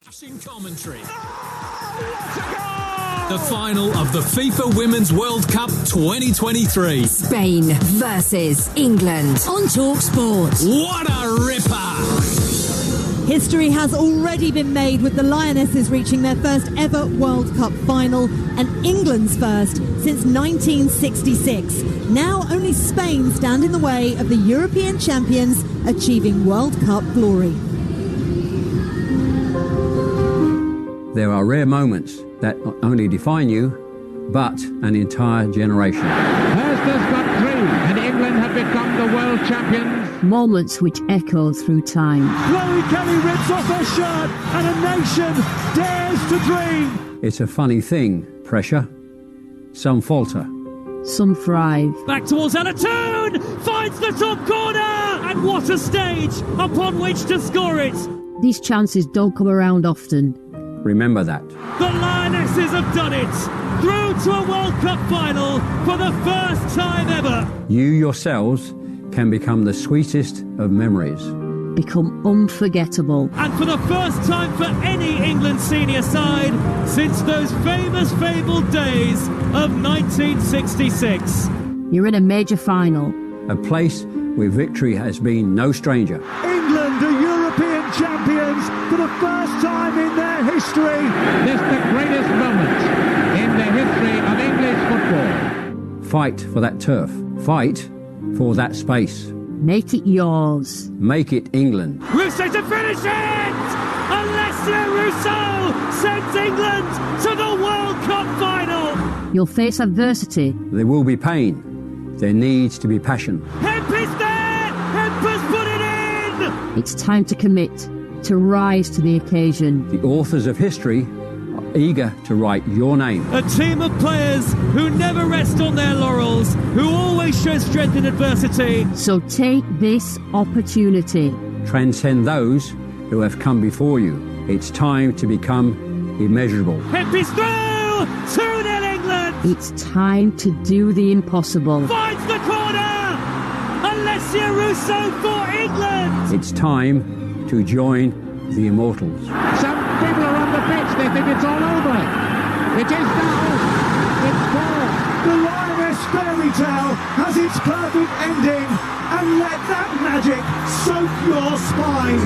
Commentary. The final of the FIFA Women's World Cup 2023. Spain versus England on Talksport. What a ripper! History has already been made with the Lionesses reaching their first ever World Cup final and England's first since 1966. Now only Spain stand in the way of the European champions achieving World Cup glory. There are rare moments that not only define you, but an entire generation. Hurst has got through, and England have become the world champions. Moments which echo through time. Chloe Kelly rips off her shirt, and a nation dares to dream. It's a funny thing, pressure. Some falter. Some thrive. Back towards Ella Toone, finds the top corner, and what a stage upon which to score it. These chances don't come around often. Remember that. The Lionesses have done it, through to a World Cup final for the first time ever. You yourselves can become the sweetest of memories. Become unforgettable. And for the first time for any England senior side since those famous fabled days of 1966. You're in a major final. A place where victory has been no stranger. England are European champions for the first time in their history. This is the greatest moment in the history of English football. Fight for that turf. Fight for that space. Make it yours. Make it England. Rousseau to finish it! Alessia Rousseau sends England to the World Cup final. You'll face adversity. There will be pain. There needs to be passion. Hemp is there! Hemp has put it in! It's time to commit, to rise to the occasion. The authors of history are eager to write your name. A team of players who never rest on their laurels, who always show strength in adversity. So take this opportunity. Transcend those who have come before you. It's time to become immeasurable. Hemp is through! 2-0 England! It's time to do the impossible. Finds the corner! Alessia Rousseau for England! It's time to join the immortals. Some people are on the pitch, they think it's all over. It is now. It's gone. The Lioness fairy tale has its perfect ending, and let that magic soak your spine.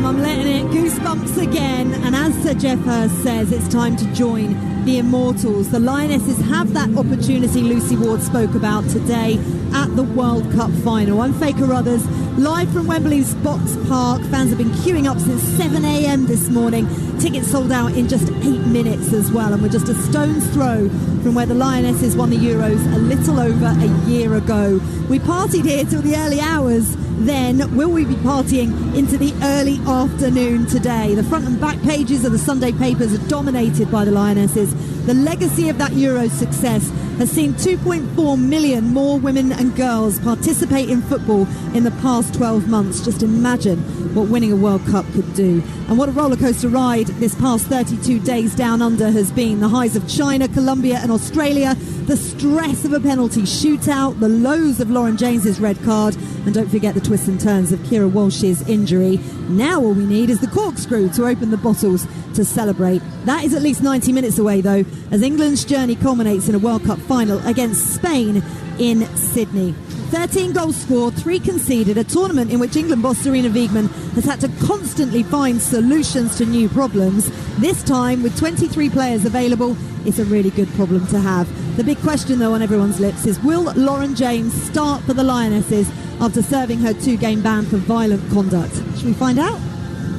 I'm letting it. Goosebumps again. And as Sir Geoff Hurst says, it's time to join the immortals. The Lionesses have that opportunity Lucy Ward spoke about today at the World Cup final. I'm Faye Carruthers, live from Wembley's Box Park. Fans have been queuing up since 7 a.m. this morning. Tickets sold out in just 8 minutes as well. And we're just a stone's throw from where the Lionesses won the Euros a little over a year ago. We partied here till the early hours. Then will we be partying into the early afternoon today? The front and back pages of the Sunday papers are dominated by the Lionesses. The legacy of that Euro success has seen 2.4 million more women and girls participate in football in the past 12 months. Just imagine what winning a World Cup could do. And what a rollercoaster ride this past 32 days down under has been. The highs of China, Colombia and Australia, the stress of a penalty shootout, the lows of Lauren James's red card, and don't forget the twists and turns of Kira Walsh's injury. Now all we need is the corkscrew to open the bottles to celebrate. That is at least 90 minutes away though, as England's journey culminates in a World Cup final against Spain in Sydney. 13 goals scored, 3 conceded, a tournament in which England boss Serena Wiegman has had to constantly find solutions to new problems. This time, with 23 players available, it's a really good problem to have. The big question, though, on everyone's lips is, will Lauren James start for the Lionesses after serving her 2-game ban for violent conduct? Should we find out?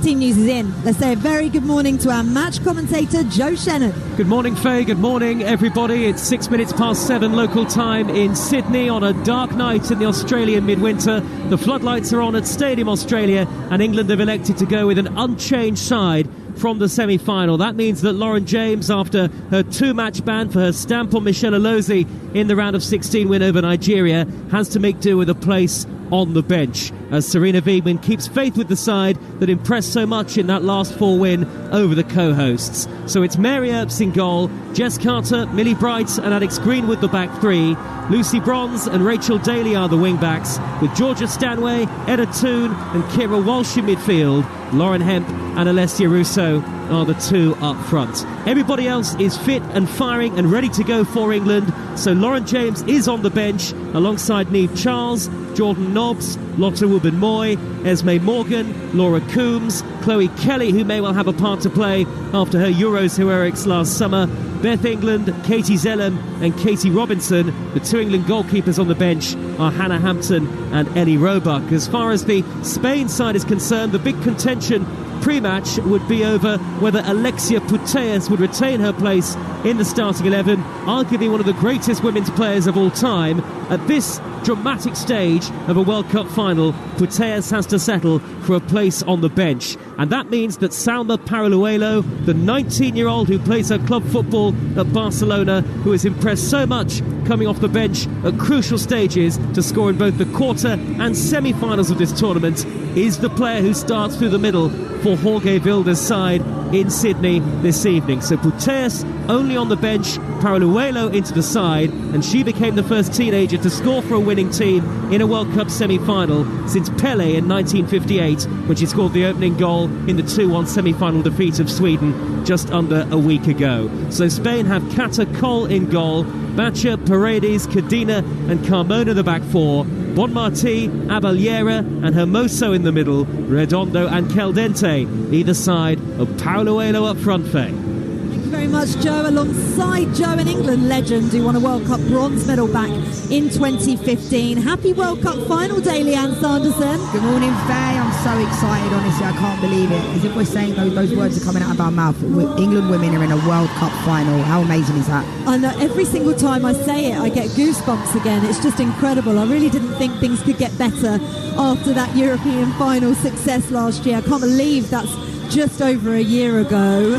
Team News is in. Let's say a very good morning to our match commentator, Joe Shannon. Good morning, Faye. Good morning, everybody. It's 6 minutes past 7 local time in Sydney on a dark night in the Australian midwinter. The floodlights are on at Stadium Australia, and England have elected to go with an unchanged side from the semi-final. That means that Lauren James, after her 2-match ban for her stamp on Michelle Alozie in the round of 16 win over Nigeria, has to make do with a place on the bench. as Serena Wiegmann keeps faith with the side that impressed so much in that last 4 win over the co-hosts. So it's Mary Earps in goal, Jess Carter, Millie Bright and Alex Greenwood the back three, Lucy Bronze and Rachel Daly are the wing-backs, with Georgia Stanway, Edda Toon and Kira Walsh in midfield. Lauren Hemp and Alessia Russo are the two up front. Everybody else is fit and firing and ready to go for England, so Lauren James is on the bench alongside Niamh Charles, Jordan Nobbs, Lotte Wubben-Moy, Esme Morgan, Laura Coombs, Chloe Kelly, who may well have a part to play after her Euros heroics last summer, Beth England, Katie Zellem and Katie Robinson. The two England goalkeepers on the bench are Hannah Hampton and Ellie Roebuck. As far as the Spain side is concerned, the big contention pre-match would be over whether Alexia Putellas would retain her place in the starting 11, arguably one of the greatest women's players of all time. At this dramatic stage of a World Cup final, Putellas has to settle for a place on the bench, and that means that Salma Paraluelo, the 19-year-old who plays her club football at Barcelona, who has impressed so much coming off the bench at crucial stages to score in both the quarter and semi-finals of this tournament, is the player who starts through the middle for Jorge Vilda's side in Sydney this evening. So Putellas only on the bench, Paraluelo into the side, and she became the first teenager to score for a winning team in a World Cup semi-final since Pele in 1958, when she scored the opening goal in the 2-1 semi-final defeat of Sweden just under a week ago. So Spain have Kata Cole in goal, Bacha, Paredes, Cadena and Carmona the back four, Bonmarti, Abellera and Hermoso in the middle, Redondo and Caldente either side of Paraluelo up front. Faye. Thank you very much, Joe. Alongside Joe, an England legend who won a World Cup bronze medal back in 2015. Happy World Cup final day, Leanne Sanderson. Good morning, Faye. I'm so excited, honestly. I can't believe it. As if we're saying those words are coming out of our mouth. England women are in a World Cup final. How amazing is that? I know, every single time I say it, I get goosebumps again. It's just incredible. I really didn't think things could get better after that European final success last year. I can't believe that's just over a year ago.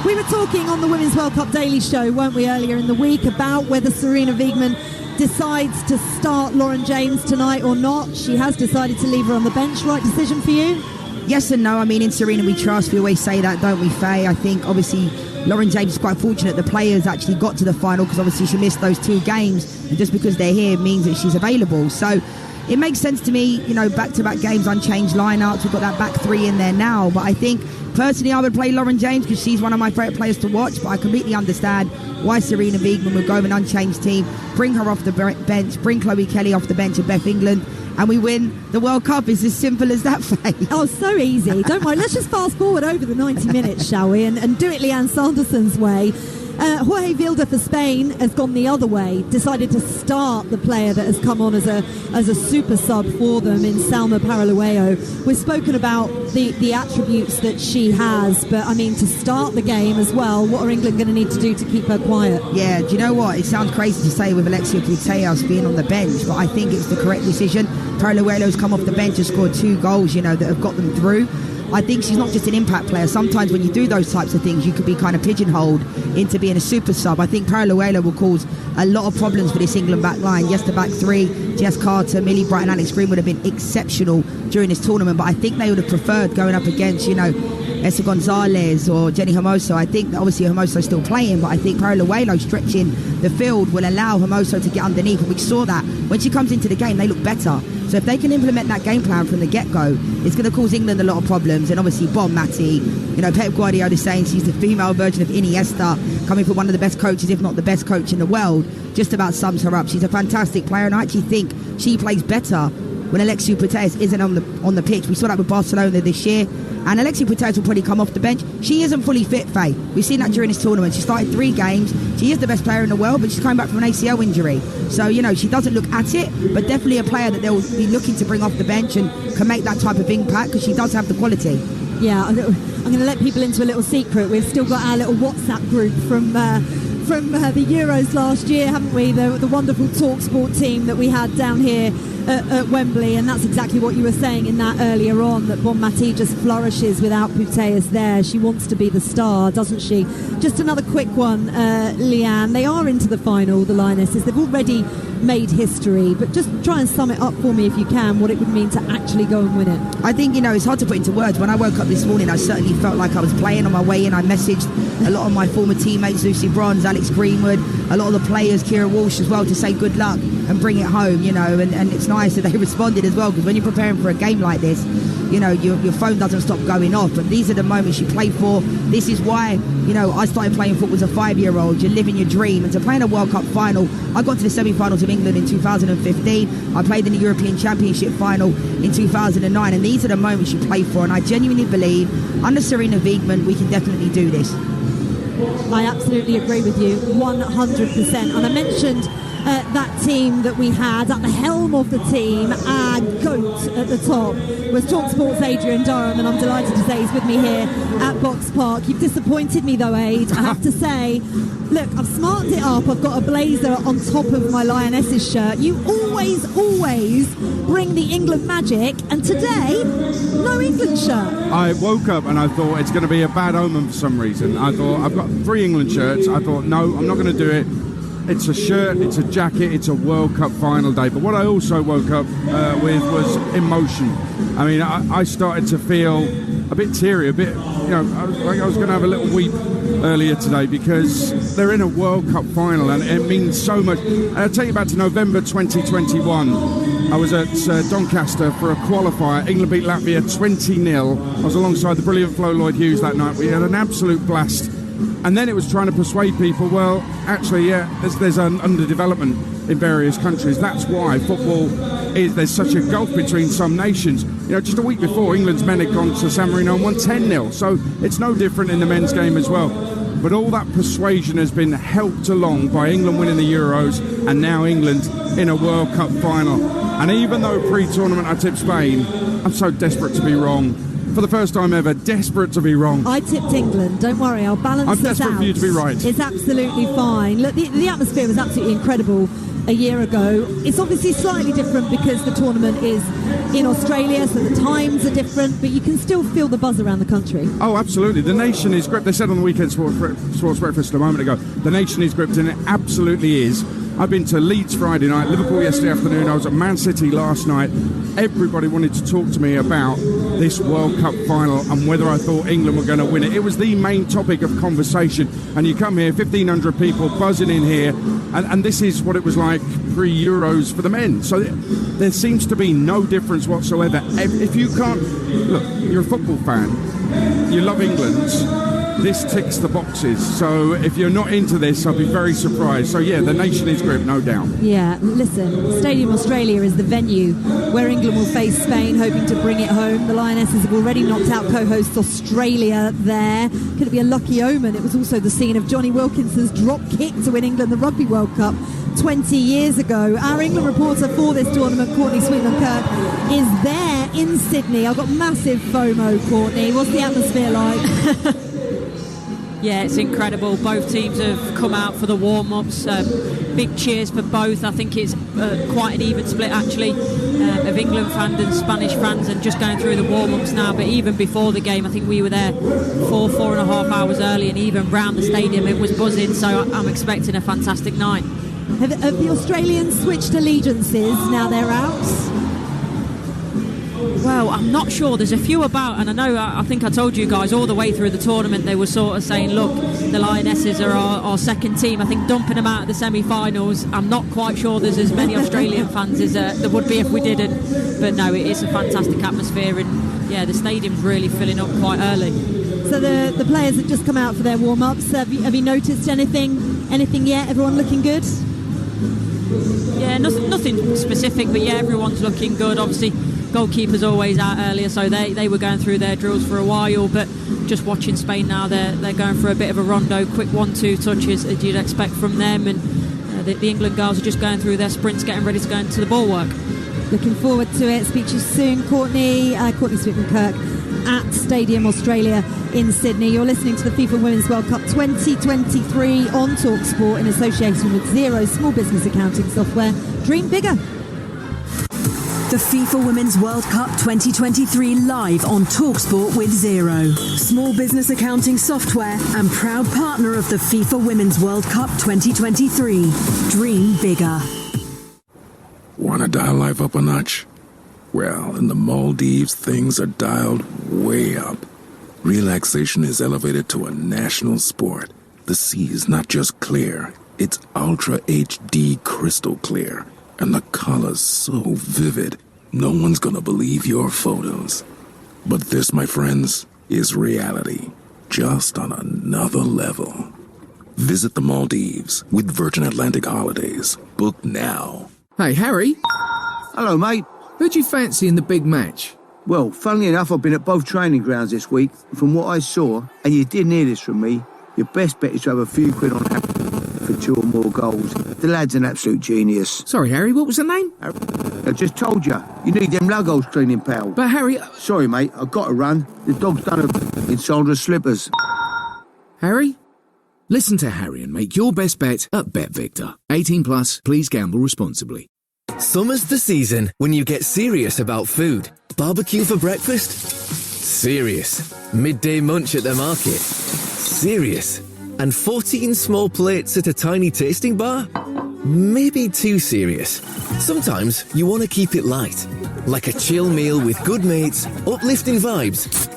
We were talking on the Women's World Cup Daily Show, weren't we, earlier in the week, about whether Serena Wiegmann decides to start Lauren James tonight or not. She has decided to leave her on the bench. Right decision for you? Yes and no. I mean, in Serena we trust. We always say that, don't we, Faye? I think, obviously, Lauren James is quite fortunate the players actually got to the final, because obviously she missed those 2 games, and just because they're here means that she's available. So it makes sense to me, you know, back-to-back games, unchanged lineouts. We've got that back 3 in there now. But I think, personally, I would play Lauren James because she's one of my favourite players to watch. But I completely understand why Serena Wiegmann would go with an unchanged team, bring her off the bench, bring Chloe Kelly off the bench and Beth England, and we win the World Cup. It's as simple as that, Faye. Oh, so easy. Don't worry. Let's just fast forward over the 90 minutes, shall we, and do it Leanne Sanderson's way. Jorge Vilda for Spain has gone the other way, decided to start the player that has come on as a super sub for them in Salma Paraluelo. We've spoken about the attributes that she has, but I mean, to start the game as well, what are England going to need to do to keep her quiet? Yeah, do you know what? It sounds crazy to say with Alexia Putellas being on the bench, but I think it's the correct decision. Paraluelo's come off the bench and scored 2 goals, you know, that have got them through. I think she's not just an impact player. Sometimes when you do those types of things, you could be kind of pigeonholed into being a super sub. I think Paraluelo will cause a lot of problems for this England back line. Yes, the back 3, Jess Carter, Millie Bright and Alex Green would have been exceptional during this tournament, but I think they would have preferred going up against, you know, Essa Gonzalez or Jenny Hermoso. I think that obviously Hermoso's still playing, but I think Paraluelo stretching the field will allow Hermoso to get underneath, and we saw that when she comes into the game, they look better. So if they can implement that game plan from the get-go, it's going to cause England a lot of problems. And obviously Bonmatí, you know, Pep Guardiola is saying she's the female version of Iniesta, coming from one of the best coaches, if not the best coach in the world, just about sums her up. She's a fantastic player, and I actually think she plays better when Alexia Putellas isn't on the pitch. We saw that with Barcelona this year, and Alexia Putellas will probably come off the bench. She isn't fully fit, Faye. We've seen that during this tournament. She started 3 games. She is the best player in the world, but she's coming back from an ACL injury. So, you know, she doesn't look at it, but definitely a player that they'll be looking to bring off the bench and can make that type of impact, because she does have the quality. Yeah, I'm going to let people into a little secret. We've still got our little WhatsApp group from the Euros last year, haven't we? The wonderful Talksport team that we had down here at Wembley, and that's exactly what you were saying in that earlier on, that Bonmati just flourishes without Putellas there. She wants to be the star, doesn't she? Just another quick one, Leanne. They are into the final, the Lionesses. They've already made history, but just try and sum it up for me if you can, what it would mean to actually go and win it. I think, it's hard to put into words. When I woke up this morning, I certainly felt like I was playing on my way in. I messaged a lot of my former teammates, Lucy Bronze, Alex Greenwood, a lot of the players, Kira Walsh as well, to say good luck and bring it home, and it's nice that they responded as well, because when you're preparing for a game like this, your phone doesn't stop going off. But these are the moments you play for. This is why, I started playing football as a 5-year-old. You're living your dream. And to play in a World Cup final, I got to the semi-finals of England in 2015. I played in the European Championship final in 2009. And these are the moments you play for. And I genuinely believe, under Serena Wiegmann, we can definitely do this. I absolutely agree with you, 100%. And I mentioned that team that we had at the helm of the team, our GOAT at the top was Talksport's Adrian Durham, and I'm delighted to say he's with me here at Box Park. You've disappointed me though, Aid, I have to say. Look, I've smartened it up. I've got a blazer on top of my Lionesses shirt. You always bring the England magic, and today, no England shirt. I woke up and I thought it's going to be a bad omen for some reason. I thought, I've got 3 England shirts. I thought, no, I'm not going to do it. It's a shirt, it's a jacket, it's a World Cup final day. But what I also woke up with was emotion. I mean, I started to feel a bit teary, I was going to have a little weep earlier today, because they're in a World Cup final and it means so much. And I'll take you back to November 2021. I was at Doncaster for a qualifier. England beat Latvia 20-0. I was alongside the brilliant Flo Lloyd-Hughes that night. We had an absolute blast. And then it was trying to persuade people, well, actually, there's an underdevelopment in various countries. That's why football there's such a gulf between some nations. Just a week before, England's men had gone to San Marino and won 10-0. So it's no different in the men's game as well. But all that persuasion has been helped along by England winning the Euros and now England in a World Cup final. And even though pre-tournament I tipped Spain, I'm so desperate to be wrong. For the first time ever, desperate to be wrong. I tipped England. Don't worry, I'll balance this out. I'm desperate for you to be right. It's absolutely fine. Look, the atmosphere was absolutely incredible a year ago. It's obviously slightly different because the tournament is in Australia, so the times are different, but you can still feel the buzz around the country. Oh, absolutely. The nation is gripped. They said on the weekend Sports Breakfast a moment ago, the nation is gripped, and it absolutely is. I've been to Leeds Friday night, Liverpool yesterday afternoon, I was at Man City last night. Everybody wanted to talk to me about this World Cup final and whether I thought England were going to win it. It was the main topic of conversation. And you come here, 1,500 people buzzing in here, and this is what it was like pre-Euros for the men. So there seems to be no difference whatsoever. If you can't... Look, you're a football fan, you love England, this ticks the boxes. So if you're not into this, I'll be very surprised. So yeah, the nation is gripped, no doubt. Yeah, listen, Stadium Australia is the venue where England will face Spain, hoping to bring it home. The Lionesses have already knocked out co-hosts Australia there. Could it be a lucky omen? It was also the scene of Johnny Wilkinson's drop kick to win England the Rugby World Cup 20 years ago. Our England reporter for this tournament, Courtney Sweetman-Kirk, is there in Sydney. I've got massive FOMO, Courtney. What's the atmosphere like? Yeah, it's incredible. Both teams have come out for the warm-ups. Big cheers for both. I think it's quite an even split, actually, of England fans and Spanish fans, and just going through the warm-ups now. But even before the game, I think we were there 4.5 hours early, and even round the stadium it was buzzing. So I'm expecting a fantastic night. Have the Australians switched allegiances now they're out? Well, I'm not sure. There's a few about, and I think I told you guys all the way through the tournament they were sort of saying, look, the Lionesses are our second team. I think dumping them out of the semi-finals, I'm not quite sure there's as many Australian fans as there would be if we didn't. But no, it is a fantastic atmosphere, and yeah, the stadium's really filling up quite early. So the players have just come out for their warm-ups. Have you noticed anything yet? Everyone looking good? Yeah, nothing specific, but yeah, everyone's looking good. Obviously, goalkeeper's always out earlier, so they were going through their drills for a while, but just watching Spain now, they're going for a bit of a rondo, quick 1-2 touches as you'd expect from them, and the England girls are just going through their sprints, getting ready to go into the ball work. Looking forward to it. Speak to you soon, Courtney Sweetman-Kirk at Stadium Australia in Sydney. You're listening to the FIFA Women's World Cup 2023 on Talksport in association with Xero Small Business Accounting Software. Dream bigger. The FIFA Women's World Cup 2023 live on Talksport with Xero. Small business accounting software and proud partner of the FIFA Women's World Cup 2023. Dream bigger. Want to dial life up a notch? Well, in the Maldives, things are dialed way up. Relaxation is elevated to a national sport. The sea is not just clear, it's Ultra HD crystal clear. And the colors so vivid, no one's gonna believe your photos. But this, my friends, is reality, just on another level. Visit the Maldives with Virgin Atlantic Holidays. Book now. Hey, Harry. Hello, mate. Who'd you fancy in the big match? Well, funnily enough, I've been at both training grounds this week. From what I saw, and you didn't hear this from me, your best bet is to have a few quid on for 2 or more goals. The lad's an absolute genius. Sorry, Harry, what was the name? I just told you. You need them lugos cleaning, pal. But, Harry... Sorry, mate, I've got to run. The dog's done in shoulder slippers. Harry? Listen to Harry and make your best bet at BetVictor. 18 plus, please gamble responsibly. Summer's the season when you get serious about food. Barbecue for breakfast? Serious. Midday munch at the market? Serious. And 14 small plates at a tiny tasting bar? Maybe too serious. Sometimes you want to keep it light. Like a chill meal with good mates, uplifting vibes,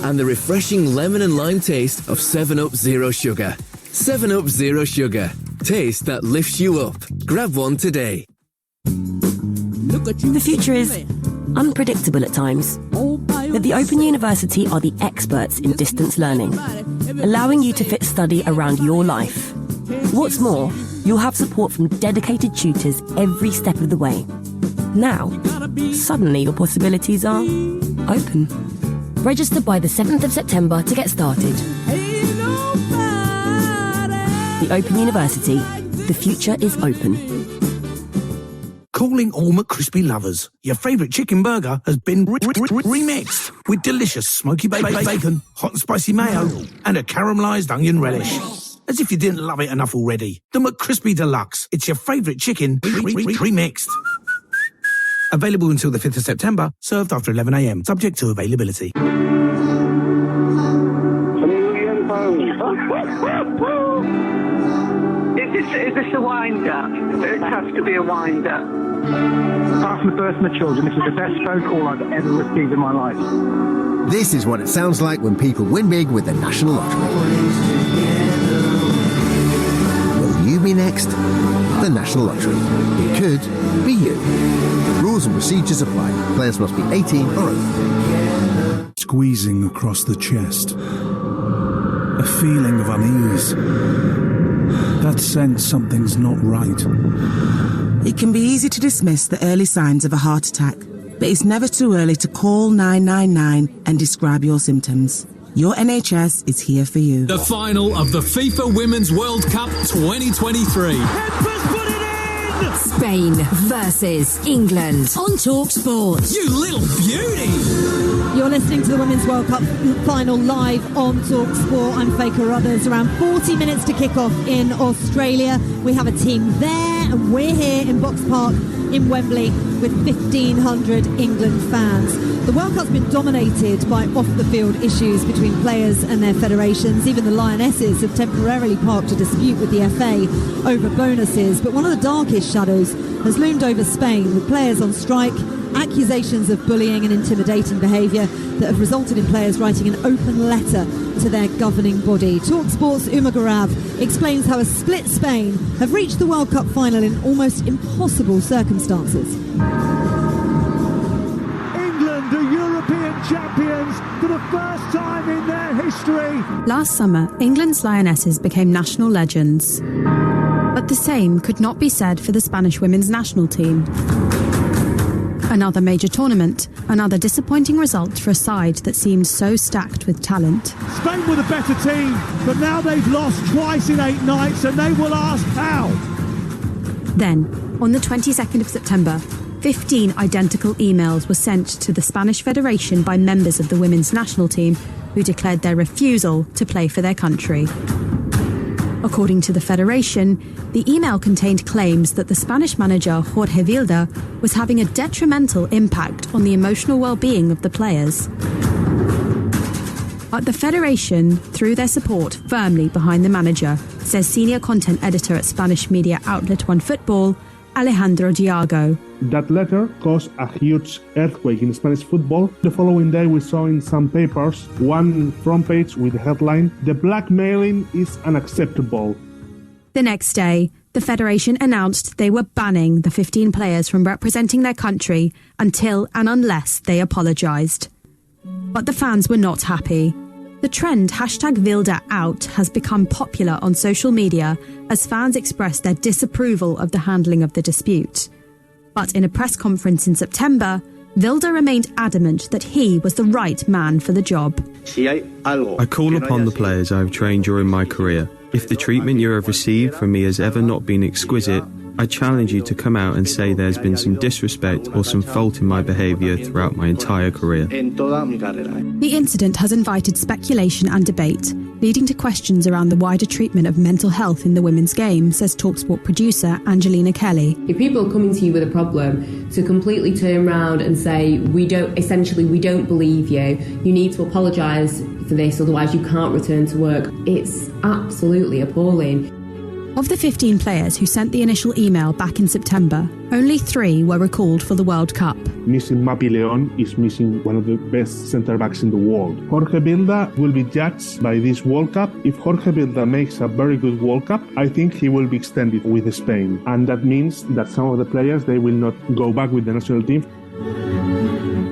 and the refreshing lemon and lime taste of 7-Up Zero Sugar. 7-Up Zero Sugar. Taste that lifts you up. Grab one today. The future is unpredictable at times, but the Open University are the experts in distance learning, allowing you to fit study around your life. What's more, you'll have support from dedicated tutors every step of the way. Now, suddenly your possibilities are open. Register by the 7th of September to get started. The Open University. The future is open. Calling all McCrispy lovers. Your favourite chicken burger has been remixed with delicious smoky bacon, hot and spicy mayo, and a caramelised onion relish. As if you didn't love it enough already. The McCrispy Deluxe. It's your favourite chicken remixed. Available until the 5th of September. Served after 11 a.m. Subject to availability. Is this a wind-up? It has to be a wind-up. Apart from the birth of my children, this is the best phone call I've ever received in my life. This is what it sounds like when people win big with the National Lottery. Will you be next? The National Lottery. It could be you. Rules and procedures apply. Players must be 18 or over. Squeezing across the chest. A feeling of unease. That sense something's not right. It can be easy to dismiss the early signs of a heart attack, but it's never too early to call 999 and describe your symptoms. Your NHS is here for you. The final of the FIFA Women's World Cup 2023. Spain versus England on Talksport. You little beauty! You're listening to the Women's World Cup final live on Talksport. I'm Faye Carruthers. Around 40 minutes to kick off in Australia. We have a team there, and we're here in Box Park in Wembley with 1,500 England fans. The World Cup's been dominated by off-the-field issues between players and their federations. Even the Lionesses have temporarily parked a dispute with the FA over bonuses. But one of the darkest shadows has loomed over Spain, with players on strike, accusations of bullying and intimidating behaviour that have resulted in players writing an open letter to their governing body. Talksport's Uma Garab explains how a split Spain have reached the World Cup final in almost impossible circumstances. England are European champions for the first time in their history. Last summer, England's Lionesses became national legends. But the same could not be said for the Spanish women's national team. Another major tournament, another disappointing result for a side that seemed so stacked with talent. Spain were the better team, but now they've lost twice in 8 nights and they will ask how. Then, on the 22nd of September, 15 identical emails were sent to the Spanish Federation by members of the women's national team who declared their refusal to play for their country. According to the Federation, the email contained claims that the Spanish manager Jorge Vilda was having a detrimental impact on the emotional well-being of the players. But the Federation threw their support firmly behind the manager, says senior content editor at Spanish media outlet OneFootball, Alejandro Diago. That letter caused a huge earthquake in Spanish football. The following day we saw in some papers one front page with the headline, "The blackmailing is unacceptable." The next day, the Federation announced they were banning the 15 players from representing their country until and unless they apologised. But the fans were not happy. The trend #VildaOut has become popular on social media as fans express their disapproval of the handling of the dispute. But in a press conference in September, Vilda remained adamant that he was the right man for the job. I call upon the players I have trained during my career. If the treatment you have received from me has ever not been exquisite, I challenge you to come out and say there's been some disrespect or some fault in my behaviour throughout my entire career. The incident has invited speculation and debate, leading to questions around the wider treatment of mental health in the women's game, says Talksport producer Angelina Kelly. If people are coming to you with a problem, to completely turn around and say, we don't believe you, you need to apologise for this, otherwise you can't return to work, it's absolutely appalling. Of the 15 players who sent the initial email back in September, only 3 were recalled for the World Cup. Missing Mapi León is missing one of the best centre-backs in the world. Jorge Vilda will be judged by this World Cup. If Jorge Vilda makes a very good World Cup, I think he will be extended with Spain. And that means that some of the players, they will not go back with the national team.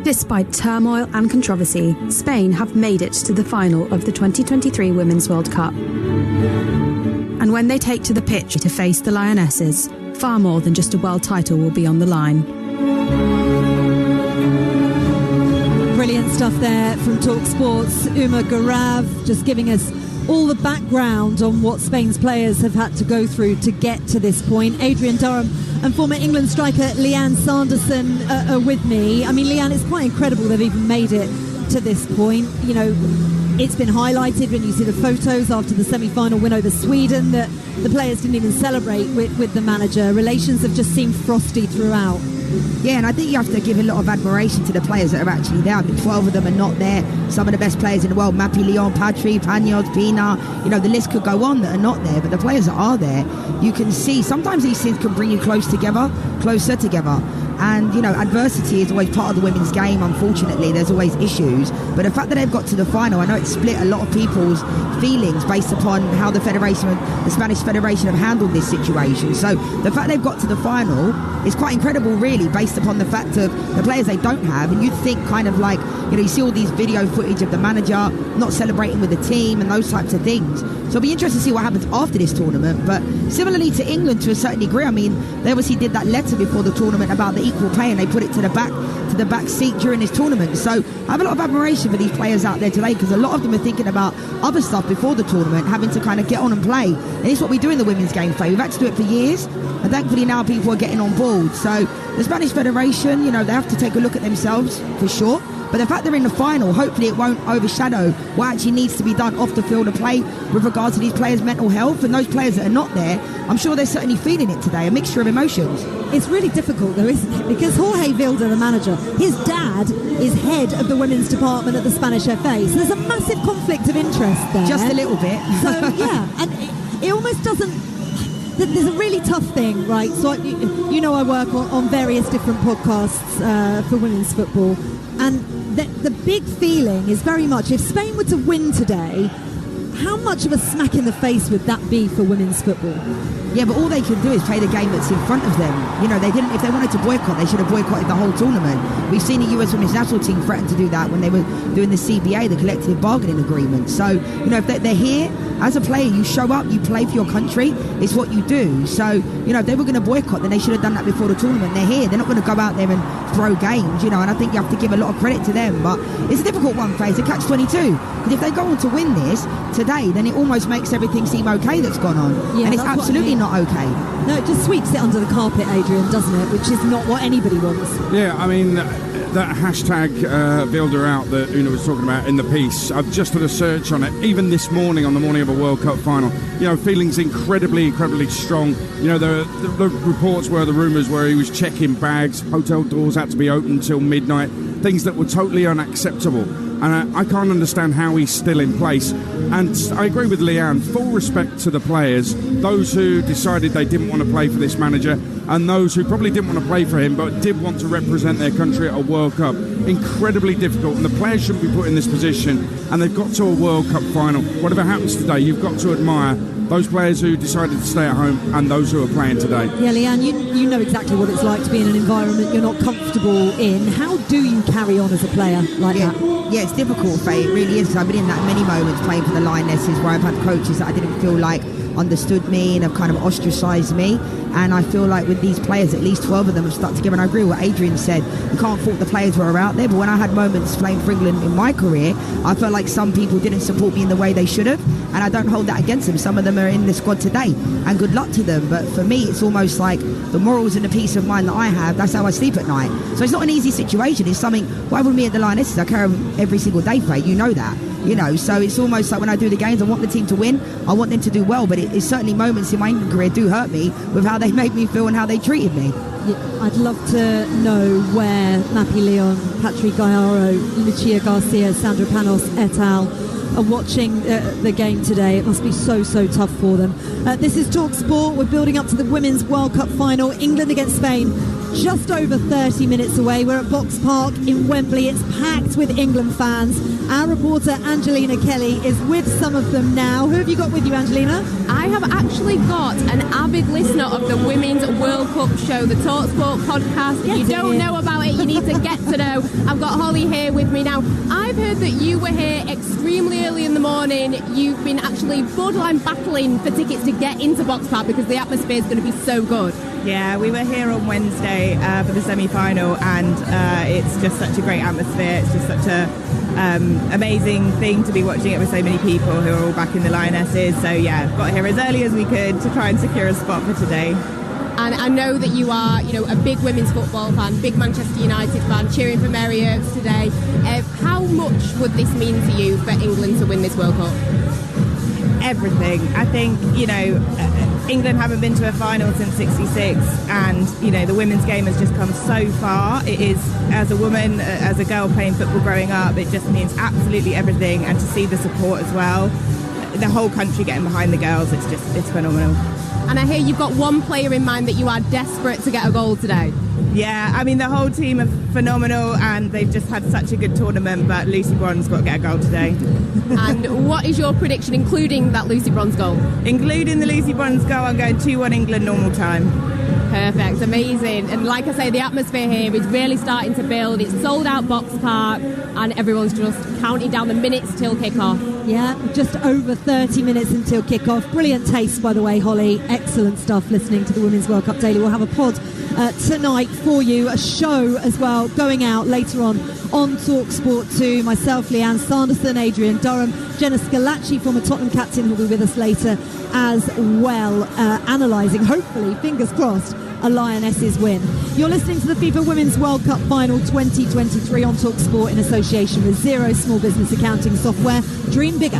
Despite turmoil and controversy, Spain have made it to the final of the 2023 Women's World Cup. And when they take to the pitch to face the Lionesses, far more than just a world title will be on the line. Brilliant stuff there from Talksport's Uma Garav, just giving us all the background on what Spain's players have had to go through to get to this point. Adrian Durham and former England striker Leanne Sanderson are with me. I mean, Leanne, it's quite incredible they've even made it to this point. You know, it's been highlighted when you see the photos after the semi-final win over Sweden that the players didn't even celebrate with the manager. Relations have just seemed frosty throughout. Yeah, and I think you have to give a lot of admiration to the players that are actually there. I think 12 of them are not there. Some of the best players in the world, Mapi León, Patri, Paños, Pina, you know, the list could go on that are not there. But the players that are there, you can see sometimes these things can bring you closer together. And, you know, adversity is always part of the women's game. Unfortunately, there's always issues. But the fact that they've got to the final, I know it split a lot of people's feelings based upon how the Spanish Federation have handled this situation. So the fact they've got to the final is quite incredible, really, based upon the fact of the players they don't have. And you'd think kind of like, you know, you see all these video footage of the manager not celebrating with the team and those types of things. So it'll be interesting to see what happens after this tournament. But similarly to England, to a certain degree, I mean, they obviously did that letter before the tournament about the equal pay, and they put it to the back seat during this tournament. So I have a lot of admiration for these players out there today, because a lot of them are thinking about other stuff before the tournament, having to kind of get on and play. And it's what we do in the women's game, Faye. We've had to do it for years, and thankfully now people are getting on board. So the Spanish Federation, you know, they have to take a look at themselves for sure. But the fact they're in the final, hopefully it won't overshadow what actually needs to be done off the field of play with regards to these players' mental health. And those players that are not there, I'm sure they're certainly feeling it today, a mixture of emotions. It's really difficult though, isn't it? Because Jorge Vilda, the manager, his dad is head of the women's department at the Spanish FA. So there's a massive conflict of interest there. Just a little bit. So, yeah, and it almost doesn't... There's a really tough thing, right? So, you know, I work on various different podcasts for women's football. And the big feeling is very much, if Spain were to win today, how much of a smack in the face would that be for women's football? Yeah, but all they can do is play the game that's in front of them. You know, if they wanted to boycott, they should have boycotted the whole tournament. We've seen the US Women's National Team threaten to do that when they were doing the CBA, the collective bargaining agreement. So, you know, if they're here, as a player, you show up, you play for your country, it's what you do. So, you know, if they were going to boycott, then they should have done that before the tournament. They're here, they're not going to go out there and throw games, you know, and I think you have to give a lot of credit to them. But it's a difficult one, Faye, it's a catch-22. Because if they go on to win this today, then it almost makes everything seem okay that's gone on. Yeah, and it's absolutely not not okay. No, it just sweeps it under the carpet, Adrian, doesn't it? Which is not what anybody wants. Yeah, I mean, that hashtag builder out that Una was talking about in the piece, I've just done a search on it, even this morning, on the morning of a World Cup final. You know, feelings incredibly strong. You know, the reports were, the rumours were he was checking bags, hotel doors had to be open until midnight, things that were totally unacceptable. And I can't understand how he's still in place. And I agree with Leanne, full respect to the players, those who decided they didn't want to play for this manager, and those who probably didn't want to play for him but did want to represent their country at a World Cup. Incredibly difficult, and the players shouldn't be put in this position, and they've got to a World Cup final. Whatever happens today, you've got to admire those players who decided to stay at home and those who are playing today. Yeah, Leanne, you know exactly what it's like to be in an environment you're not comfortable in. How do you carry on as a player like that? Yeah, it's difficult, Faye. It really is. I've been in that many moments playing for the Lionesses where I've had coaches that I didn't feel like understood me and have kind of ostracised me. And I feel like with these players, at least 12 of them have stuck together. And I agree with what Adrian said. You can't fault the players who are out there. But when I had moments playing for England in my career, I felt like some people didn't support me in the way they should have. And I don't hold that against them. Some of them are in the squad today. And good luck to them. But for me, it's almost like the morals and the peace of mind that I have, that's how I sleep at night. So it's not an easy situation. It's something, why would me at the Lionesses? I carry them every single day, Faye. You know that. You know, so it's almost like when I do the games, I want the team to win. I want them to do well, but it's certainly moments in my England career do hurt me with how they made me feel and how they treated me. Yeah, I'd love to know where Mappy Leon, Patrick Gaiaro, Lucia Garcia, Sandra Panos et al. Are watching the game today. It must be so tough for them. This is Talksport. We're building up to the Women's World Cup final. England against Spain. Just over 30 minutes away. We're at Box Park in Wembley. It's packed with England fans. Our reporter Angelina Kelly is with some of them now. Who have you got with you, Angelina? I have actually got an avid listener of the Women's World Cup show, the Talksport podcast. If you don't know about it, you need to get to know. I've got Holly here with me now. I've heard that you were here extremely early in the morning. You've been actually borderline battling for tickets to get into Box Park because the atmosphere is going to be so good. Yeah, we were here on Wednesday for the semi-final, and it's just such a great atmosphere. It's just such a amazing thing to be watching it with so many people who are all back in the Lionesses. So yeah, got here as early as we could to try and secure a spot for today. And I know that you are, a big women's football fan, big Manchester United fan, cheering for Mary Earps today. How much would this mean to you for England to win this World Cup? Everything. I think, England haven't been to a final since '66, and the women's game has just come so far. It is, as a woman, as a girl playing football growing up, it just means absolutely everything. And to see the support as well, the whole country getting behind the girls, it's phenomenal. And I hear you've got one player in mind that you are desperate to get a goal today. Yeah, I mean, the whole team are phenomenal and they've just had such a good tournament, but Lucy Bron's got to get a goal today. And what is your prediction, including that Lucy Bron's goal? Including the Lucy Bron's goal, I'm going 2-1 England normal time. Perfect, amazing. And like I say, the atmosphere here is really starting to build. It's sold out Box Park and everyone's just counting down the minutes till kick-off. Yeah, just over 30 minutes until kick-off. Brilliant taste, by the way, Holly. Excellent stuff listening to the Women's World Cup Daily. We'll have a pod tonight for you, a show as well going out later on Talksport 2. Myself, Leanne Sanderson, Adrian Durham, Jenna Scalacci, former Tottenham captain, who'll be with us later as well, analysing, hopefully, fingers crossed, a Lionesses win. You're listening to the FIFA Women's World Cup Final 2023 on Talksport in association with Xero Small Business Accounting Software. Dream bigger.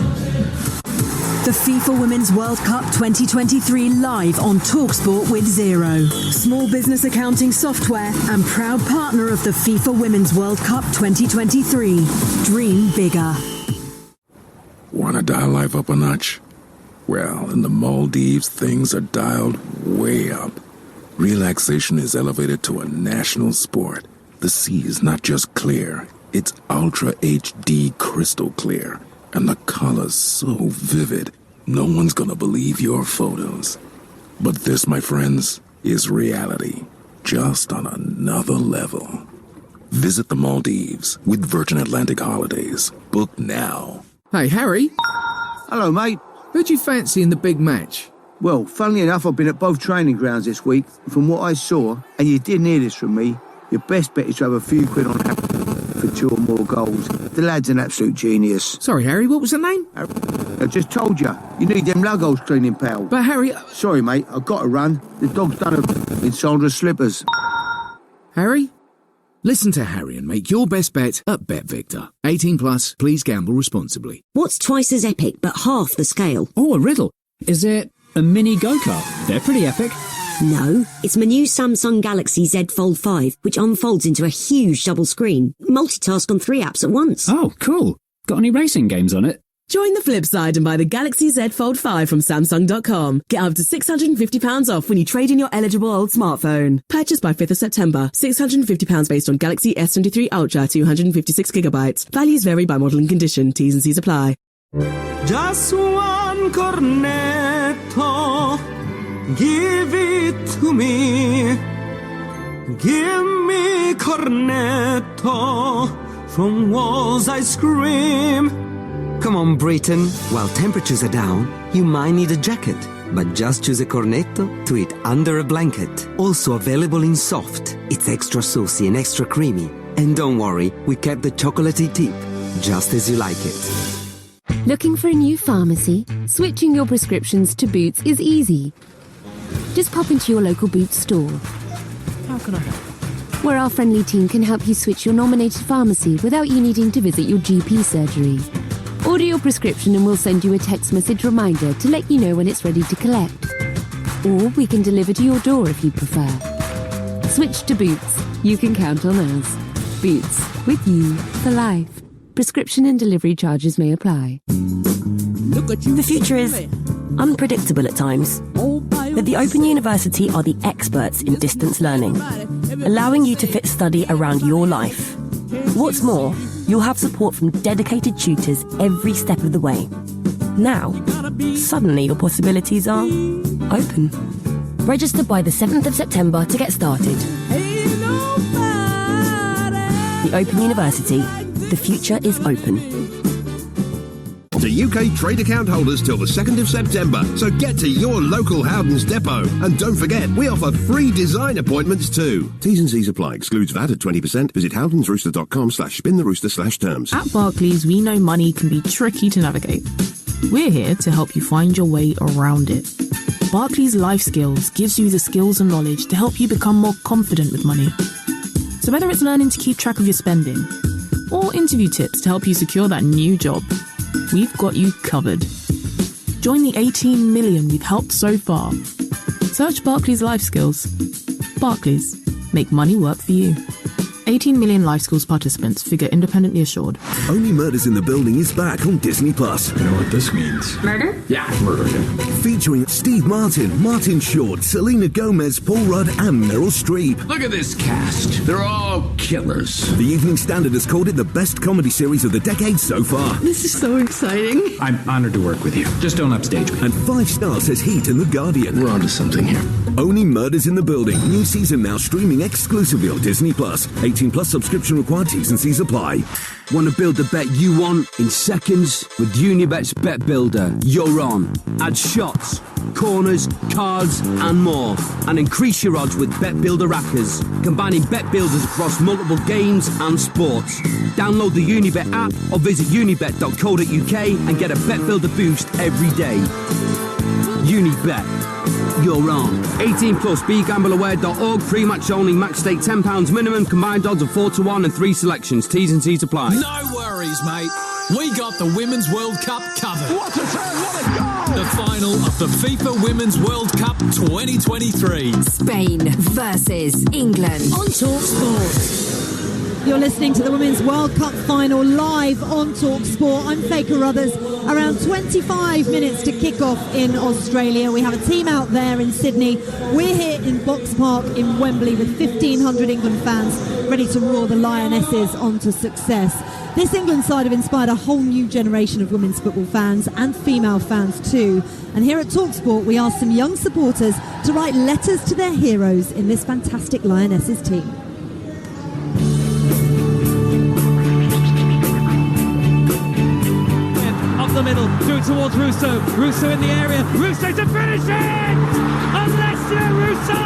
The FIFA Women's World Cup 2023 live on Talksport with Xero. Small business accounting software and proud partner of the FIFA Women's World Cup 2023. Dream bigger. Want to dial life up a notch? Well, in the Maldives, things are dialed way up. Relaxation is elevated to a national sport. The sea is not just clear, it's Ultra HD crystal clear. And the colors so vivid, no one's gonna believe your photos. But this, my friends, is reality, just on another level. Visit the Maldives with Virgin Atlantic Holidays. Book now. Hey, Harry. Hello, mate. Who'd you fancy in the big match? Well, funnily enough, I've been at both training grounds this week. From what I saw, and you didn't hear this from me, your best bet is to have a few quid on for for 2 or more goals. The lad's an absolute genius. Sorry, Harry, what was the name? I just told you. You need them lug holes cleaning, pal. But Harry... Sorry, mate, I've got to run. The dog's done in Sandra's slippers. Harry? Listen to Harry and make your best bet at BetVictor. 18 plus, please gamble responsibly. What's twice as epic but half the scale? Oh, a riddle. Is it a mini go-kart? They're pretty epic. No, it's my new Samsung Galaxy Z Fold 5, which unfolds into a huge double screen. Multitask on 3 apps at once. Oh, cool. Got any racing games on it? Join the flip side and buy the Galaxy Z Fold 5 from Samsung.com. Get up to £650 off when you trade in your eligible old smartphone. Purchased by 5th of September. £650 based on Galaxy S23 Ultra 256GB. Values vary by model and condition. T's and C's apply. Just one cornetto, give it to me. Give me cornetto, from walls I scream. Come on, Britain. While temperatures are down, you might need a jacket. But just choose a cornetto to eat under a blanket. Also available in soft. It's extra saucy and extra creamy. And don't worry, we kept the chocolatey tip, just as you like it. Looking for a new pharmacy? Switching your prescriptions to Boots is easy. Just pop into your local Boots store. How can I help? Where our friendly team can help you switch your nominated pharmacy without you needing to visit your GP surgery. Order your prescription and we'll send you a text message reminder to let you know when it's ready to collect. Or we can deliver to your door if you prefer. Switch to Boots. You can count on us. Boots. With you for life. Prescription and delivery charges may apply. The future is unpredictable at times. But the Open University are the experts in distance learning, allowing you to fit study around your life. What's more, you'll have support from dedicated tutors every step of the way. Now, suddenly your possibilities are open. Register by the 7th of September to get started. The Open University. The future is open. To UK trade account holders till the 2nd of September, so get to your local Howdens depot. And don't forget, we offer free design appointments too. T's and C's apply. Excludes VAT at 20%. Visit howdensrooster.com/spintherooster/terms. At Barclays, we know money can be tricky to navigate. We're here to help you find your way around it. Barclays Life Skills gives you the skills and knowledge to help you become more confident with money. So whether it's learning to keep track of your spending, or interview tips to help you secure that new job, we've got you covered. Join the 18 million we've helped so far. Search Barclays Life Skills. Barclays. Make money work for you. 18 million Life Skills participants, figure independently assured. Only Murders in the Building is back on Disney+. You know what this means? Murder? Yeah, murder, yeah. Featuring Steve Martin, Martin Short, Selena Gomez, Paul Rudd and Meryl Streep. Look at this cast. They're all killers. The Evening Standard has called it the best comedy series of the decade so far. This is so exciting. I'm honored to work with you. Just don't upstage me. And 5 stars says Heat in The Guardian. We're onto something here. Only Murders in the Building. New season now streaming exclusively on Disney+. 18 plus subscription required. T's and C's apply. Want to build the bet you want in seconds? With Unibet's Bet Builder, you're on. Add shots, corners, cards and more. And increase your odds with Bet Builder Rackers, combining bet builders across multiple games and sports. Download the Unibet app or visit unibet.co.uk and get a Bet Builder boost every day. Unibet. You're on. 18 plus, begambleaware.org. Pre-match only, max stake £10 minimum, combined odds of 4-1 and 3 selections. T's and C's apply. No worries, mate. We got the Women's World Cup covered. What a turn, what a goal! The final of the FIFA Women's World Cup 2023. Spain versus England on Talksport. You're listening to the Women's World Cup final live on Talksport. I'm Faye Carruthers. Around 25 minutes to kick off in Australia. We have a team out there in Sydney. We're here in Box Park in Wembley with 1,500 England fans ready to roar the Lionesses onto success. This England side have inspired a whole new generation of women's football fans and female fans too. And here at Talksport, we asked some young supporters to write letters to their heroes in this fantastic Lionesses team. The middle, through towards Russo. Russo in the area. Russo to finish it! Alessia Russo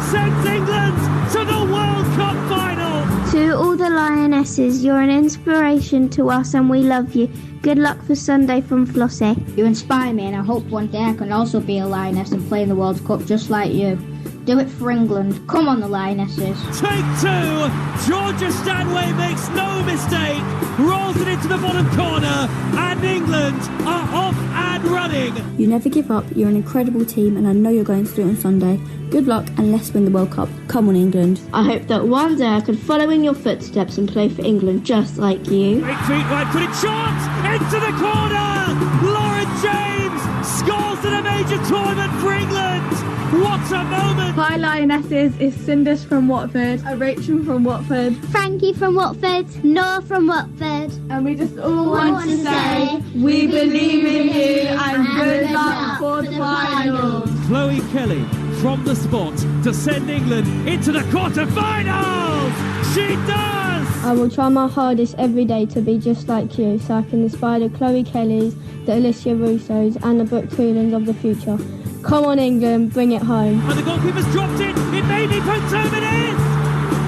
sends England to the World Cup final. To all the Lionesses, you're an inspiration to us and we love you. Good luck for Sunday from Flossie. You inspire me and I hope one day I can also be a Lioness and play in the World Cup just like you. Do it for England. Come on, the Lionesses. Take two. Georgia Stanway makes no mistake. Rolls it into the bottom corner. And England are off and running. You never give up. You're an incredible team and I know you're going to do it on Sunday. Good luck and let's win the World Cup. Come on, England. I hope that one day I can follow in your footsteps and play for England just like you. 8 feet wide, put it short. Into the corner. Lauren James scores in a major tournament for England. What a moment! Hi Lionesses, it's Cinders from Watford, Rachel from Watford, Frankie from Watford, Noah from Watford. And we just all want to say, we believe in you and good luck for the final. Chloe Kelly from the spot to send England into the quarter-finals! She does! I will try my hardest every day to be just like you so I can inspire the Chloe Kellys, the Alicia Russos and the Brooke Toolans of the future. Come on, England, bring it home. And the goalkeeper's dropped it. It may be put home. It is.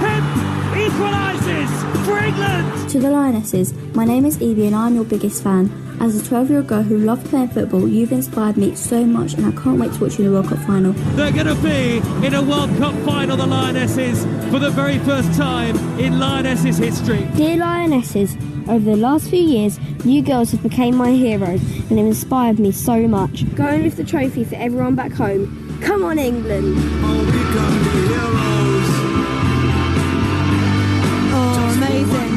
Hemp equalises for England. To the Lionesses, my name is Evie and I'm your biggest fan. As a 12-year-old girl who loved playing football, you've inspired me so much and I can't wait to watch you in the World Cup final. They're going to be in a World Cup final, the Lionesses, for the very first time in Lionesses history. Dear Lionesses, over the last few years, you girls have become my heroes and have inspired me so much. Go and lift the trophy for everyone back home. Come on, England! Oh, amazing.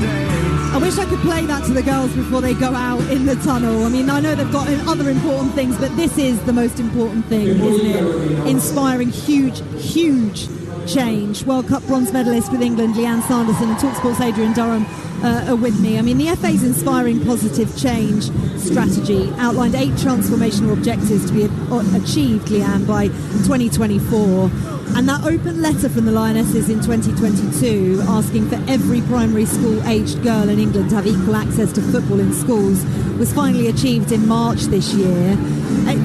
I wish I could play that to the girls before they go out in the tunnel. I mean, I know they've got other important things, but this is the most important thing, isn't it? Inspiring huge, huge change. World Cup bronze medalist with England, Leanne Sanderson, and Talksport's Adrian Durham are with me. I mean, the FA's inspiring positive change strategy outlined 8 transformational objectives to be achieved, Leanne, by 2024. And that open letter from the Lionesses in 2022 asking for every primary school-aged girl in England to have equal access to football in schools was finally achieved in March this year.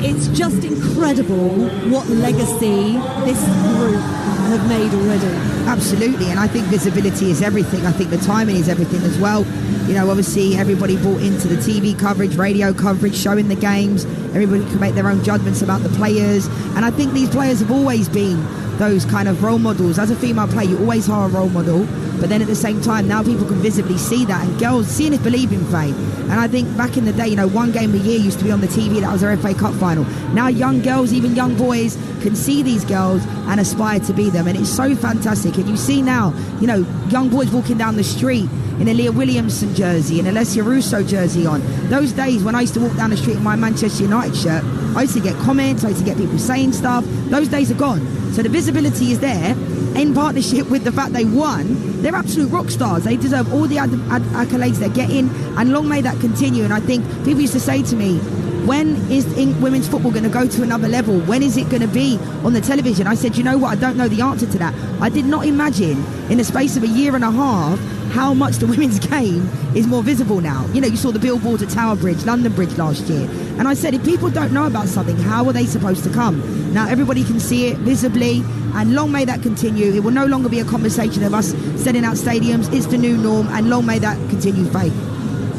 It's just incredible what legacy this group have made already. Absolutely, and I think visibility is everything. I think the timing is everything as well. You know, obviously everybody bought into the TV coverage, radio coverage, showing the games. Everybody can make their own judgments about the players. And I think these players have always been those kind of role models. As a female player, you always are a role model. But then at the same time, now people can visibly see that. And girls, seeing is believing, Faye. And I think back in the day, you know, one game a year used to be on the TV. That was their FA Cup final. Now young girls, even young boys, can see these girls and aspire to be them. And it's so fantastic. And you see now, you know, young boys walking down the street in a Leah Williamson jersey and Alessia Russo jersey on. Those days when I used to walk down the street in my Manchester United shirt, I used to get comments, I used to get people saying stuff. Those days are gone. So the visibility is there in partnership with the fact they won. They're absolute rock stars. They deserve all the accolades they're getting, and long may that continue. And I think people used to say to me, when is women's football going to go to another level? When is it going to be on the television? I said, you know what, I don't know the answer to that. I did not imagine in the space of a year and a half how much the women's game is more visible now. You know, you saw the billboards at Tower Bridge, London Bridge last year. And I said, if people don't know about something, how are they supposed to come? Now everybody can see it visibly, and long may that continue. It will no longer be a conversation of us selling out stadiums. It's the new norm, and long may that continue, Faith.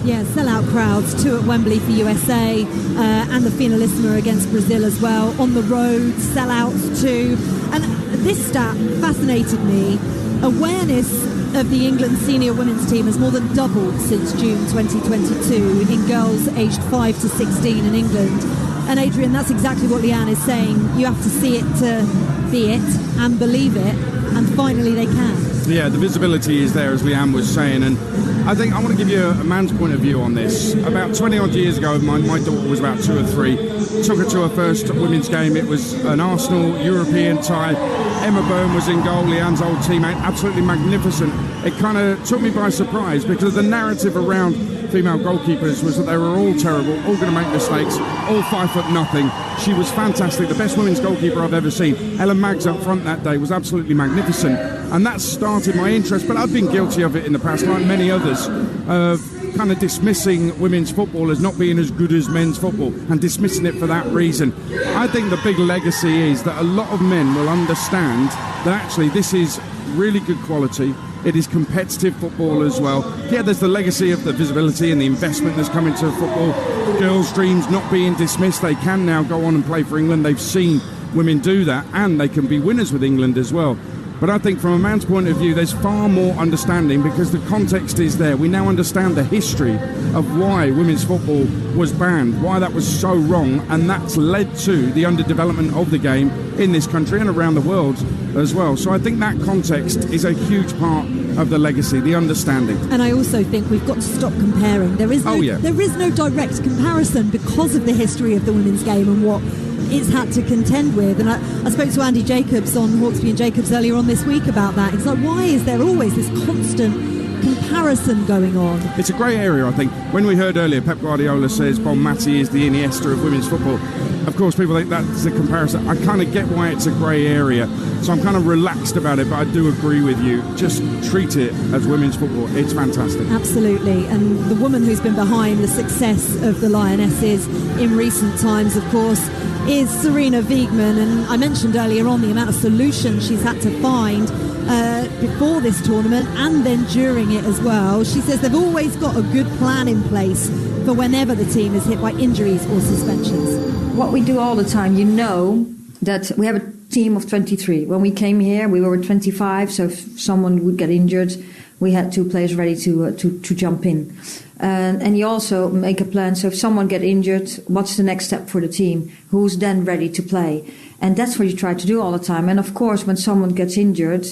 Yeah, sell-out crowds, 2 at Wembley for USA, and the finalissima against Brazil as well. On the road, sellouts too. And this stat fascinated me. Awareness of the England senior women's team has more than doubled since June 2022 in girls aged 5 to 16 in England. And Adrian, that's exactly what Leanne is saying. You have to see it to be it and believe it, and finally they can. Yeah, the visibility is there, as Leanne was saying, and I think I want to give you a man's point of view on this. About 20 odd years ago, my daughter was about 2 or 3, took her to her first women's game. It was an Arsenal European tie. Emma Byrne was in goal, Leanne's old teammate, absolutely magnificent. It kind of took me by surprise because the narrative around female goalkeepers was that they were all terrible, all going to make mistakes, all 5'0". She was fantastic, the best women's goalkeeper I've ever seen. Ellen Maggs up front that day was absolutely magnificent, and that started my interest. But I've been guilty of it in the past, like many others, of kind of dismissing women's football as not being as good as men's football and dismissing it for that reason. I think the big legacy is that a lot of men will understand that actually this is really good quality. It is competitive football as well. Yeah, there's the legacy of the visibility and the investment that's come into football. Girls' dreams not being dismissed. They can now go on and play for England. They've seen women do that, and they can be winners with England as well. But I think from a man's point of view, there's far more understanding because the context is there. We now understand the history of why women's football was banned, why that was so wrong, and that's led to the underdevelopment of the game in this country and around the world as well. So I think that context is a huge part of the legacy, the understanding. And I also think we've got to stop comparing. There is no direct comparison because of the history of the women's game and what it's had to contend with. And I spoke to Andy Jacobs on Hawksby and Jacobs earlier on this week about that. It's like, why is there always this constant comparison going on? It's a grey area, I think. When we heard earlier, Pep Guardiola says Bon Mati is the Iniesta of women's football. Of course, people think that's a comparison. I kind of get why it's a grey area, so I'm kind of relaxed about it, but I do agree with you. Just treat it as women's football. It's fantastic. Absolutely. And the woman who's been behind the success of the Lionesses in recent times, of course, is Serena Wiegmann. And I mentioned earlier on the amount of solutions she's had to find before this tournament and then during it as well. She says they've always got a good plan in place for whenever the team is hit by injuries or suspensions. What we do all the time, you know that we have a team of 23. When we came here, we were 25, so if someone would get injured, we had 2 players ready to jump in. And you also make a plan, so if someone get injured, what's the next step for the team? Who's then ready to play? And that's what you try to do all the time. And of course, when someone gets injured,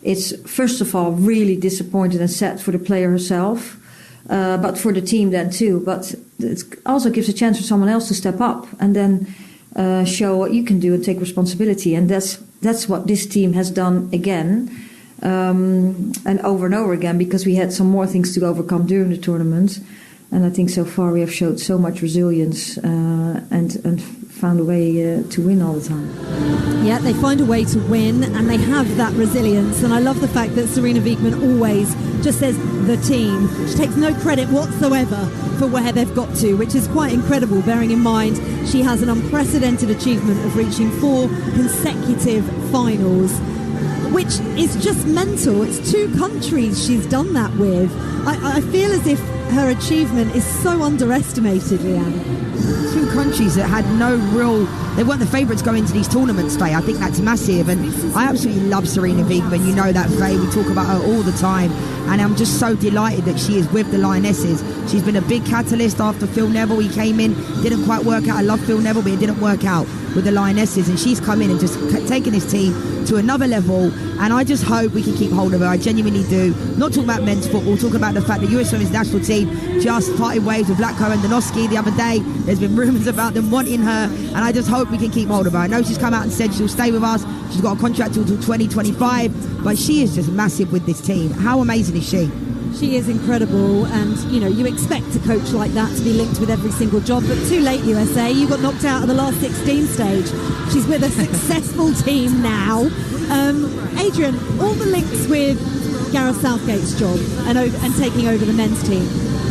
it's first of all really disappointed and sad for the player herself, but for the team then too. But it also gives a chance for someone else to step up and then show what you can do and take responsibility. And that's what this team has done again, and over again, because we had some more things to overcome during the tournament. And I think so far we have showed so much resilience and found a way to win all the time. Yeah, they find a way to win and they have that resilience. And I love the fact that Serena Wiegmann always just says the team. She takes no credit whatsoever for where they've got to, which is quite incredible, bearing in mind she has an unprecedented achievement of reaching 4 consecutive finals, which is just mental. It's 2 countries she's done that with. I feel as if her achievement is so underestimated, Leanne. 2 countries that had they weren't the favourites going into these tournaments today. I think that's massive, and I absolutely love Serena Wiegmann. You know that, Faye. We talk about her all the time, and I'm just so delighted that she is with the Lionesses. She's been a big catalyst after Phil Neville. He came in, didn't quite work out. I love Phil Neville, but it didn't work out with the Lionesses, and she's come in and just taken this team to another level, and I just hope we can keep hold of her. I genuinely do. Not talking about men's football, talking about the fact the US Women's National Team just parted ways with Vlatko and Donosky the other day. There's been rumours about them wanting her, and I just hope we can keep hold of her. I know she's come out and said she'll stay with us. She's got a contract till 2025, but she is just massive with this team. How amazing is she? She is incredible, and you expect a coach like that to be linked with every single job, but too late, USA. You got knocked out of the last 16 stage. She's with a successful team now. Adrian, all the links with Gareth Southgate's job and taking over the men's team.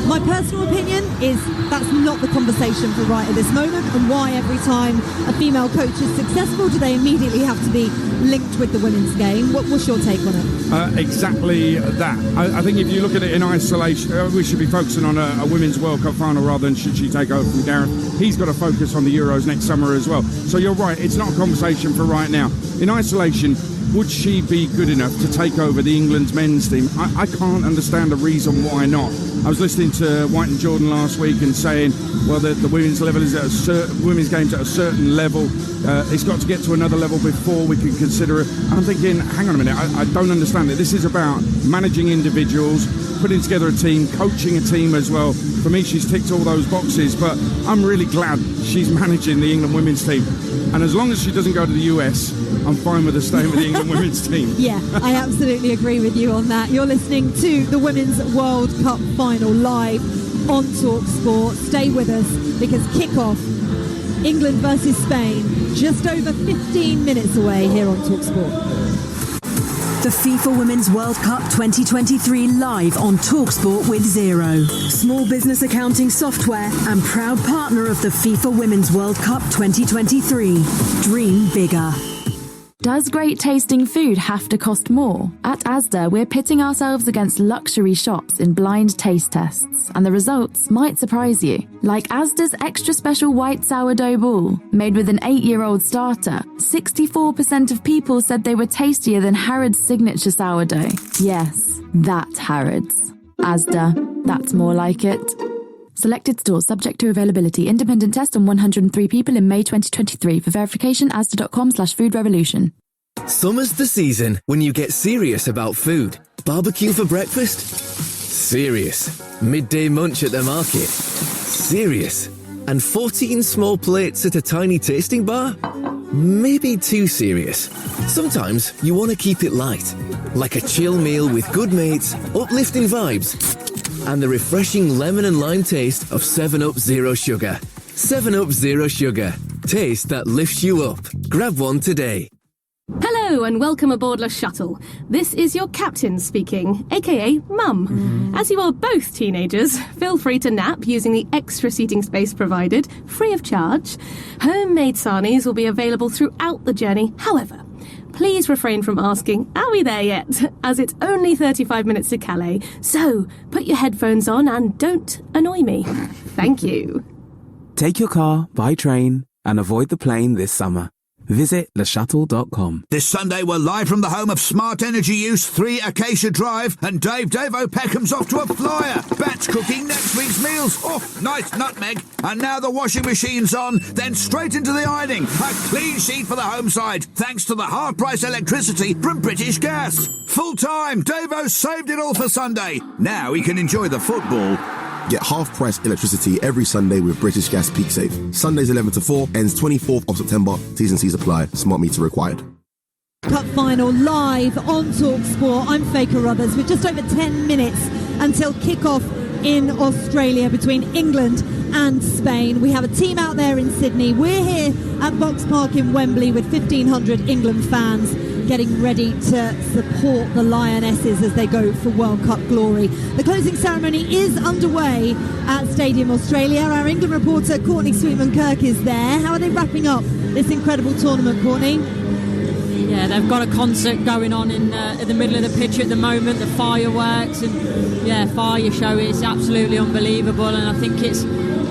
My personal opinion is that's not the conversation for right at this moment, and why every time a female coach is successful do they immediately have to be linked with the women's game? What's your take on it? Exactly that. I think if you look at it in isolation, we should be focusing on a Women's World Cup final rather than should she take over from Gareth. He's got to focus on the Euros next summer as well. So you're right, it's not a conversation for right now. In isolation, would she be good enough to take over the England's men's team? I can't understand a reason why not. I was listening to White and Jordan last week and saying, well, the women's level is women's game's at a certain level. It's got to get to another level before we can consider it. I'm thinking, hang on a minute, I don't understand it. This is about managing individuals, putting together a team, coaching a team as well. For me, she's ticked all those boxes, but I'm really glad she's managing the England women's team. And as long as she doesn't go to the US, I'm fine with her staying with the England women's team. Yeah, I absolutely agree with you on that. You're listening to the Women's World Cup final live on Talksport. Stay with us because kick-off, England versus Spain, just over 15 minutes away here on Talksport. The FIFA Women's World Cup 2023 live on Talksport with Xero. Small business accounting software and proud partner of the FIFA Women's World Cup 2023. Dream bigger. Does great tasting food have to cost more? At Asda, we're pitting ourselves against luxury shops in blind taste tests, and the results might surprise you. Like Asda's extra special white sourdough ball, made with an 8-year-old starter, 64% of people said they were tastier than Harrods' signature sourdough. Yes, that's Harrods. Asda, that's more like it. Selected stores subject to availability. Independent test on 103 people in May 2023. For verification, asda.com/food revolution. Summer's the season when you get serious about food. Barbecue for breakfast? Serious. Midday munch at the market? Serious. And 14 small plates at a tiny tasting bar? Maybe too serious. Sometimes you want to keep it light. Like a chill meal with good mates, uplifting vibes, and the refreshing lemon and lime taste of 7-Up Zero Sugar. 7-Up Zero Sugar. Taste that lifts you up. Grab one today. Hello and welcome aboard Le Shuttle. This is your captain speaking, aka Mum. As you are both teenagers, feel free to nap using the extra seating space provided, free of charge. Homemade sarnies will be available throughout the journey. However, please refrain from asking, are we there yet? As it's only 35 minutes to Calais. So, put your headphones on and don't annoy me. Thank you. Take your car, by train, and avoid the plane this summer. Visit leshuttle.com. This Sunday we're live from the home of Smart Energy Use 3 Acacia Drive, and Dave Peckham's off to a flyer. Batch cooking next week's meals. Oh, nice nutmeg. And now the washing machine's on, then straight into the ironing. A clean sheet for the home side, thanks to the half-price electricity from British Gas. Full time, Davo's saved it all for Sunday. Now he can enjoy the football. Get half-price electricity every Sunday with British Gas Peak Save. Sundays 11 to 4, ends 24th of September. T's and C's apply. Smart meter required. Cup final live on Talksport. I'm Faye Carruthers with just over 10 minutes until kick-off in Australia between England and Spain. We have a team out there in Sydney. We're here at Box Park in Wembley with 1,500 England fans getting ready to support the Lionesses as they go for World Cup glory. The closing ceremony is underway at Stadium Australia. Our England reporter Courtney Sweetman-Kirk is there. How are they wrapping up this incredible tournament, Courtney? Yeah, they've got a concert going on in the middle of the pitch at the moment, the fireworks, and fire show is absolutely unbelievable, and I think it's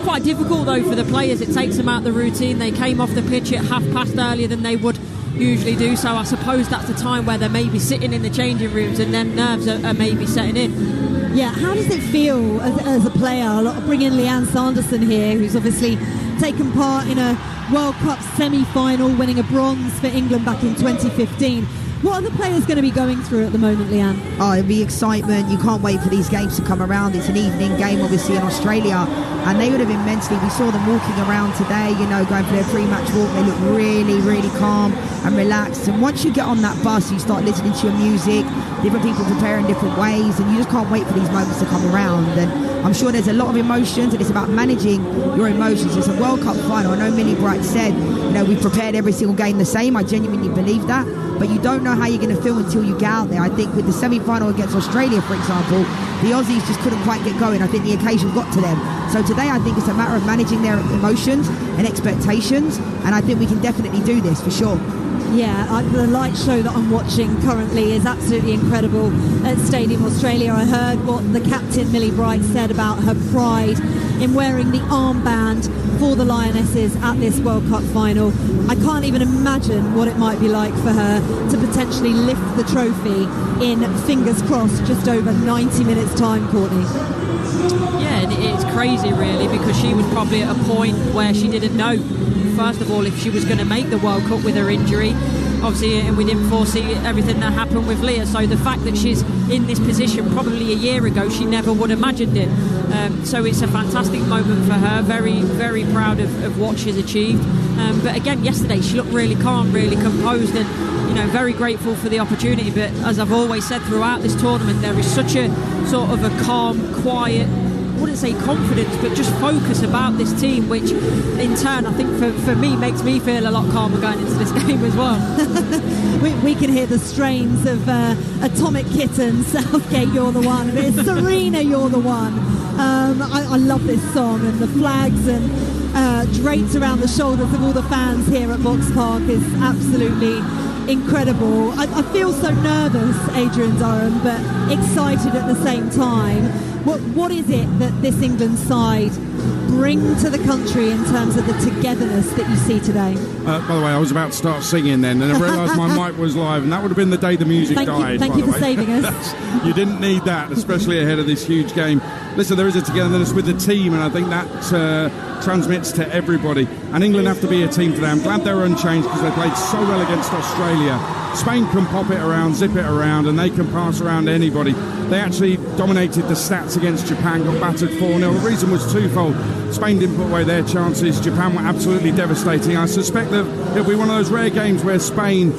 quite difficult though for the players. It takes them out the routine. They came off the pitch at 5:30 earlier than they would usually do, so I suppose that's the time where they're maybe sitting in the changing rooms and then nerves are maybe setting in. Yeah, how does it feel as a player, bringing Leanne Sanderson here, who's obviously taken part in a World Cup semi-final, winning a bronze for England back in 2015. What are the players going to be going through at the moment, Leanne? Oh, it'll be excitement. You can't wait for these games to come around. It's an evening game, obviously, in Australia, and they would have been mentally. We saw them walking around today, going for their pre-match walk. They look really, really calm and relaxed. And once you get on that bus, you start listening to your music, different people prepare in different ways, and you just can't wait for these moments to come around. And I'm sure there's a lot of emotions, and it's about managing your emotions. It's a World Cup final. I know Millie Bright said, we've prepared every single game the same. I genuinely believe that. But you don't know how you're going to feel until you get out there. I think with the semi-final against Australia, for example, the Aussies just couldn't quite get going. I think the occasion got to them. So today I think it's a matter of managing their emotions and expectations, and I think we can definitely do this for sure. Yeah, the light show that I'm watching currently is absolutely incredible at Stadium Australia. I heard what the captain, Millie Bright, said about her pride in wearing the armband for the Lionesses at this World Cup final. I can't even imagine what it might be like for her to potentially lift the trophy in, fingers crossed, just over 90 minutes time, Courtney. Yeah, it's crazy really, because she was probably at a point where she didn't know, first of all, if she was going to make the World Cup with her injury. Obviously, and we didn't foresee everything that happened with Leah, so the fact that she's in this position probably a year ago, she never would have imagined it. So it's a fantastic moment for her, very, very proud of what she's achieved. But again, yesterday she looked really calm, really composed, and very grateful for the opportunity. But as I've always said throughout this tournament, there is such a sort of a calm, quiet, I wouldn't say confidence, but just focus about this team, which in turn I think for me makes me feel a lot calmer going into this game as well. we can hear the strains of Atomic Kitten, Southgate, You're the One, but it's Serena, You're the One. I love this song, and the flags and draped around the shoulders of all the fans here at Box Park is absolutely incredible. I feel so nervous, Adrian Durham, but excited at the same time. What is it that this England side bring to the country in terms of the togetherness that you see today? By the way, I was about to start singing then, and I realised my mic was live, and that would have been the day the music died. Thank you for saving us. You didn't need that, especially ahead of this huge game. Listen, there is a togetherness with the team, and I think that transmits to everybody. And England have to be a team today. I'm glad they're unchanged because they played so well against Australia. Spain can pop it around, zip it around, and they can pass around anybody. They actually dominated the stats against Japan, got battered 4-0. The reason was twofold. Spain didn't put away their chances. Japan were absolutely devastating. I suspect that it'll be one of those rare games where Spain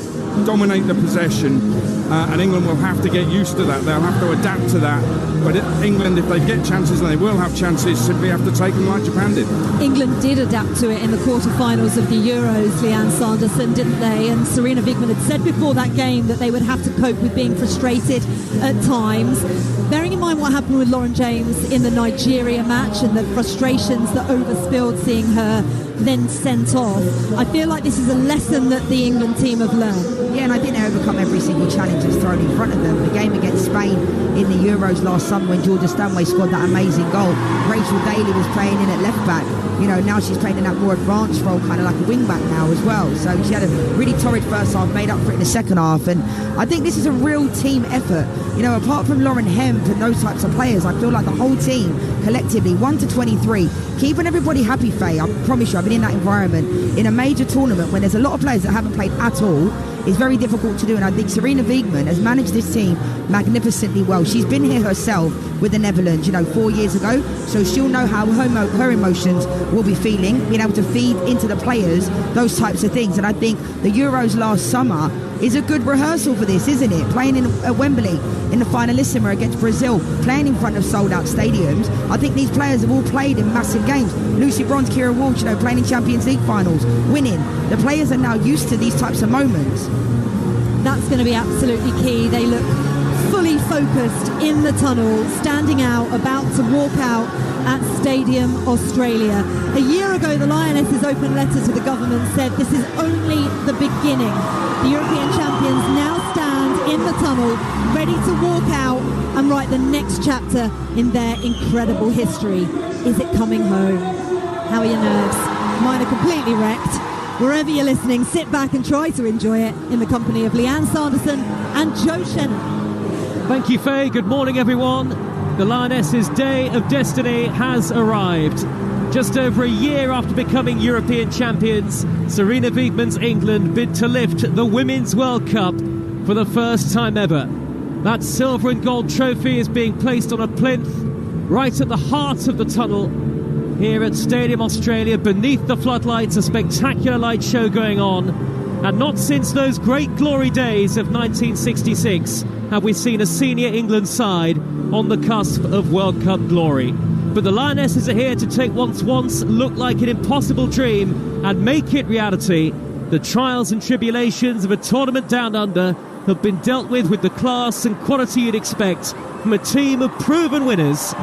dominate the possession, and England will have to get used to that. They'll have to adapt to that. But England, if they get chances, and they will have chances, simply have to take them like Japan did. England did adapt to it in the quarterfinals of the Euros, Leanne Sanderson, didn't they? And Serena Wigman had said before that game that they would have to cope with being frustrated at times. Bearing in mind what happened with Lauren James in the Nigeria match and the frustrations that overspilled seeing her then sent off, I feel like this is a lesson that the England team have learned. Yeah, and I think they overcome every single challenge that's thrown in front of them. The game against Spain in the Euros last summer when Georgia Stanway scored that amazing goal. Rachel Daly was playing in at left back. You know, now she's playing in that more advanced role, kind of like a wing back now as well. So she had a really torrid first half, made up for it in the second half. And I think this is a real team effort. You know, apart from Lauren Hemp and those types of players, I feel like the whole team collectively, 1 to 23, keeping everybody happy, Faye. I promise you, I've been in that environment in a major tournament when there's a lot of players that haven't played at all. It's very difficult to do, and I think Serena Wigman has managed this team magnificently well. She's been here herself with the Netherlands, 4 years ago, so she'll know how her emotions will be feeling, being able to feed into the players those types of things. And I think the Euros last summer is a good rehearsal for this, isn't it? Playing at Wembley in the finalissima against Brazil, playing in front of sold-out stadiums. I think these players have all played in massive games. Lucy Bronze, Kira Walsh, playing in Champions League finals, winning. The players are now used to these types of moments. That's going to be absolutely key. They look fully focused in the tunnel, standing out, about to walk out at Stadium Australia. A year ago, the Lionesses' open letter to the government said this is only the beginning. The European champions now stand in the tunnel, ready to walk out and write the next chapter in their incredible history. Is it coming home? How are your nerves? Mine are completely wrecked. Wherever you're listening, sit back and try to enjoy it in the company of Leanne Sanderson and Joe Shannon. Thank you, Faye. Good morning, everyone. The Lionesses' day of destiny has arrived. Just over a year after becoming European champions, Serena Wigman's England bid to lift the Women's World Cup for the first time ever. That silver and gold trophy is being placed on a plinth right at the heart of the tunnel here at Stadium Australia. Beneath the floodlights, a spectacular light show going on. And not since those great glory days of 1966 have we seen a senior England side on the cusp of World Cup glory. But the Lionesses are here to take what once looked like an impossible dream and make it reality. The trials and tribulations of a tournament down under have been dealt with the class and quality you'd expect from a team of proven winners.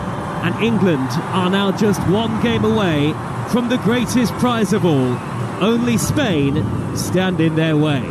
And England are now just one game away from the greatest prize of all. Only Spain stand in their way.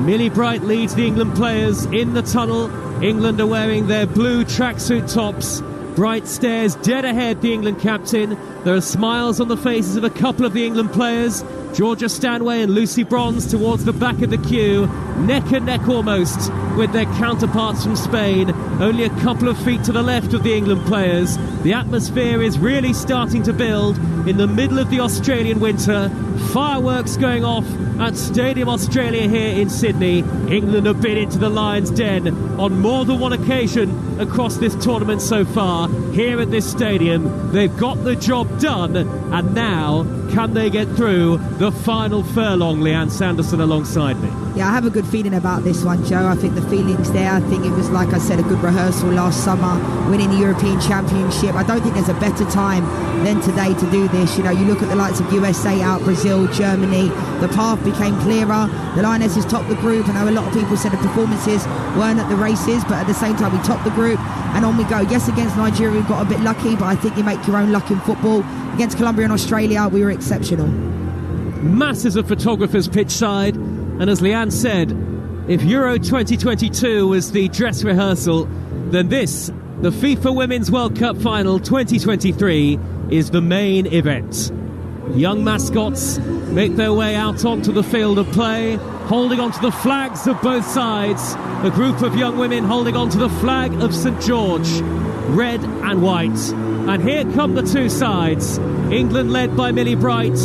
Millie Bright leads the England players in the tunnel. England are wearing their blue tracksuit tops. Bright stares dead ahead, the England captain. There are smiles on the faces of a couple of the England players. Georgia Stanway and Lucy Bronze towards the back of the queue, neck and neck almost with their counterparts from Spain, only a couple of feet to the left of the England players. The atmosphere is really starting to build in the middle of the Australian winter. Fireworks going off at Stadium Australia here in Sydney. England have been into the Lions' Den on more than one occasion across this tournament so far. Here at this stadium, they've got the job done, and now can they get through the final furlong? Leanne Sanderson alongside me. Yeah, I have a good feeling about this one, Joe. I think the feeling's there. I think it was, like I said, a good rehearsal last summer, winning the European Championship. I don't think there's a better time than today to do this. You look at the likes of USA out, Brazil, Germany. The path became clearer. The Lionesses topped the group. I know a lot of people said the performances weren't at the races, but at the same time, we topped the group and on we go. Yes, against Nigeria, we got a bit lucky, but I think you make your own luck in football. Against Colombia and Australia, we were exceptional. Masses of photographers pitch side. And as Leanne said, if Euro 2022 was the dress rehearsal, then this, the FIFA Women's World Cup Final 2023, is the main event. Young mascots make their way out onto the field of play, holding onto the flags of both sides. A group of young women holding onto the flag of St George, red and white. And here come the two sides. England led by Millie Bright.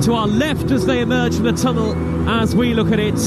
To our left as they emerge from the tunnel as we look at it,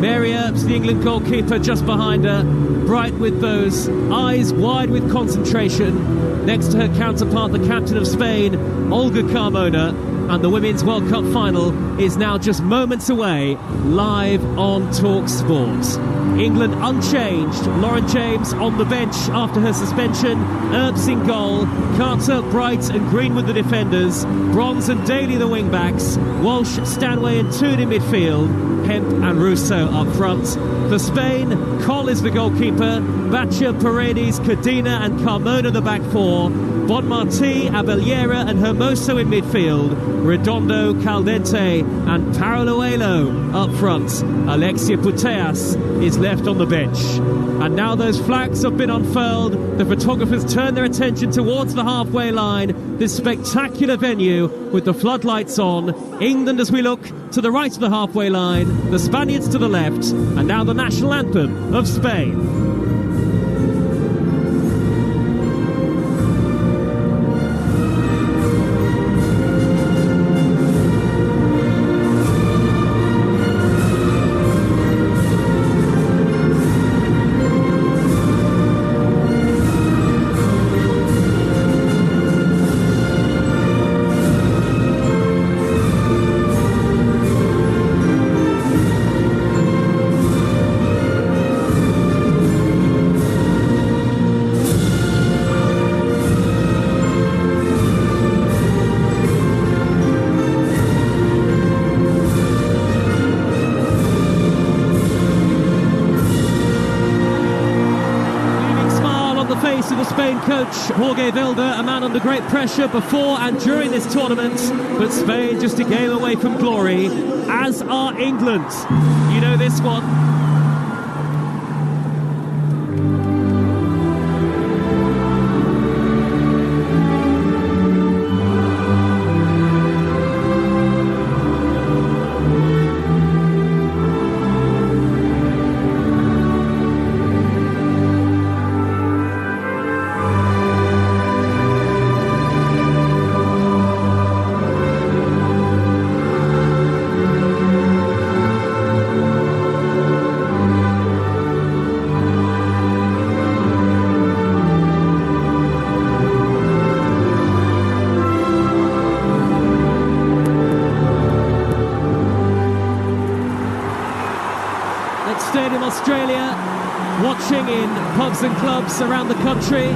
Mary Earps, the England goalkeeper, just behind her. Bright with those eyes wide with concentration. Next to her counterpart, the captain of Spain, Olga Carmona. And the Women's World Cup Final is now just moments away, live on Talksport. England unchanged. Lauren James on the bench after her suspension. Earps in goal. Carter, Bright and Greenwood the defenders. Bronze and Daly the wing-backs. Walsh, Stanway and Toon in midfield. Hemp and Russo up front. For Spain, Coll is the goalkeeper. Batcher, Paredes, Cadena and Carmona the back four. Bonmarti, Abellera and Hermoso in midfield. Redondo, Caldente and Paraluelo up front. Alexia Putellas is left on the bench. And now those flags have been unfurled. The photographers turn their attention towards the halfway line. This spectacular venue with the floodlights on. England as we look to the right of the halfway line. The Spaniards to the left. And now the national anthem of Spain. Coach Jorge Vilda, a man under great pressure before and during this tournament, but Spain just a game away from glory, as are England. You know this one. Australia, watching in pubs and clubs around the country,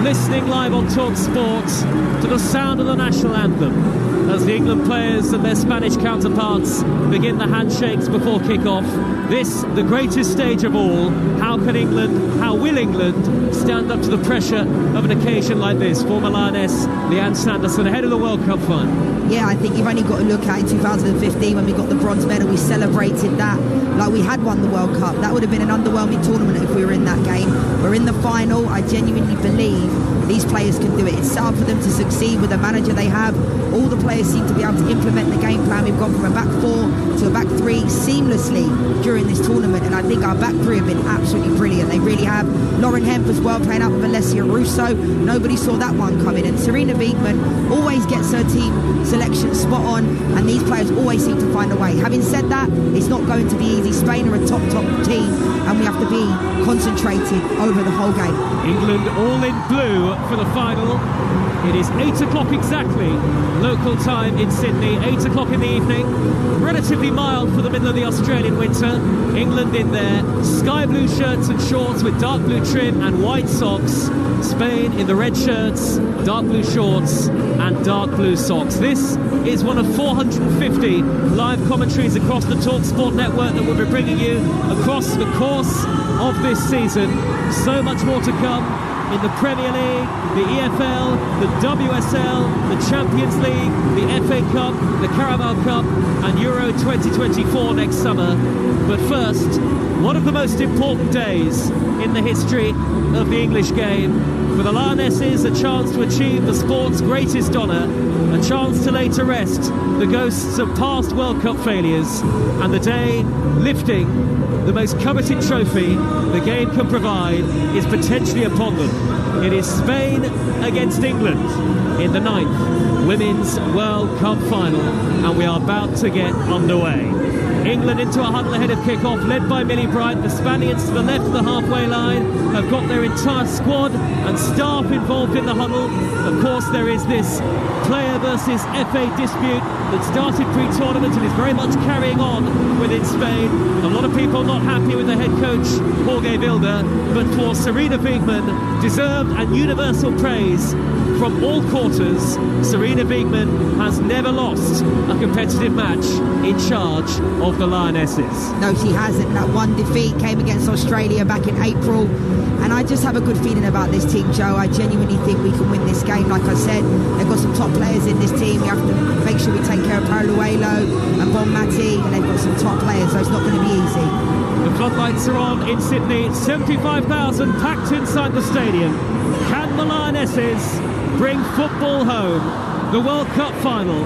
listening live on Talksport to the sound of the national anthem as the England players and their Spanish counterparts begin the handshakes before kick-off. This, the greatest stage of all. How can England, how will England stand up to the pressure of an occasion like this? Former Lioness Leanne Sanderson ahead of the World Cup final. Yeah, I think you've only got to look at in 2015 when we got the bronze medal. We celebrated that like we had won the World Cup. That would have been an underwhelming tournament if we were in that game. We're in the final. I genuinely believe these players can do it. It's set up for them to succeed with the manager they have. All the players seem to be able to implement the game plan. We've gone from a back four to a back three seamlessly during this tournament, and I think our back three have been absolutely brilliant. They really have. Lauren Hemp as well, playing up with Alessia Russo. Nobody saw that one coming. And Sarina Wiegman always gets her team selection spot on, and these players always seem to find a way. Having said that, it's not going to be easy. Spain are a top team, and we have to be concentrated over the whole game. England all in blue for the final. It is 8 o'clock exactly, local time in Sydney, 8 o'clock in the evening. Relatively mild for the middle of the Australian winter. England in their sky blue shirts and shorts with dark blue trim and white socks. Spain in the red shirts, dark blue shorts and dark blue socks. This is one of 450 live commentaries across the Talksport network that we'll be bringing you across the course of this season. So much more to come. in the Premier League, the EFL, the WSL, the Champions League, the FA Cup, the Carabao Cup and Euro 2024 next summer. But first, one of the most important days in the history of the English game. For the Lionesses, a chance to achieve the sport's greatest honour, a chance to lay to rest the ghosts of past World Cup failures, and the day lifting the most coveted trophy the game can provide is potentially upon them. It is Spain against England in the 9th Women's World Cup final, and we are about to get underway. England into a huddle ahead of kick-off, led by Millie Bright. The Spaniards to the left of the halfway line have got their entire squad and staff involved in the huddle. Of course, there is this player versus FA dispute that started pre-tournament and is very much carrying on within Spain. A lot of people not happy with the head coach, Jorge Vilda, but for Sarina Wiegman, deserved and universal praise from all quarters. Sarina Wiegman has never lost a competitive match in charge of the Lionesses. No, she hasn't. That one defeat came against Australia back in April, and I just have a good feeling about this team, Joe. I genuinely think we can win this game. Like I said, they've got some top players in this team. We have to make sure we take care of Paraluelo and Bon Mati, and they've got some top players, so it's not going to be easy. The floodlights are on in Sydney. 75,000 packed inside the stadium. Can the Lionesses bring football home? The World Cup final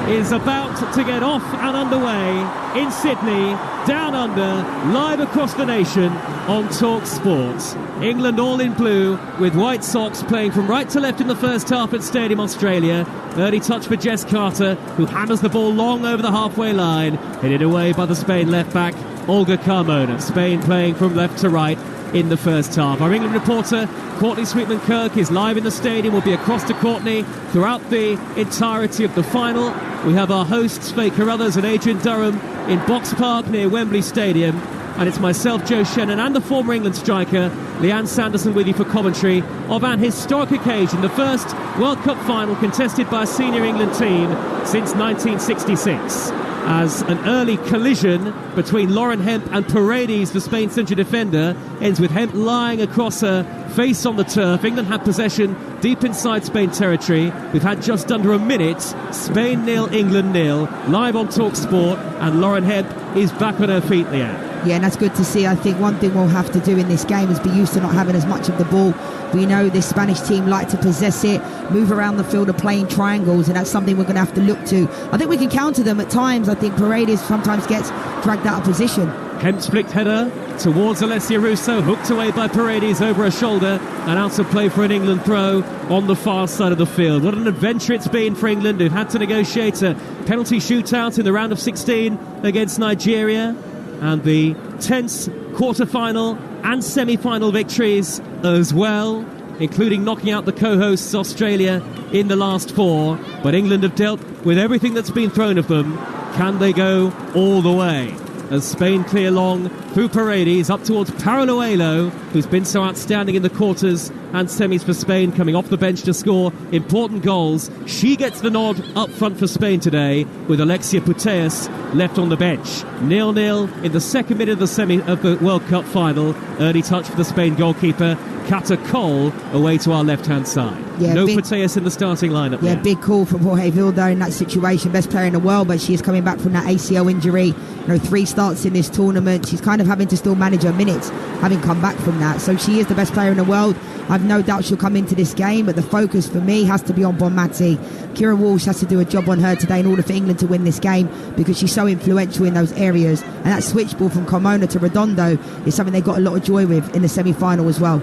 is about to get off and underway in Sydney, down under, live across the nation on Talksport. England all in blue with white socks, playing from right to left in the first half at Stadium Australia. Early touch for Jess Carter, who hammers the ball long over the halfway line, headed away by the Spain left back Olga Carmona. Spain playing from left to right in the first half. Our England reporter Courtney Sweetman-Kirk is live in the stadium. We'll be across to Courtney throughout the entirety of the final. We have our hosts Faye Carruthers and Adrian Durham in Box Park near Wembley Stadium, and it's myself, Joe Shannon, and the former England striker Leanne Sanderson with you for commentary of an historic occasion, the first World Cup final contested by a senior England team since 1966. As an early collision between Lauren Hemp and Paredes, the Spain central defender, ends with Hemp lying across her face on the turf. England had possession deep inside Spain territory. We've had just under a minute. Spain 0, England 0. Live on Talksport, and Lauren Hemp is back on her feet, Leanne. Yeah, and that's good to see. I think one thing we'll have to do in this game is be used to not having as much of the ball. We know this Spanish team like to possess it, move around the field of playing triangles, and that's something we're going to have to look to. I think we can counter them at times. I think Paredes sometimes gets dragged out of position. Hemp's flicked header towards Alessia Russo, hooked away by Paredes over her shoulder, and out of play for an England throw on the far side of the field. What an adventure it's been for England, who've had to negotiate a penalty shootout in the round of 16 against Nigeria, and the tense quarter-final and semi-final victories as well, including knocking out the co-hosts Australia in the last 4. But England have dealt with everything that's been thrown of them. Can they go all the way? As Spain clear long through Paredes up towards Paraluelo, who's been so outstanding in the quarters and semis for Spain, coming off the bench to score important goals. She gets the nod up front for Spain today, with Alexia Putellas left on the bench. 0-0 in the second minute of the World Cup final. Early touch for the Spain goalkeeper Kata Cole away to our left-hand side. Yeah, no Putellas in the starting lineup. Yeah, there. big call from Jorge Vilda in that situation. Best player in the world, but she is coming back from that ACL injury. 3 starts in this tournament. She's kind of having to still manage her minutes, having come back from that. So she is the best player in the world. I've no doubt she'll come into this game, but the focus for me has to be on Bon Mati. Kira Walsh has to do a job on her today in order for England to win this game, because she's so influential in those areas. And that switch ball from Carmona to Redondo is something they got a lot of joy with in the semi-final as well.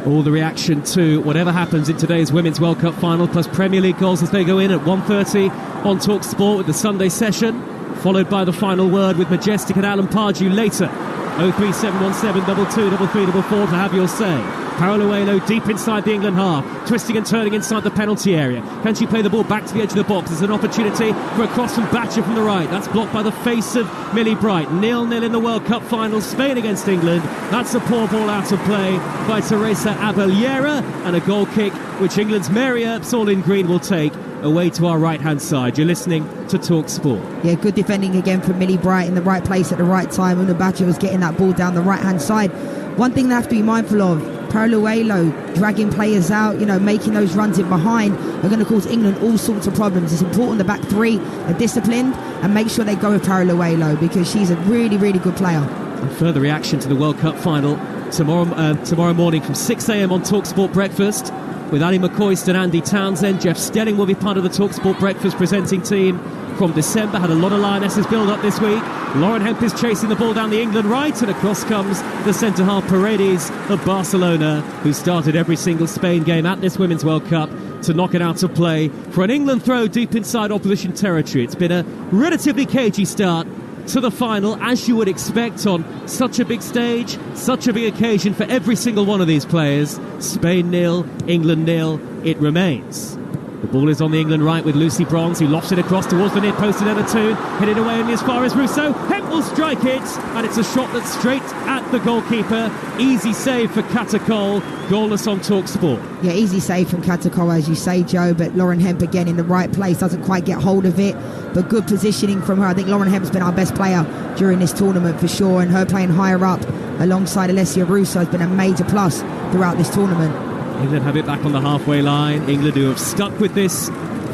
All the reaction to whatever happens in today's Women's World Cup final, plus Premier League goals as they go in at 1:30 on Talksport with the Sunday session, followed by the final word with Majestic and Alan Pardew later. 03717 223344 to have your say. Paraluelo deep inside the England half, twisting and turning inside the penalty area. Can she play the ball back to the edge of the box? There's an opportunity for a cross from Batcher from the right. That's blocked by the face of Millie Bright. 0-0 in the World Cup final, Spain against England. That's a poor ball out of play by Teresa Abellera, and a goal kick which England's Mary Earps, all in green, will take away to our right-hand side. You're listening to Talk Sport. Yeah, good defending again from Millie Bright in the right place at the right time. Una Batcher was getting that ball down the right-hand side. One thing they have to be mindful of, Paralluelo dragging players out, making those runs in behind are going to cause England all sorts of problems. It's important the back three are disciplined and make sure they go with Paralluelo because she's a really, really good player. And further reaction to the World Cup final tomorrow morning from 6 a.m. on Talksport Breakfast with Ali McCoist and Andy Townsend. Jeff Stelling will be part of the Talksport Breakfast presenting team from December. Had a lot of Lionesses build up this week. Lauren Hemp is chasing the ball down the England right, and across comes the centre-half Paredes of Barcelona, who started every single Spain game at this Women's World Cup to knock it out of play for an England throw deep inside opposition territory. It's been a relatively cagey start to the final, as you would expect on such a big stage, such a big occasion for every single one of these players. Spain 0, England 0, it remains. The ball is on the England right with Lucy Bronze, who lofts it across towards the near post of Emma Toone, headed away only as far as Rousseau. Hemp will strike it, and it's a shot that's straight at the goalkeeper. Easy save for Katakol, goalless on Talksport. Yeah, easy save from Katakol, as you say, Joe, but Lauren Hemp again in the right place, doesn't quite get hold of it, but good positioning from her. I think Lauren Hemp's been our best player during this tournament for sure, and her playing higher up alongside Alessia Russo has been a major plus throughout this tournament. England have it back on the halfway line. England, who have stuck with this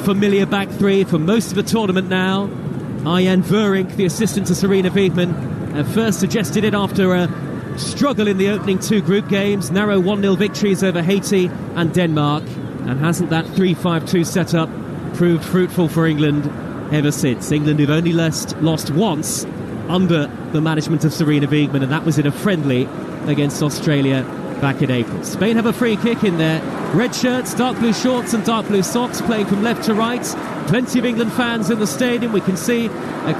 familiar back three for most of the tournament now. Arjan Verink, the assistant to Serena Wiedmann, first suggested it after a struggle in the opening two group games. Narrow 1-0 victories over Haiti and Denmark. And hasn't that 3-5-2 setup proved fruitful for England ever since? England who've only lost once under the management of Serena Wiedmann, and that was in a friendly against Australia back in April. Spain have a free kick in there. Red shirts, dark blue shorts and dark blue socks, playing from left to right. Plenty of England fans in the stadium. We can see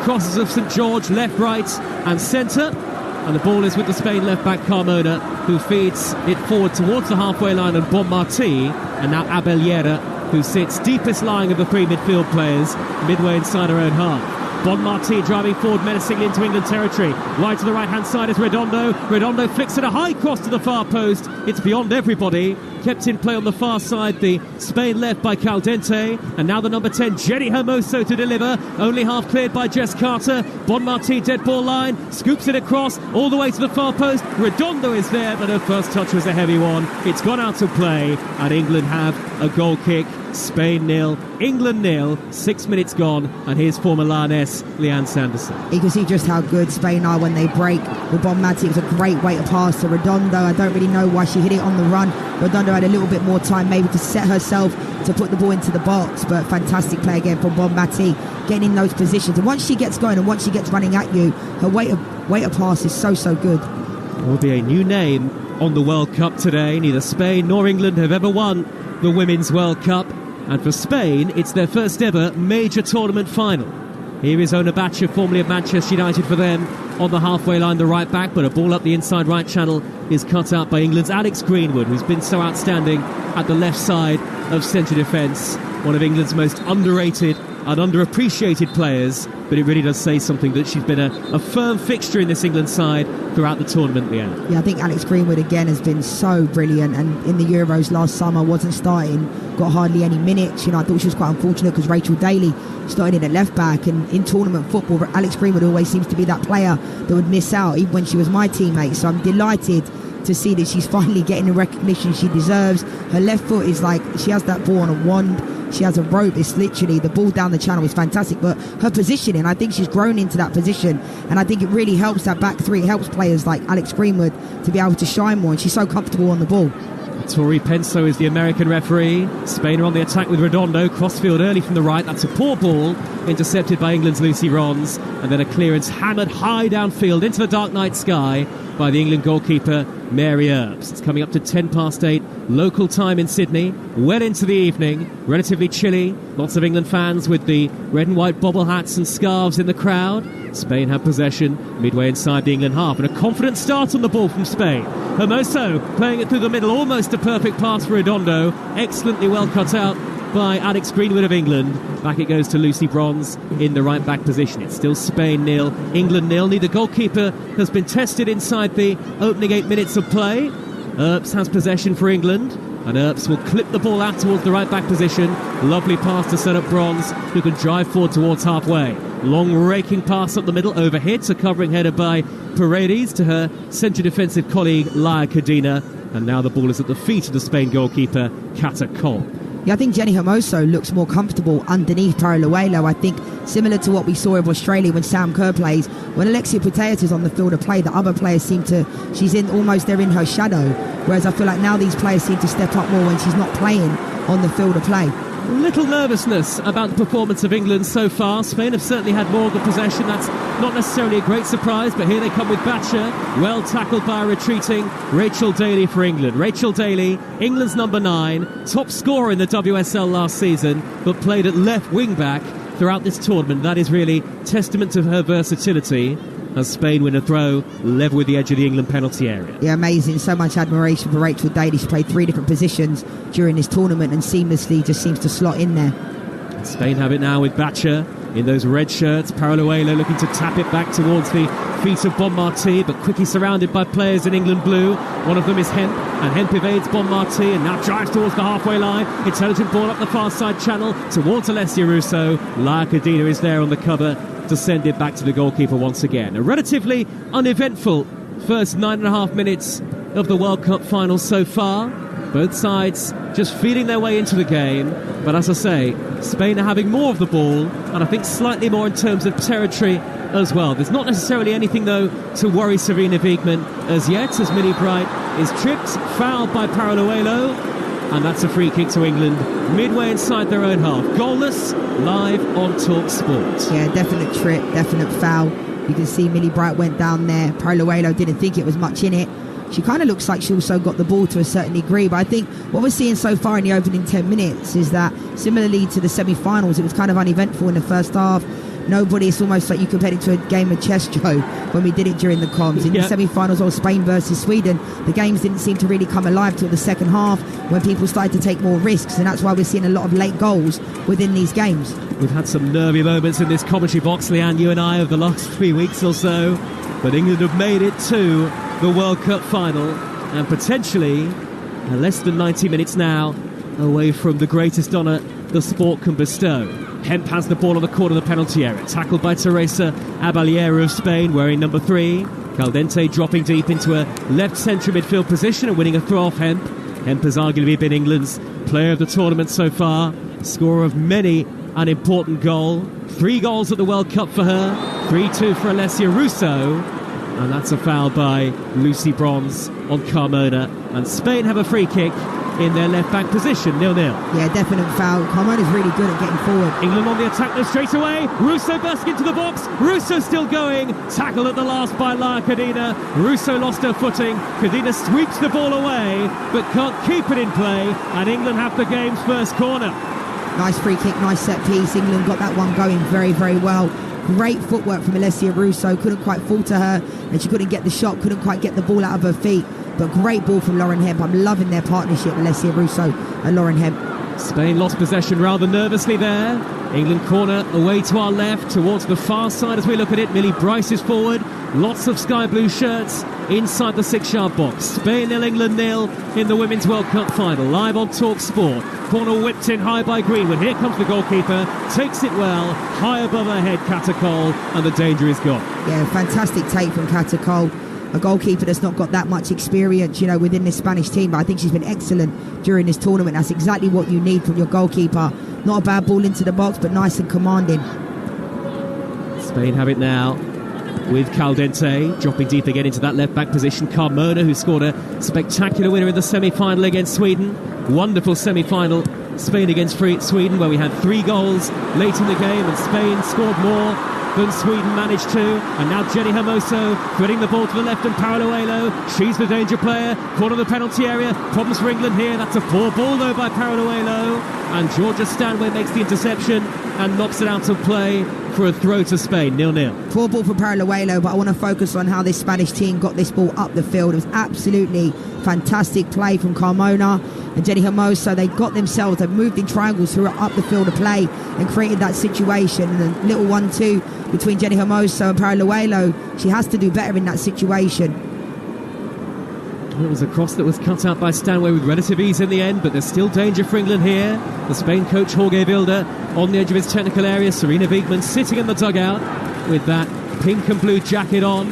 crosses of St George, left, right and centre. And the ball is with the Spain left back Carmona, who feeds it forward towards the halfway line of Bonmatí, and now Abellera, who sits deepest lying of the three midfield players, midway inside her own half. Bonmatí driving forward menacingly into England territory. Wide to the right-hand side is Redondo. Redondo flicks it a high cross to the far post. It's beyond everybody. Kept in play on the far side, the Spain left by Caldente. And now the number 10, Jenny Hermoso, to deliver. Only half cleared by Jess Carter. Bonmatí, dead ball line. Scoops it across all the way to the far post. Redondo is there, but her first touch was a heavy one. It's gone out of play, and England have a goal kick. Spain 0, England 0, 6 minutes gone, and here's former Lioness Leanne Sanderson. You can see just how good Spain are when they break with Bonmatí. It was a great way to pass to Redondo. I don't really know why she hit it on the run. Redondo had a little bit more time maybe to set herself to put the ball into the box, but fantastic play again from Bonmatí, getting in those positions. And once she gets going and once she gets running at you, her weight of pass is so good. There will be a new name on the World Cup today. Neither Spain nor England have ever won the Women's World Cup. And for Spain, it's their first ever major tournament final. Here is Ona Batcher, formerly of Manchester United for them, on the halfway line, the right back, but a ball up the inside right channel is cut out by England's Alex Greenwood, who's been so outstanding at the left side of centre defence. One of England's most underrated and underappreciated players, but it really does say something that she's been a firm fixture in this England side throughout the tournament, Leanne. Yeah, I think Alex Greenwood again has been so brilliant, and in the Euros last summer wasn't starting, got hardly any minutes. I thought she was quite unfortunate because Rachel Daly started in at left back, and in tournament football Alex Greenwood always seems to be that player that would miss out, even when she was my teammate. So I'm delighted to see that she's finally getting the recognition she deserves. Her left foot is like, she has that ball on a wand. She has a rope. It's literally, the ball down the channel is fantastic, but her positioning, I think she's grown into that position, and I think it really helps that back three. It helps players like Alex Greenwood to be able to shine more, and she's so comfortable on the ball. Tori Penso is the American referee. Spain are on the attack with Redondo. Crossfield early from the right. That's a poor ball, intercepted by England's Lucy Bronze, and then a clearance hammered high downfield into the dark night sky by the England goalkeeper Mary Earps. It's coming up to 8:10 local time in Sydney, well into the evening, relatively chilly, lots of England fans with the red and white bobble hats and scarves in the crowd. Spain have possession midway inside the England half, and a confident start on the ball from Spain. Hermoso playing it through the middle, almost a perfect pass for Redondo, excellently well cut out by Alex Greenwood of England. Back it goes to Lucy Bronze in the right back position. It's still Spain 0, England 0. Neither goalkeeper has been tested inside the opening 8 minutes of play. Earps has possession for England, and Earps will clip the ball out towards the right back position. Lovely pass to set up Bronze, who can drive forward towards halfway. Long raking pass up the middle, overhit, a covering header by Paredes to her centre defensive colleague Laia Cadena. And now the ball is at the feet of the Spain goalkeeper, Cata Cole. Yeah, I think Jenny Hermoso looks more comfortable underneath Paralluelo. I think similar to what we saw in Australia when Sam Kerr plays, when Alexia Putellas is on the field of play, the other players they're in her shadow. Whereas I feel like now these players seem to step up more when she's not playing on the field of play. A little nervousness about the performance of England so far. Spain have certainly had more of the possession. That's not necessarily a great surprise, but here they come with Batcher. Well tackled by a retreating Rachel Daly for England. Rachel Daly, England's number 9, top scorer in the WSL last season, but played at left wing back throughout this tournament. That is really testament to her versatility as Spain win a throw level with the edge of the England penalty area. Yeah, amazing. So much admiration for Rachel Daly. She played 3 different positions during this tournament and seamlessly just seems to slot in there. Spain have it now with Batcher in those red shirts. Paralluelo looking to tap it back towards the feet of Bonmarti, but quickly surrounded by players in England blue. One of them is Hemp, and Hemp evades Bonmarti and now drives towards the halfway line. Intelligent ball up the far side channel towards Alessia Russo. Laia Cadena is there on the cover to send it back to the goalkeeper once again. A relatively uneventful first 9.5 minutes of the World Cup final so far. Both sides just feeling their way into the game, but as I say, Spain are having more of the ball, and I think slightly more in terms of territory as well. There's not necessarily anything, though, to worry Serena Wiegmann as yet, as Millie Bright is tripped, fouled by Paralluelo, and that's a free kick to England midway inside their own half. Goalless, live on Talksport. Yeah, definite trip, definite foul. You can see Millie Bright went down there. Paralluelo didn't think it was much in it. She kind of looks like she also got the ball to a certain degree, but I think what we're seeing so far in the opening 10 minutes is that similarly to the semi-finals, it was kind of uneventful in the first half. It's almost like you compared it to a game of chess, Joe, when we did it during the comms. In the semi-finals of Spain versus Sweden, the games didn't seem to really come alive till the second half when people started to take more risks, and that's why we're seeing a lot of late goals within these games. We've had some nervy moments in this commentary box, Leanne, you and I, over the last 3 weeks or so, but England have made it to the World Cup final and potentially less than 90 minutes now away from the greatest honour the sport can bestow. Hemp has the ball on the corner of the penalty area, tackled by Teresa Aballera of Spain, wearing number 3. Caldente dropping deep into a left centre midfield position and winning a throw off Hemp. Hemp has arguably been England's player of the tournament so far, scorer of many an important goal. 3 goals at the World Cup for her, 3-2 for Alessia Russo, and that's a foul by Lucy Bronze on Carmona. And Spain have a free kick in their left-back position, 0-0. Yeah, definite foul. Carmona's really good at getting forward. England on the attack though straight away. Russo burst into the box. Russo still going. Tackle at the last by Laia Cadena. Russo lost her footing. Cadena sweeps the ball away, but can't keep it in play. And England have the game's first corner. Nice free kick, nice set piece. England got that one going very, very well. Great footwork from Alessia Russo. Couldn't quite fall to her, and she couldn't get the shot, couldn't quite get the ball out of her feet. But great ball from Lauren Hemp. I'm loving their partnership, Alessia Russo and Lauren Hemp. Spain lost possession rather nervously there. England corner away to our left, towards the far side as we look at it. Millie Brice is forward. Lots of sky blue shirts inside the 6-yard box. Spain 0, England 0 in the Women's World Cup final. Live on Talksport. Corner whipped in high by Greenwood. Here comes the goalkeeper. Takes it well. High above her head, Cata Cole. And the danger is gone. Yeah, fantastic take from Cata Cole. A goalkeeper that's not got that much experience, within this Spanish team, but I think she's been excellent during this tournament. That's exactly what you need from your goalkeeper. Not a bad ball into the box, but nice and commanding. Spain have it now with Caldente dropping deep again into that left-back position. Carmona, who scored a spectacular winner in the semi-final against Sweden. Wonderful semi-final, Spain against Sweden, where we had 3 goals late in the game, and Spain scored more than Sweden managed to. And now Jenny Hermoso threading the ball to the left, and Paralluelo, she's the danger player, corner of the penalty area. Problems for England here. That's a poor ball though by Paralluelo, and Georgia Stanway makes the interception and knocks it out of play for a throw to Spain, 0-0. Poor ball for Paralluelo, but I want to focus on how this Spanish team got this ball up the field. It was absolutely fantastic play from Carmona and Jenny Hermoso. They moved in triangles through up the field of play and created that situation. And a little 1-2 between Jenny Hermoso and Paralluelo. She has to do better in that situation. It was a cross that was cut out by Stanway with relative ease in the end, but there's still danger for England here. The Spain coach Jorge Vilda on the edge of his technical area. Serena Wiegmann sitting in the dugout with that pink and blue jacket on.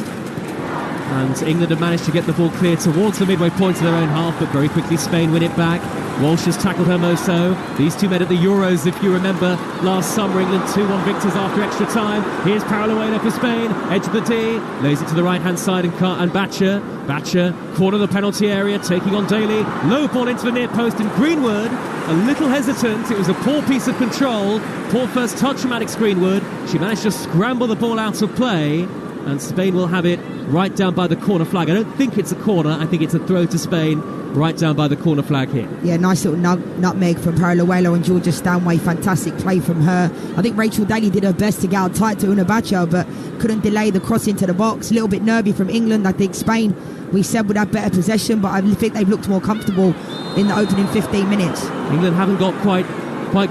And England have managed to get the ball clear towards the midway point of their own half, but very quickly Spain win it back. Walsh has tackled Hermoso. These two met at the Euros, if you remember, last summer. England 2-1 victors after extra time. Here's Paraluelo for Spain. Edge of the D. Lays it to the right-hand side and Batcher. Batcher, corner of the penalty area, taking on Daly. Low ball into the near post, and Greenwood, a little hesitant. It was a poor piece of control. Poor first touch from Alex Greenwood. She managed to scramble the ball out of play, and Spain will have it right down by the corner flag. I don't think it's a corner. I think it's a throw to Spain right down by the corner flag here. Yeah, nice little nutmeg from Paraluelo and Georgia Stanway. Fantastic play from her. I think Rachel Daly did her best to get out tight to Unabacho, but couldn't delay the cross into the box. A little bit nervy from England. I think Spain, we said, would have better possession, but I think they've looked more comfortable in the opening 15 minutes. England haven't got quite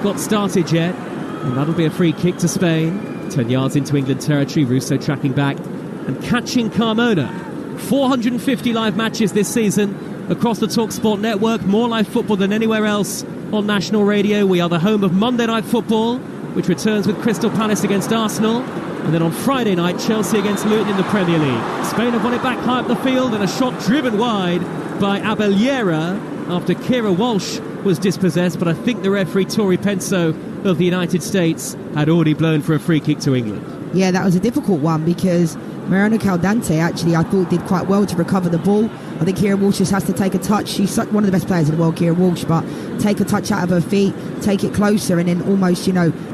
got started yet, and that'll be a free kick to Spain. 10 yards into England territory. Russo tracking back and catching Carmona. 450 live matches this season across the Talksport network. More live football than anywhere else on national radio. We are the home of Monday Night Football, which returns with Crystal Palace against Arsenal. And then on Friday night, Chelsea against Luton in the Premier League. Spain have won it back high up the field, and a shot driven wide by Abellera after Kira Walsh was dispossessed. But I think the referee, Tori Penso of the United States, had already blown for a free kick to England. Yeah, that was a difficult one because Mariana Caldante actually, I thought, did quite well to recover the ball. I think Kira Walsh just has to take a touch. She's one of the best players in the world, Kira Walsh, but take a touch out of her feet, take it closer, and then almost,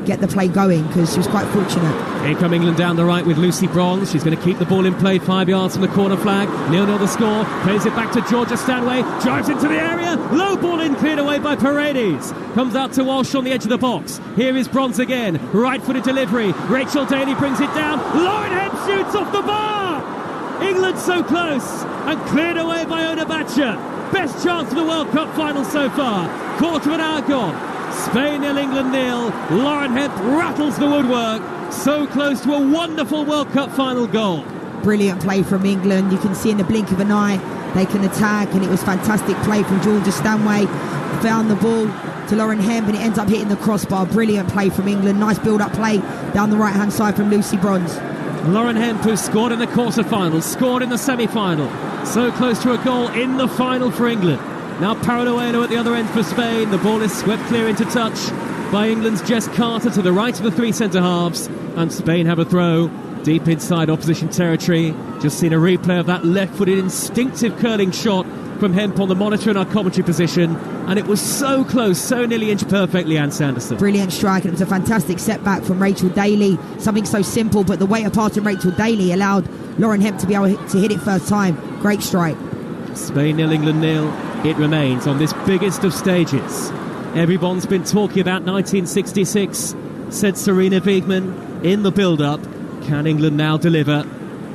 get the play going, because she was quite fortunate. Here come England down the right with Lucy Bronze. She's going to keep the ball in play 5 yards from the corner flag. 0-0 the score. Plays it back to Georgia Stanway. Drives into the area. Low ball in, cleared away by Paredes. Comes out to Walsh on the edge of the box. Here is Bronze again. Right-footed delivery. Rachel Daly brings it down. Lauren Hemp shoots off the bar. England so close, and cleared away by Onabacha. Best chance of the World Cup final so far. Quarter of an hour gone. Spain 0, England 0. Lauren Hemp rattles the woodwork. So close to a wonderful World Cup final goal. Brilliant play from England. You can see in the blink of an eye they can attack, and it was fantastic play from Georgia Stanway. Found the ball to Lauren Hemp, and it ends up hitting the crossbar. Brilliant play from England. Nice build-up play down the right-hand side from Lucy Bronze. Lauren Hemp, who scored in the quarter-final, scored in the semi-final. So close to a goal in the final for England. Now Paraluelo at the other end for Spain. The ball is swept clear into touch by England's Jess Carter to the right of the three centre-halves. And Spain have a throw deep inside opposition territory. Just seen a replay of that left-footed instinctive curling shot from Hemp on the monitor in our commentary position, and it was so close, so nearly inch perfectly, Anne Sanderson. Brilliant strike, and it was a fantastic setback from Rachel Daly. Something so simple, but the weight of pass from Rachel Daly allowed Lauren Hemp to be able to hit it first time. Great strike. Spain 0, England 0. It remains on this biggest of stages. Everyone's been talking about 1966, said Serena Wiegmann in the build-up. Can England now deliver?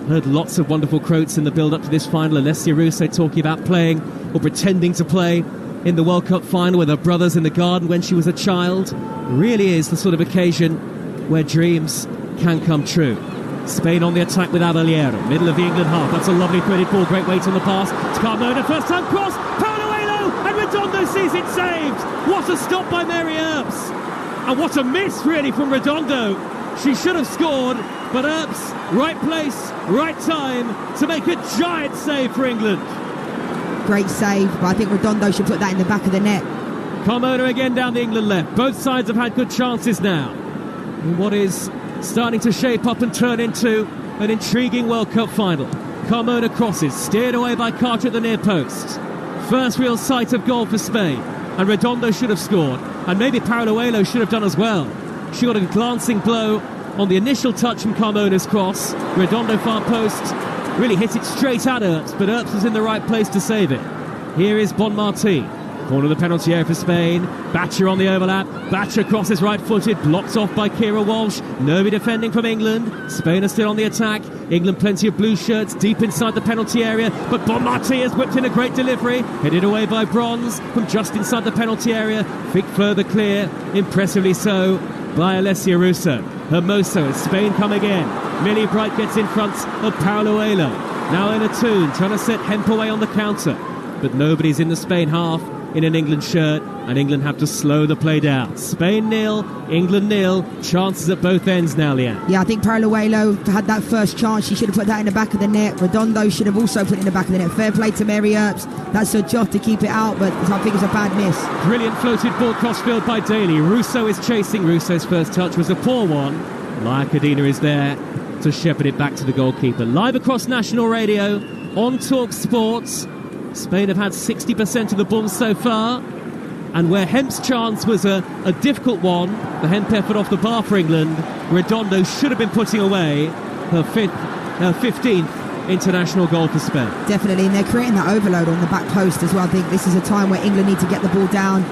Heard lots of wonderful quotes in the build-up to this final. Alessia Russo talking about playing or pretending to play in the World Cup final with her brothers in the garden when she was a child. Really is the sort of occasion where dreams can come true. Spain on the attack with Abellera, middle of the England half. That's a lovely threaded ball, great weight on the pass. It's Carmona, first time cross, Paraluelo, and Redondo sees it saved. What a stop by Mary Earps. And what a miss, really, from Redondo. She should have scored, but Earps, right place, right time to make a giant save for England. Great save, but I think Redondo should put that in the back of the net. Carmona again down the England left. Both sides have had good chances now. In what is starting to shape up and turn into an intriguing World Cup final. Carmona crosses, steered away by Carter at the near post. First real sight of goal for Spain, and Redondo should have scored, and maybe Paraluelo should have done as well. She got a glancing blow on the initial touch from Carmona's cross. Redondo far post really hit it straight at Earps, but Earps was in the right place to save it. Here is Bonmarti. Corner of the penalty area for Spain. Batcher on the overlap. Batcher crosses right-footed, blocked off by Kira Walsh. Nobody defending from England. Spain are still on the attack. England plenty of blue shirts deep inside the penalty area, but Bonmarti has whipped in a great delivery. Headed away by Bronze from just inside the penalty area. Thick further clear, impressively so, by Alessia Russo. Hermoso as Spain come again. Millie Bright gets in front of Paraluelo. Now in a tune, trying to set Hemp away on the counter. But nobody's in the Spain half. in an England shirt, and England have to slow the play down. Spain 0, England 0. Chances at both ends now, Leanne. Yeah, I think Paralluelo had that first chance. She should have put that in the back of the net. Redondo should have also put it in the back of the net. Fair play to Mary Earps. That's her job to keep it out, but I think it's a bad miss. Brilliant floated ball crossfield by Daly. Russo is chasing. Russo's first touch was a poor one. Laia Cadena is there to shepherd it back to the goalkeeper. Live across national radio on Talksport. Spain have had 60% of the ball so far, and where Hemp's chance was a difficult one, the Hemp effort off the bar for England, Redondo should have been putting away her 15th international goal for Spain. Definitely, and they're creating that overload on the back post as well. I think this is a time where England need to get the ball down,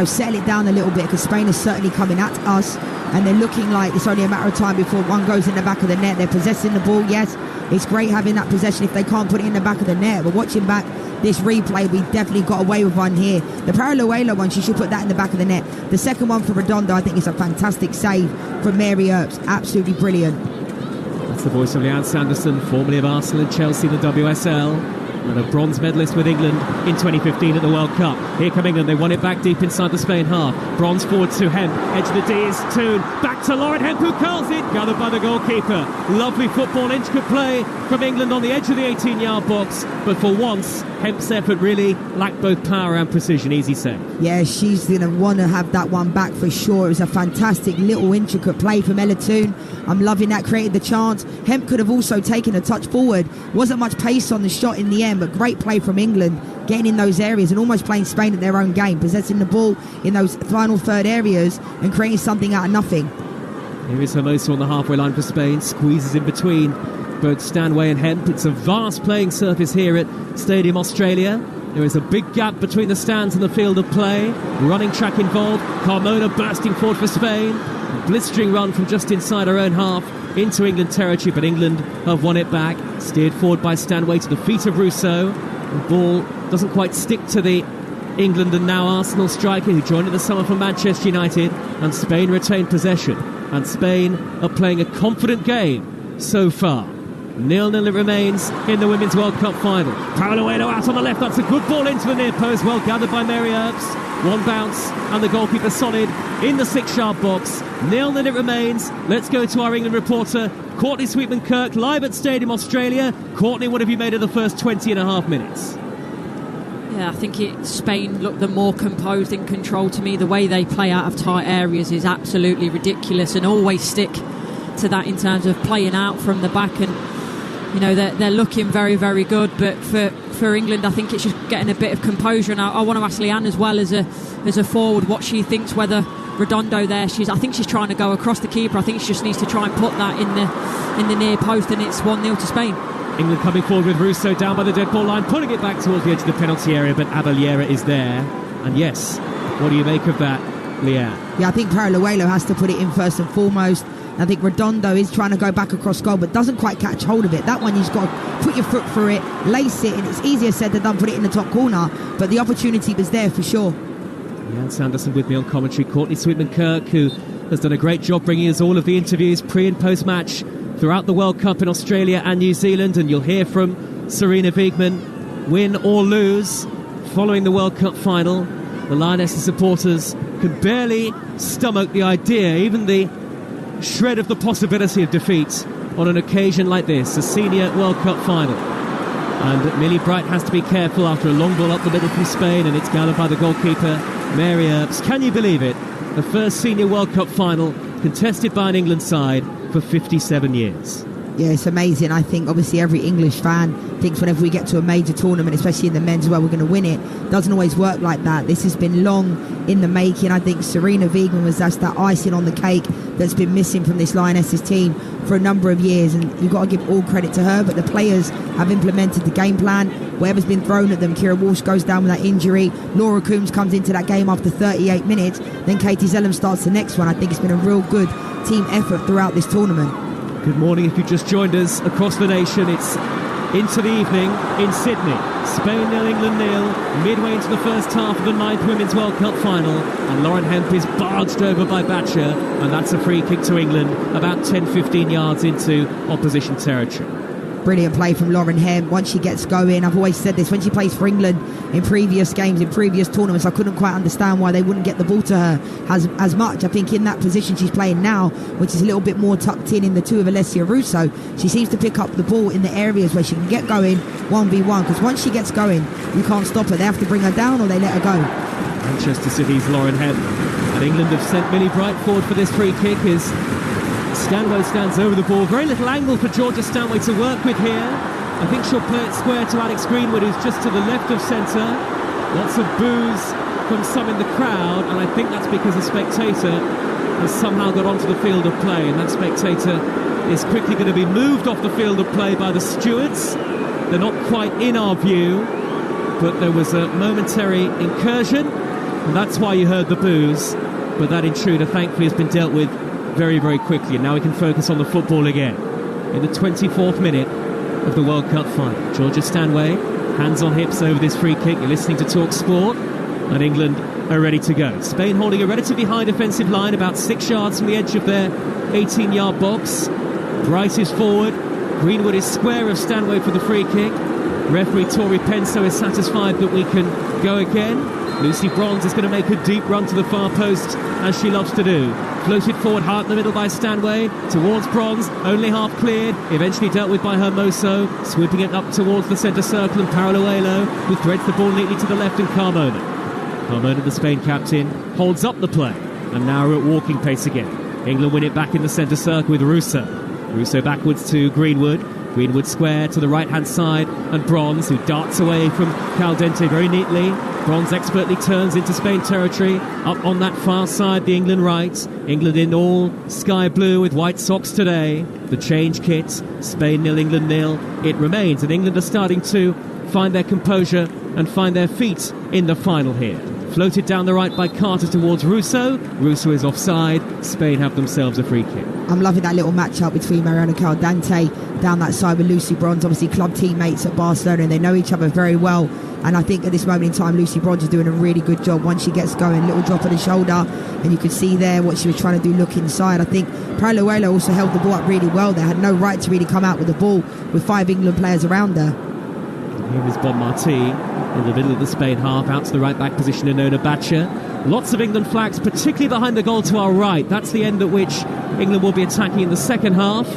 settle it down a little bit, because Spain is certainly coming at us, and they're looking like it's only a matter of time before one goes in the back of the net. They're possessing the ball, yes, it's great having that possession if they can't put it in the back of the net, but watching back this replay, we definitely got away with one here. The Paralluelo one, she should put that in the back of the net. The second one for Redondo, I think, is a fantastic save from Mary Earps. Absolutely brilliant. That's the voice of Leanne Sanderson, formerly of Arsenal and Chelsea in the WSL, and a bronze medalist with England in 2015 at the World Cup. Here come England, they won it back deep inside the Spain half. Bronze forward to Hemp, edge of the D is Toon, back to Lauren Hemp, who curls it, gathered by the goalkeeper. Lovely football, intricate play from England on the edge of the 18-yard box, but for once, Hemp's effort really lacked both power and precision. Easy save. Yeah, she's going to want to have that one back for sure. It was a fantastic little intricate play from Ella Toon. I'm loving that, created the chance. Hemp could have also taken a touch forward. Wasn't much pace on the shot in the end, but great play from England, getting in those areas and almost playing Spain at their own game, possessing the ball in those final third areas and creating something out of nothing. Here is Hermoso on the halfway line for Spain, squeezes in between both Stanway and Hemp. It's a vast playing surface here at Stadium Australia. There is a big gap between the stands and the field of play. Running track involved. Carmona bursting forward for Spain. A blistering run from just inside her own half into England territory, but England have won it back. Steered forward by Stanway to the feet of Russo. The ball doesn't quite stick to the England and now Arsenal striker who joined in the summer from Manchester United, and Spain retain possession. And Spain are playing a confident game so far. 0-0 it remains in the Women's World Cup final. Paralluelo out on the left. That's a good ball into the near post. Well gathered by Mary Earps. One bounce and the goalkeeper solid in the 6-yard box. 0-0 it remains. Let's go to our England reporter, Courtney Sweetman-Kirk, live at Stadium Australia. Courtney, what have you made of the first 20 and a half minutes? Yeah, I think Spain look the more composed in control to me. The way they play out of tight areas is absolutely ridiculous, and always stick to that in terms of playing out from the back. And they're looking very, very good, but for England, I think it's just getting a bit of composure. And I want to ask Leanne as well, as a forward, what she thinks, whether Redondo there, I think she's trying to go across the keeper. I think she just needs to try and put that in the near post, and it's 1-0 to Spain. England coming forward with Russo down by the dead ball line, pulling it back towards the edge of the penalty area, but Abelliera is there. And yes, what do you make of that, Leanne? Yeah, I think Paralluelo has to put it in first and foremost. I think Redondo is trying to go back across goal, but doesn't quite catch hold of it. That one, you've got to put your foot through it, lace it, and it's easier said than done, put it in the top corner. But the opportunity was there for sure. Leanne Sanderson with me on commentary. Courtney Sweetman-Kirk, who has done a great job bringing us all of the interviews pre- and post-match throughout the World Cup in Australia and New Zealand. And you'll hear from Sarina Wiegman, win or lose, following the World Cup final. The Lionesses supporters could barely stomach the idea, even the shred of the possibility of defeat on an occasion like this, a senior World Cup final. And Millie Bright has to be careful after a long ball up the middle from Spain, and it's gathered by the goalkeeper, Mary Earps. Can you believe it? The first senior World Cup final contested by an England side for 57 years. Yeah, it's amazing. I think obviously every English fan thinks whenever we get to a major tournament, especially in the men's, well, we're going to win it. Doesn't always work like that. This has been long in the making. I think Sarina Wiegman was that icing on the cake that's been missing from this Lionesses team for a number of years, and you've got to give all credit to her. But the players have implemented the game plan. Whatever's been thrown at them, Kira Walsh goes down with that injury. Laura Coombs comes into that game after 38 minutes. Then Katie Zellum starts the next one. I think it's been a real good team effort throughout this tournament. Good morning if you just joined us across the nation. It's into the evening in Sydney. Spain 0, England 0, midway into the first half of the 9th Women's World Cup final, and Lauren Hemp is barged over by Batcher, and that's a free kick to England about 10-15 yards into opposition territory. Brilliant play from Lauren Hemp. Once she gets going, I've always said this, when she plays for England in previous games, in previous tournaments, I couldn't quite understand why they wouldn't get the ball to her as much. I think in that position she's playing now, which is a little bit more tucked in the two of Alessia Russo, she seems to pick up the ball in the areas where she can get going 1v1, because once she gets going, you can't stop her. They have to bring her down or they let her go. Manchester City's Lauren Hemp. And England have sent Millie Bright forward for this free kick as Stanway stands over the ball. Very little angle for Georgia Stanway to work with here. I think she'll play it square to Alex Greenwood, who's just to the left of centre. Lots of boos from some in the crowd, and I think that's because a spectator has somehow got onto the field of play, and that spectator is quickly going to be moved off the field of play by the stewards. They're not quite in our view, but there was a momentary incursion, and that's why you heard the boos. But that intruder thankfully has been dealt with very, very quickly, and now we can focus on the football again. In the 24th minute of the World Cup final, Georgia Stanway, hands on hips over this free kick. You're listening to Talksport, and England are ready to go. Spain holding a relatively high defensive line, about 6 yards from the edge of their 18-yard box. Bright is forward. Greenwood is square of Stanway for the free kick. Referee Tori Penso is satisfied that we can go again. Lucy Bronze is going to make a deep run to the far post, as she loves to do. Floated forward, hard in the middle by Stanway, towards Bronze, only half cleared, eventually dealt with by Hermoso, sweeping it up towards the centre circle, and Paraloelo, who threads the ball neatly to the left, and Carmona. Carmona, the Spain captain, holds up the play, and now we're at walking pace again. England win it back in the centre circle with Russo. Russo backwards to Greenwood. Greenwood square to the right-hand side, and Bronze, who darts away from Caldente very neatly. Bronze expertly turns into Spain territory. Up on that far side, the England right. England in all sky blue with white socks today. The change kit. Spain 0, England 0. It remains, and England are starting to find their composure and find their feet in the final here. Floated down the right by Carter towards Russo. Russo is offside. Spain have themselves a free kick. I'm loving that little match-up between Mariana Caldente down that side with Lucy Bronze, obviously club teammates at Barcelona, and they know each other very well. And I think at this moment in time, Lucy Bronze is doing a really good job. Once she gets going, little drop of the shoulder, and you could see there what she was trying to do, look inside. I think Paraloelo also held the ball up really well. They had no right to really come out with the ball with 5 England players around her. Here is Bon Marti in the middle of the Spain half, out to the right-back position in Nona Batcher. Lots of England flags, particularly behind the goal to our right. That's the end at which England will be attacking in the second half.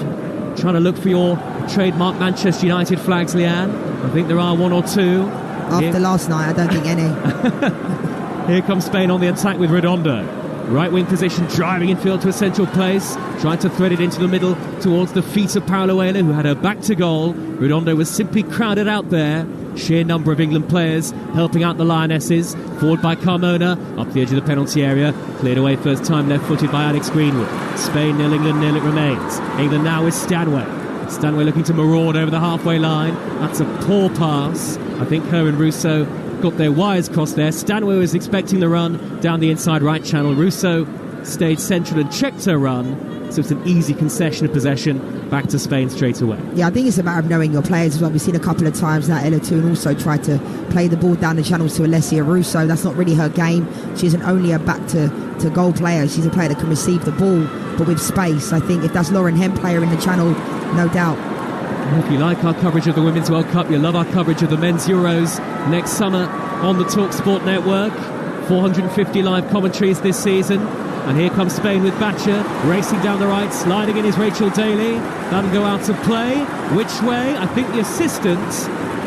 Trying to look for your trademark Manchester United flags, Leanne. I think there are 1 or 2. After last night, I don't think any. Here comes Spain on the attack with Redondo. Right wing position, driving infield to a central place, trying to thread it into the middle towards the feet of Paraloelo, who had her back to goal. Redondo was simply crowded out there. Sheer number of England players helping out the Lionesses. Forward by Carmona, up the edge of the penalty area, cleared away first time left-footed by Alex Greenwood. Spain 0, England 0 it remains. England now with Stanway. Stanway looking to maraud over the halfway line. That's a poor pass. I think her and Russo got their wires crossed there. Stanway was expecting the run down the inside right channel. Russo stayed central and checked her run, so it's an easy concession of possession back to Spain straight away. Yeah, I think it's a matter of knowing your players as well. We've seen a couple of times that Ella Toon also tried to play the ball down the channels to Alessia Russo. That's not really her game. She isn't only a back to goal player. She's a player that can receive the ball, but with space. I think if that's Lauren Hemp player in the channel, no doubt. If you like our coverage of the Women's World Cup, you'll love our coverage of the Men's Euros next summer on the Talksport network. 450 live commentaries this season. And here comes Spain with Batcher, racing down the right, sliding in is Rachel Daly. That'll go out of play. Which way? I think the assistant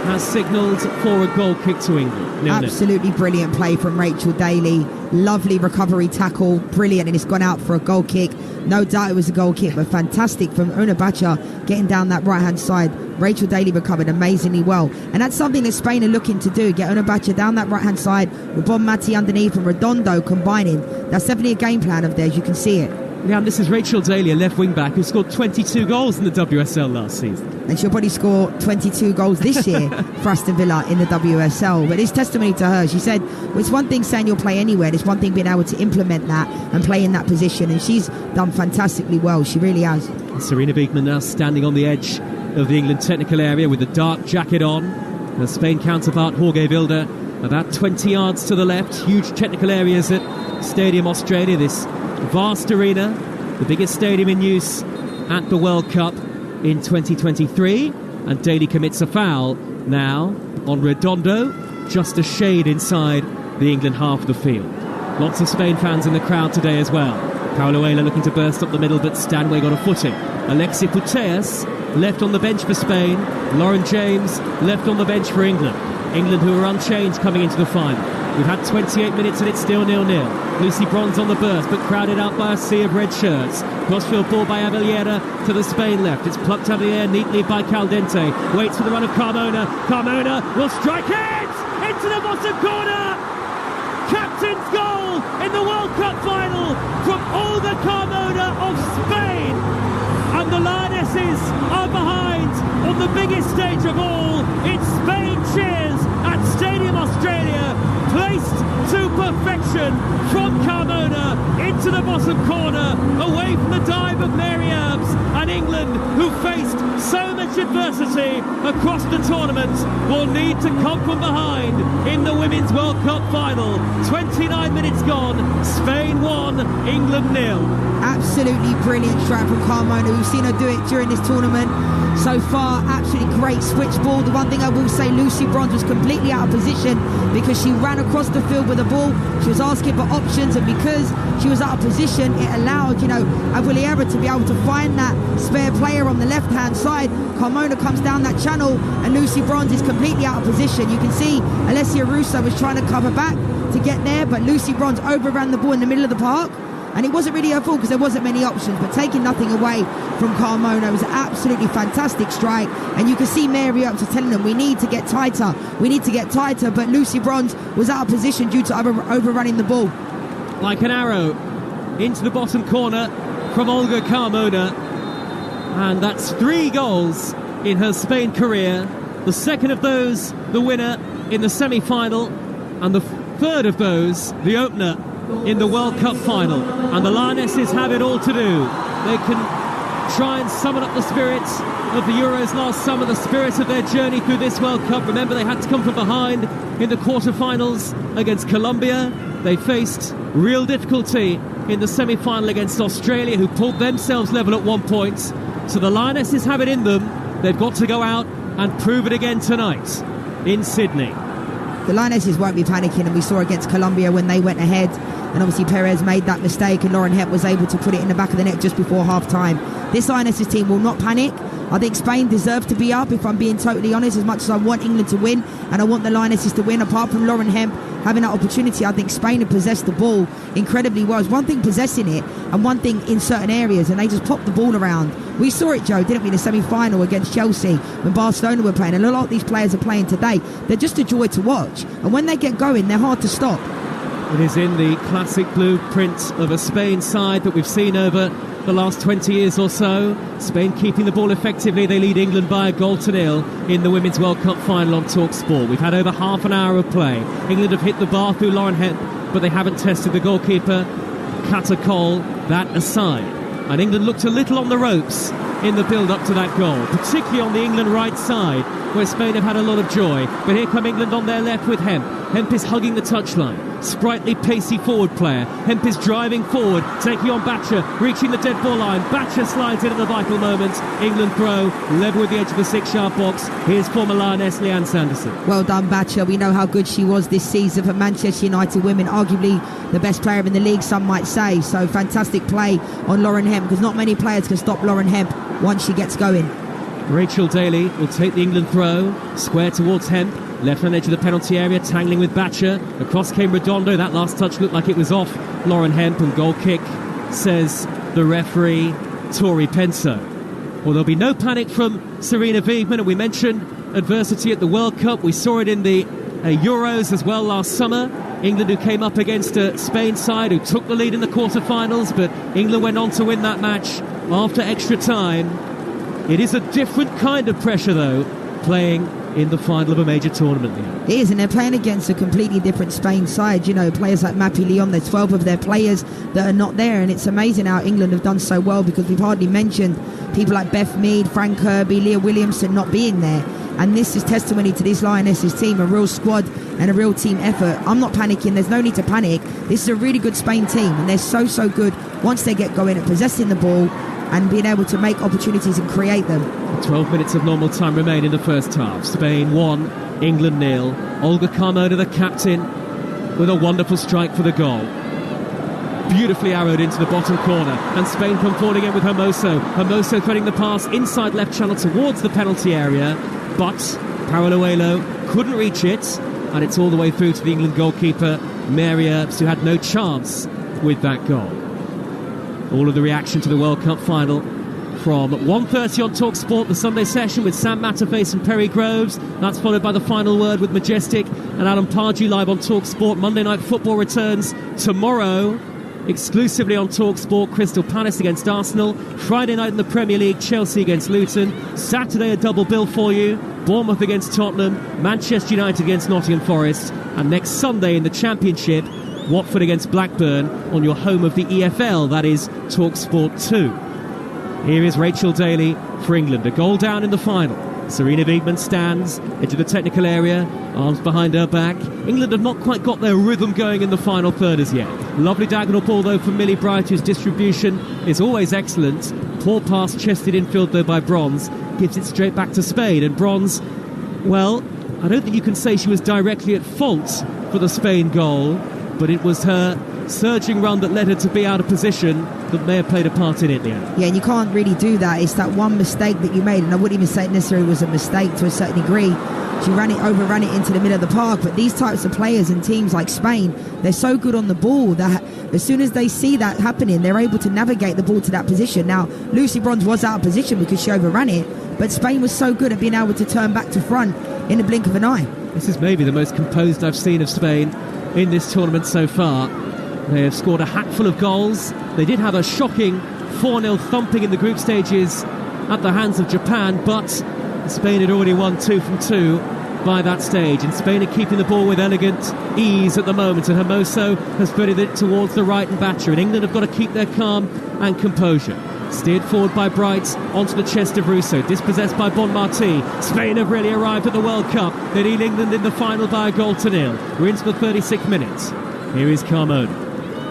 has signalled for a goal kick to England. Absolutely brilliant play from Rachel Daly. Lovely recovery tackle, brilliant, and it's gone out for a goal kick. No doubt it was a goal kick, but fantastic from Una Batcher getting down that right-hand side. Rachel Daly recovered amazingly well. And that's something that Spain are looking to do, get Una Batcher down that right-hand side with Bon Mati underneath and Redondo combining. That's definitely a game plan of theirs, you can see it. Yeah, this is Rachel Daly, a left wing-back who scored 22 goals in the WSL last season. And she'll probably score 22 goals this year for Aston Villa in the WSL. But it's testimony to her. She said, well, it's one thing saying you'll play anywhere. It's one thing being able to implement that and play in that position. And she's done fantastically well. She really has. Sarina Beekman now standing on the edge of the England technical area with a dark jacket on. Her Spain counterpart, Jorge Vilda, about 20 yards to the left. Huge technical areas at Stadium Australia, this vast arena, the biggest stadium in use at the World Cup in 2023. and Daly commits a foul. Now, on Redondo, just a shade inside the England half of the field. Lots of Spain fans in the crowd today as well. Pauluela looking to burst up the middle, but Stanway got a footing. Alexia Putellas left on the bench for Spain. Lauren James left on the bench for England. England who are unchanged coming into the final. We've had 28 minutes and it's still 0-0. Lucy Bronze on the burst, but crowded out by a sea of red shirts. Crossfield ball by Abellera to the Spain left. It's plucked out of the air neatly by Caldente. Waits for the run of Carmona. Carmona will strike it! Into the bottom corner! Captain's goal in the World Cup final from Olga Carmona of Spain. And the Lionesses are behind on the biggest stage of all. It's Spain cheers at Stadium Australia. Placed to perfection from Carmona into the bottom corner, away from the dive of Mary Earps. And England, who faced so much adversity across the tournament, will need to come from behind in the Women's World Cup final. 29 minutes gone, Spain 1, England 0. Absolutely brilliant strike from Carmona. We've seen her do it during this tournament so far. Absolutely great switchboard. The one thing I will say, Lucy Bronze was completely out of position because she ran across the field with the ball. She was asking for options, and because she was out of position, it allowed, Abellera to be able to find that spare player on the left-hand side. Carmona comes down that channel, and Lucy Bronze is completely out of position. You can see Alessia Russo was trying to cover back to get there, but Lucy Bronze overran the ball in the middle of the park. And it wasn't really her fault because there wasn't many options, but taking nothing away from Carmona was an absolutely fantastic strike. And you can see Mary Earps telling them, we need to get tighter, but Lucy Bronze was out of position due to overrunning the ball. Like an arrow into the bottom corner from Olga Carmona, and that's 3 goals in her Spain career. The second of those, the winner in the semi-final, and the third of those, the opener in the World Cup final. And the Lionesses have it all to do. They can try and summon up the spirit of the Euros last summer, the spirit of their journey through this World Cup. Remember, they had to come from behind in the quarter-finals against Colombia. They faced real difficulty in the semi-final against Australia, who pulled themselves level at 1 point. So the Lionesses have it in them. They've got to go out and prove it again tonight in Sydney. The Lionesses won't be panicking, and we saw against Colombia when they went ahead, and obviously Perez made that mistake, and Lauren Hemp was able to put it in the back of the net just before half-time. This Lionesses team will not panic. I think Spain deserve to be up, if I'm being totally honest, as much as I want England to win, and I want the Lionesses to win. Apart from Lauren Hemp having that opportunity, I think Spain have possessed the ball incredibly well. It's one thing possessing it, and one thing in certain areas, and they just popped the ball around. We saw it, Joe, didn't we, in the semi-final against Chelsea when Barcelona were playing, and a lot of these players are playing today. They're just a joy to watch, and when they get going, they're hard to stop. It is in the classic blueprint of a Spain side that we've seen over the last 20 years or so. Spain keeping the ball effectively. They lead England by 1-0 in the Women's World Cup final on Talksport. We've had over half an hour of play. England have hit the bar through Lauren Hemp, but they haven't tested the goalkeeper, Kata Cole, that aside. And England looked a little on the ropes in the build-up to that goal, particularly on the England right side, where Spain have had a lot of joy. But here come England on their left with Hemp. Hemp is hugging the touchline. Sprightly, pacey forward player. Hemp is driving forward, taking on Batcher, reaching the dead ball line. Batcher slides in at the vital moment. England throw, level with the edge of the 6-yard box. Here's former Lioness Leanne Sanderson. Well done, Batcher. We know how good she was this season for Manchester United women. Arguably the best player in the league, some might say. So fantastic play on Lauren Hemp, because not many players can stop Lauren Hemp once she gets going. Rachel Daly will take the England throw, square towards Hemp, left on the edge of the penalty area, tangling with Batcher. Across came Redondo. That last touch looked like it was off Lauren Hemp, and goal kick, says the referee, Tori Penso. Well, there'll be no panic from Sarina Wiegman, and we mentioned adversity at the World Cup. We saw it in the Euros as well last summer. England, who came up against a Spain side who took the lead in the quarter-finals, but England went on to win that match after extra time. It is a different kind of pressure, though, playing in the final of a major tournament. It is, and they're playing against a completely different Spain side. You know, players like Mappy Leon, there's 12 of their players that are not there, and it's amazing how England have done so well, because we've hardly mentioned people like Beth Mead, Frank Kirby, Leah Williamson not being there. And this is testimony to this Lionesses team, a real squad and a real team effort. I'm not panicking. There's no need to panic. This is a really good Spain team, and they're so good once they get going at possessing the ball. and being able to make opportunities and create them. 12 minutes of normal time remain in the first half. Spain 1, England 0. Olga Carmona, the captain, with a wonderful strike for the goal. Beautifully arrowed into the bottom corner, and Spain come forward again with Hermoso. Hermoso threading the pass inside left channel towards the penalty area, but Paraluelo couldn't reach it, and it's all the way through to the England goalkeeper, Mary Earps, who had no chance with that goal. All of the reaction to the World Cup final from 1:30 on Talksport, the Sunday session with Sam Matterface and Perry Groves. That's followed by the final word with Majestic and Alan Pardew live on Talksport. Monday Night Football returns tomorrow, exclusively on Talksport. Crystal Palace against Arsenal. Friday night in the Premier League, Chelsea against Luton. Saturday, a double bill for you. Bournemouth against Tottenham, Manchester United against Nottingham Forest, and next Sunday in the Championship, Watford against Blackburn on your home of the EFL, that is Talksport 2. Here is Rachel Daly for England, a goal down in the final. Serena Wiegmann stands into the technical area, arms behind her back. England have not quite got their rhythm going in the final third as yet. Lovely diagonal ball though from Millie Bright, whose distribution is always excellent. Poor pass chested infield though by Bronze, gives it straight back to Spain, and Bronze, well, I don't think you can say she was directly at fault for the Spain goal, but it was her surging run that led her to be out of position that may have played a part in it, Leanne. Yeah, and you can't really do that. It's that one mistake that you made, and I wouldn't even say it necessarily was a mistake to a certain degree. She overran it into the middle of the park, but these types of players and teams like Spain, they're so good on the ball that as soon as they see that happening, they're able to navigate the ball to that position. Now, Lucy Bronze was out of position because she overran it, but Spain was so good at being able to turn back to front in the blink of an eye. This is maybe the most composed I've seen of Spain in this tournament so far. They have scored a hatful of goals. They did have a shocking 4-0 thumping in the group stages at the hands of Japan, but Spain had already won 2 from 2 by that stage, and Spain are keeping the ball with elegant ease at the moment, and Hermoso has threaded it towards the right and Batcher, and England have got to keep their calm and composure. Steered forward by Bright onto the chest of Russo, dispossessed by Bon Marti. Spain have really arrived at the World Cup. They need England in the final by a goal to nil. We're into the 36th minute. Here is Carmona.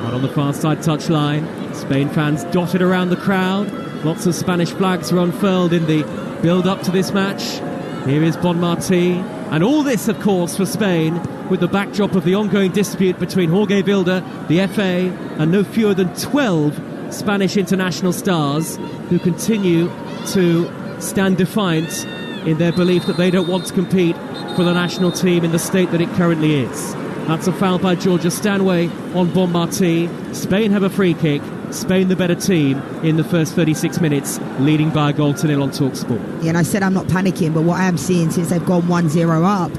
Out on the far side touchline. Spain fans dotted around the crowd. Lots of Spanish flags are unfurled in the build-up to this match. Here is Bon Marti. And all this, of course, for Spain, with the backdrop of the ongoing dispute between Jorge Vilda, the FA, and no fewer than 12 Spanish international stars who continue to stand defiant in their belief that they don't want to compete for the national team in the state that it currently is. That's a foul by Georgia Stanway on Bon Marti. Spain have a free kick. Spain the better team in the first 36 minutes, leading by a goal to nil on Talksport. Yeah, and I said I'm not panicking, but what I am seeing since they've gone 1-0 up,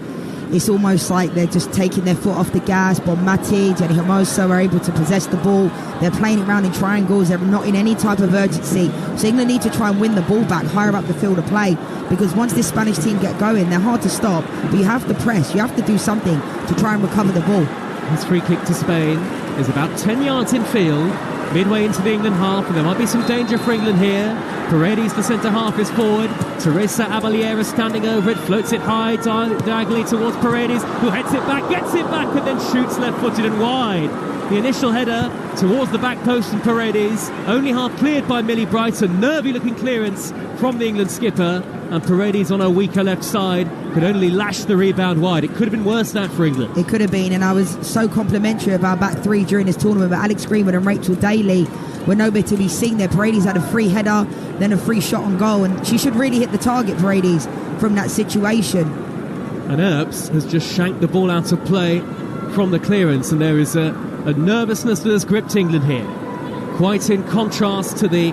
it's almost like they're just taking their foot off the gas. Bon Marti, Jenny Hermoso are able to possess the ball. They're playing it around in triangles. They're not in any type of urgency. So England need to try and win the ball back higher up the field of play, because once this Spanish team get going, they're hard to stop. But you have to press. You have to do something to try and recover the ball. This free kick to Spain is about 10 yards in field, midway into the England half, and there might be some danger for England here. Paredes, the centre-half, is forward. Teresa Abellera standing over it, floats it high, diagonally towards Paredes, who heads it back, gets it back, and then shoots left-footed and wide. The initial header towards the back post, and Paredes only half cleared by Millie Bright. A nervy-looking clearance from the England skipper, and Paredes on her weaker left side could only lash the rebound wide. It could have been worse than that for England. It could have been, and I was so complimentary of our back three during this tournament, but Alex Greenwood and Rachel Daly were nowhere to be seen there. Paredes had a free header, then a free shot on goal, and she should really hit the target, Paredes, from that situation. And Earps has just shanked the ball out of play from the clearance, and there is a nervousness that has gripped England here, quite in contrast to the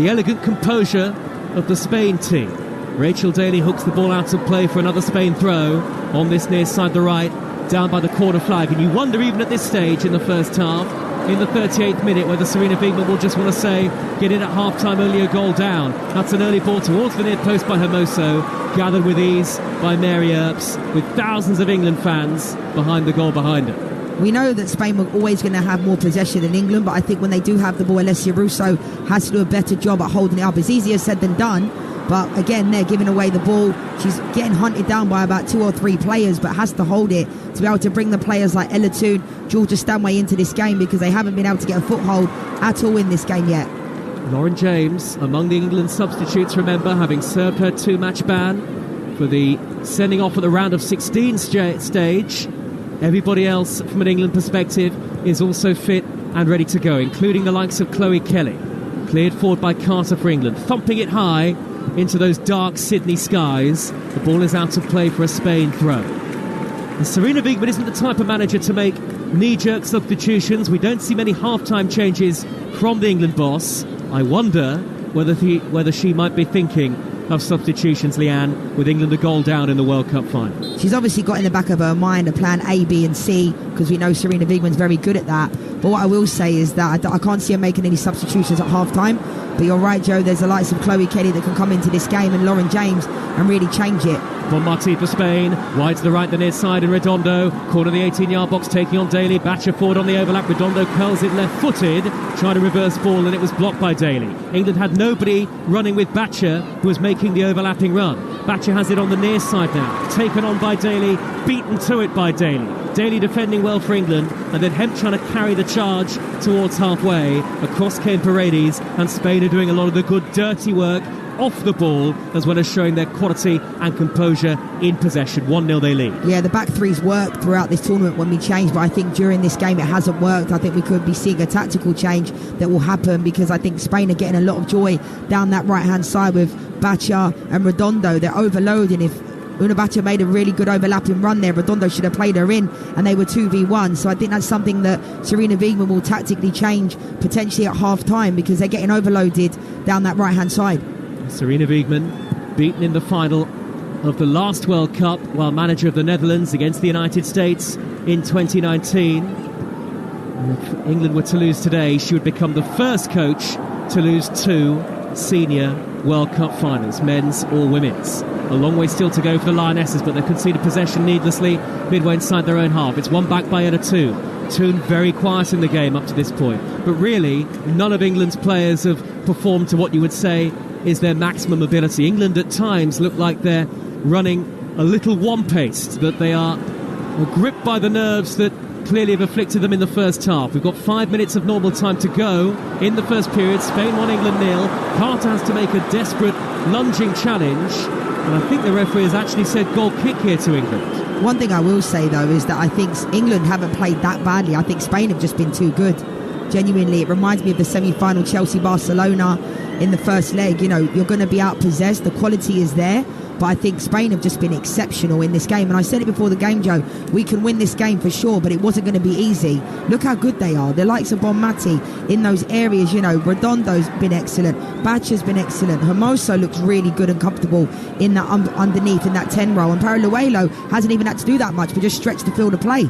elegant composure of the Spain team. Rachel Daly hooks the ball out of play for another Spain throw on this near side the right, down by the corner flag, and you wonder even at this stage in the first half, in the 38th minute, whether Serena Wiegmann will just want to say, get in at half-time, only a goal down. That's an early ball towards the near post by Hermoso, gathered with ease by Mary Earps, with thousands of England fans behind the goal behind her. We know that Spain were always going to have more possession than England, but I think when they do have the ball, Alessia Russo has to do a better job at holding it up. It's easier said than done, but again, they're giving away the ball. She's getting hunted down by about 2 or 3 players, but has to hold it to be able to bring the players like Ella Toon, Georgia Stanway into this game, because they haven't been able to get a foothold at all in this game yet. Lauren James, among the England substitutes, remember, having served her 2-match ban for the sending off at the round of 16 stage. Everybody else, from an England perspective, is also fit and ready to go, including the likes of Chloe Kelly. Cleared forward by Carter for England, thumping it high into those dark Sydney skies. The ball is out of play for a Spain throw. And Sarina Wiegman isn't the type of manager to make knee-jerk substitutions. We don't see many half-time changes from the England boss. I wonder whether she might be thinking of substitutions, Leanne, with England a goal down in the World Cup final. She's obviously got in the back of her mind a plan A, B and C, because we know Sarina Wiegman's very good at that. But what I will say is that I can't see her making any substitutions at half-time. But you're right, Joe, there's the likes of Chloe Kelly that can come into this game and Lauren James and really change it. Bonmati for Spain, wide to the right, the near side, and Redondo, corner of the 18-yard box, taking on Daly. Batcher forward on the overlap. Redondo curls it left-footed, trying to reverse ball, and it was blocked by Daly. England had nobody running with Batcher, who was making the overlapping run. Batcher has it on the near side now, taken on by Daly, beaten to it by Daly. Daly defending well for England, and then Hemp trying to carry the charge towards halfway. Across came Paredes, and Spain are doing a lot of the good dirty work off the ball, as well as showing their quality and composure in possession. 1-0 they lead. Yeah, the back three's worked throughout this tournament when we changed, but I think during this game it hasn't worked. I think we could be seeing a tactical change that will happen, because I think Spain are getting a lot of joy down that right-hand side with Batcher and Redondo. They're overloading. If Una Batcher made a really good overlapping run there, Redondo should have played her in, and they were 2v1. So I think that's something that Sarina Wiegman will tactically change potentially at half-time, because they're getting overloaded down that right-hand side. Sarina Wiegman, beaten in the final of the last World Cup while manager of the Netherlands against the United States in 2019. And if England were to lose today, she would become the first coach to lose 2 senior World Cup finals, men's or women's. A long way still to go for the Lionesses, but they've conceded possession needlessly midway inside their own half. It's one back by Ella Toon very quiet in the game up to this point. But really, none of England's players have performed to what you would say is their maximum ability. England at times look like they're running a little one-paced, that they are gripped by the nerves that clearly have afflicted them in the first half. We've got 5 minutes of normal time to go in the first period. Spain 1, England 0. Carter has to make a desperate lunging challenge, and I think the referee has actually said goal kick here to England. One thing I will say, though, is that I think England haven't played that badly. I think Spain have just been too good. Genuinely, it reminds me of the semi-final Chelsea-Barcelona in the first leg. You know, you're going to be out-possessed. The quality is there. But I think Spain have just been exceptional in this game. And I said it before the game, Joe, we can win this game for sure, but it wasn't going to be easy. Look how good they are. The likes of Bonmati in those areas, you know, Redondo's been excellent. Batcher's been excellent. Hermoso looks really good and comfortable in that underneath, in that 10 row. And Paraluelo hasn't even had to do that much, but just stretched the field of play.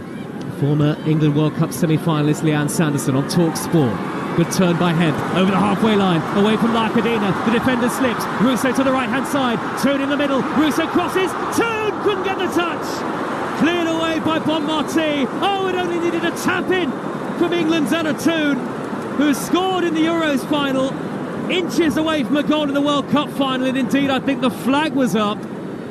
Former England World Cup semi-finalist Leanne Sanderson on Talksport. Good turn by Hemp, over the halfway line, away from Larkadina. The defender slips, Russo to the right-hand side, Toon in the middle, Russo crosses, Toon couldn't get the touch. Cleared away by Bonmati. Oh, it only needed a tap-in from England's Ella Toon, who scored in the Euros final, inches away from a goal in the World Cup final, and indeed I think the flag was up,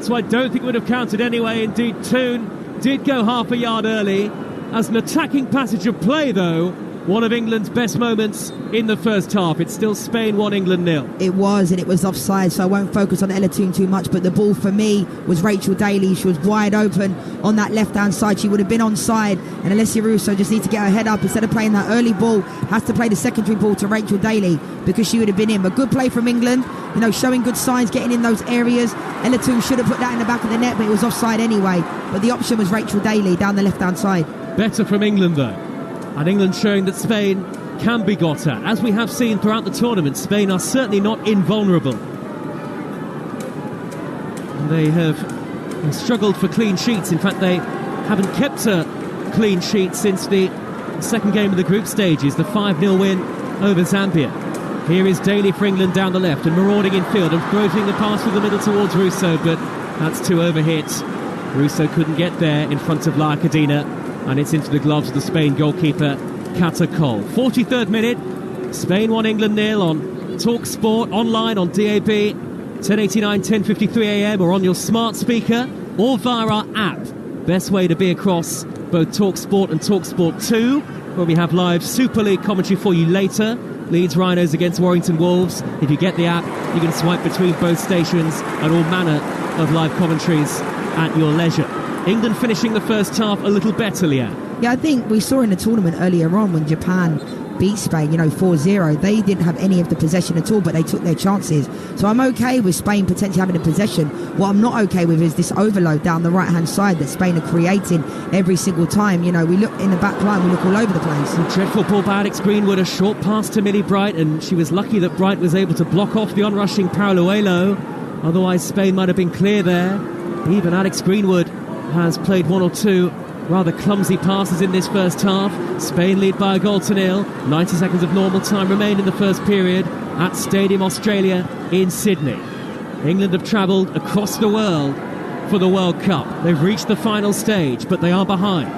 so I don't think it would have counted anyway. Indeed, Toon did go half a yard early. As an attacking passage of play, though, one of England's best moments in the first half. It's still Spain 1, England 0. It was, and it was offside, so I won't focus on Ella Toon too much, but the ball for me was Rachel Daly. She was wide open on that left-hand side. She would have been onside, and Alessia Russo just needs to get her head up. Instead of playing that early ball, has to play the secondary ball to Rachel Daly, because she would have been in. But good play from England, you know, showing good signs, getting in those areas. Ella Toon should have put that in the back of the net, but it was offside anyway. But the option was Rachel Daly down the left-hand side. Better from England, though. And England showing that Spain can be got at. As we have seen throughout the tournament, Spain are certainly not invulnerable. And they have struggled for clean sheets. In fact, they haven't kept a clean sheet since the second game of the group stages, the 5-0 win over Zambia. Here is Daly for England down the left, and marauding in field and floating the pass through the middle towards Russo, but that's too overhit. Russo couldn't get there in front of Larkadina, and it's into the gloves of the Spain goalkeeper, Kata Cole. 43rd minute, Spain 1, England 0 on Talksport, online on DAB, 1089, 10:53 AM, or on your smart speaker, or via our app. Best way to be across both Talksport and Talksport 2, where we have live Super League commentary for you later. Leeds Rhinos against Warrington Wolves. If you get the app, you can swipe between both stations and all manner of live commentaries at your leisure. England finishing the first half a little better, Leanne. Yeah, I think we saw in the tournament earlier on when Japan beat Spain, 4-0. They didn't have any of the possession at all, but they took their chances. So I'm okay with Spain potentially having the possession. What I'm not okay with is this overload down the right-hand side that Spain are creating every single time. We look in the back line, we look all over the place. A dreadful ball by Alex Greenwood, a short pass to Millie Bright, and she was lucky that Bright was able to block off the onrushing Paralluelo. Otherwise, Spain might have been clear there. Even Alex Greenwood has played one or two rather clumsy passes in this first half. Spain lead by a goal to nil. 90 seconds of normal time remain in the first period at Stadium Australia in Sydney. England have travelled across the world for the World Cup. They've reached the final stage, but they are behind.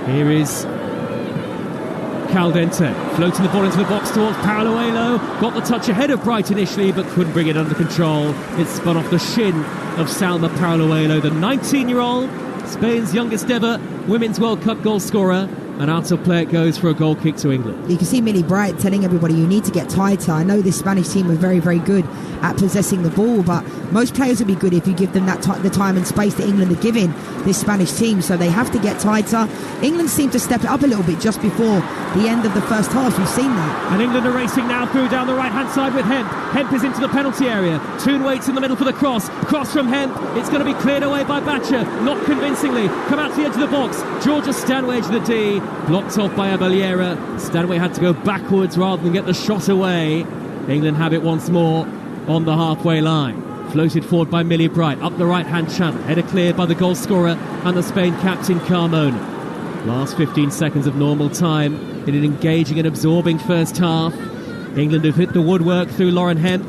Here is Caldente floating the ball into the box towards Paralluelo. Got the touch ahead of Bright initially, but couldn't bring it under control. It spun off the shin of Salma Paralluelo, the 19-year-old, Spain's youngest ever Women's World Cup goal scorer. And out of play it goes for a goal kick to England. You can see Millie Bright telling everybody you need to get tighter. I know this Spanish team are very, very good at possessing the ball, but most players will be good if you give them the time and space that England are giving this Spanish team. So they have to get tighter. England seem to step it up a little bit just before the end of the first half. We've seen that. And England are racing now through down the right-hand side with Hemp. Hemp is into the penalty area. Toon waits in the middle for the cross. Cross from Hemp. It's going to be cleared away by Batcher. Not convincingly. Come out to the edge of the box. Georgia Stanway to the D. Blocked off by Abelliera. Stanway had to go backwards rather than get the shot away. England have it once more on the halfway line. Floated forward by Millie Bright up the right-hand channel. Header cleared by the goal scorer and the Spain captain Carmona. Last 15 seconds of normal time in an engaging and absorbing first half. England have hit the woodwork through Lauren Hemp,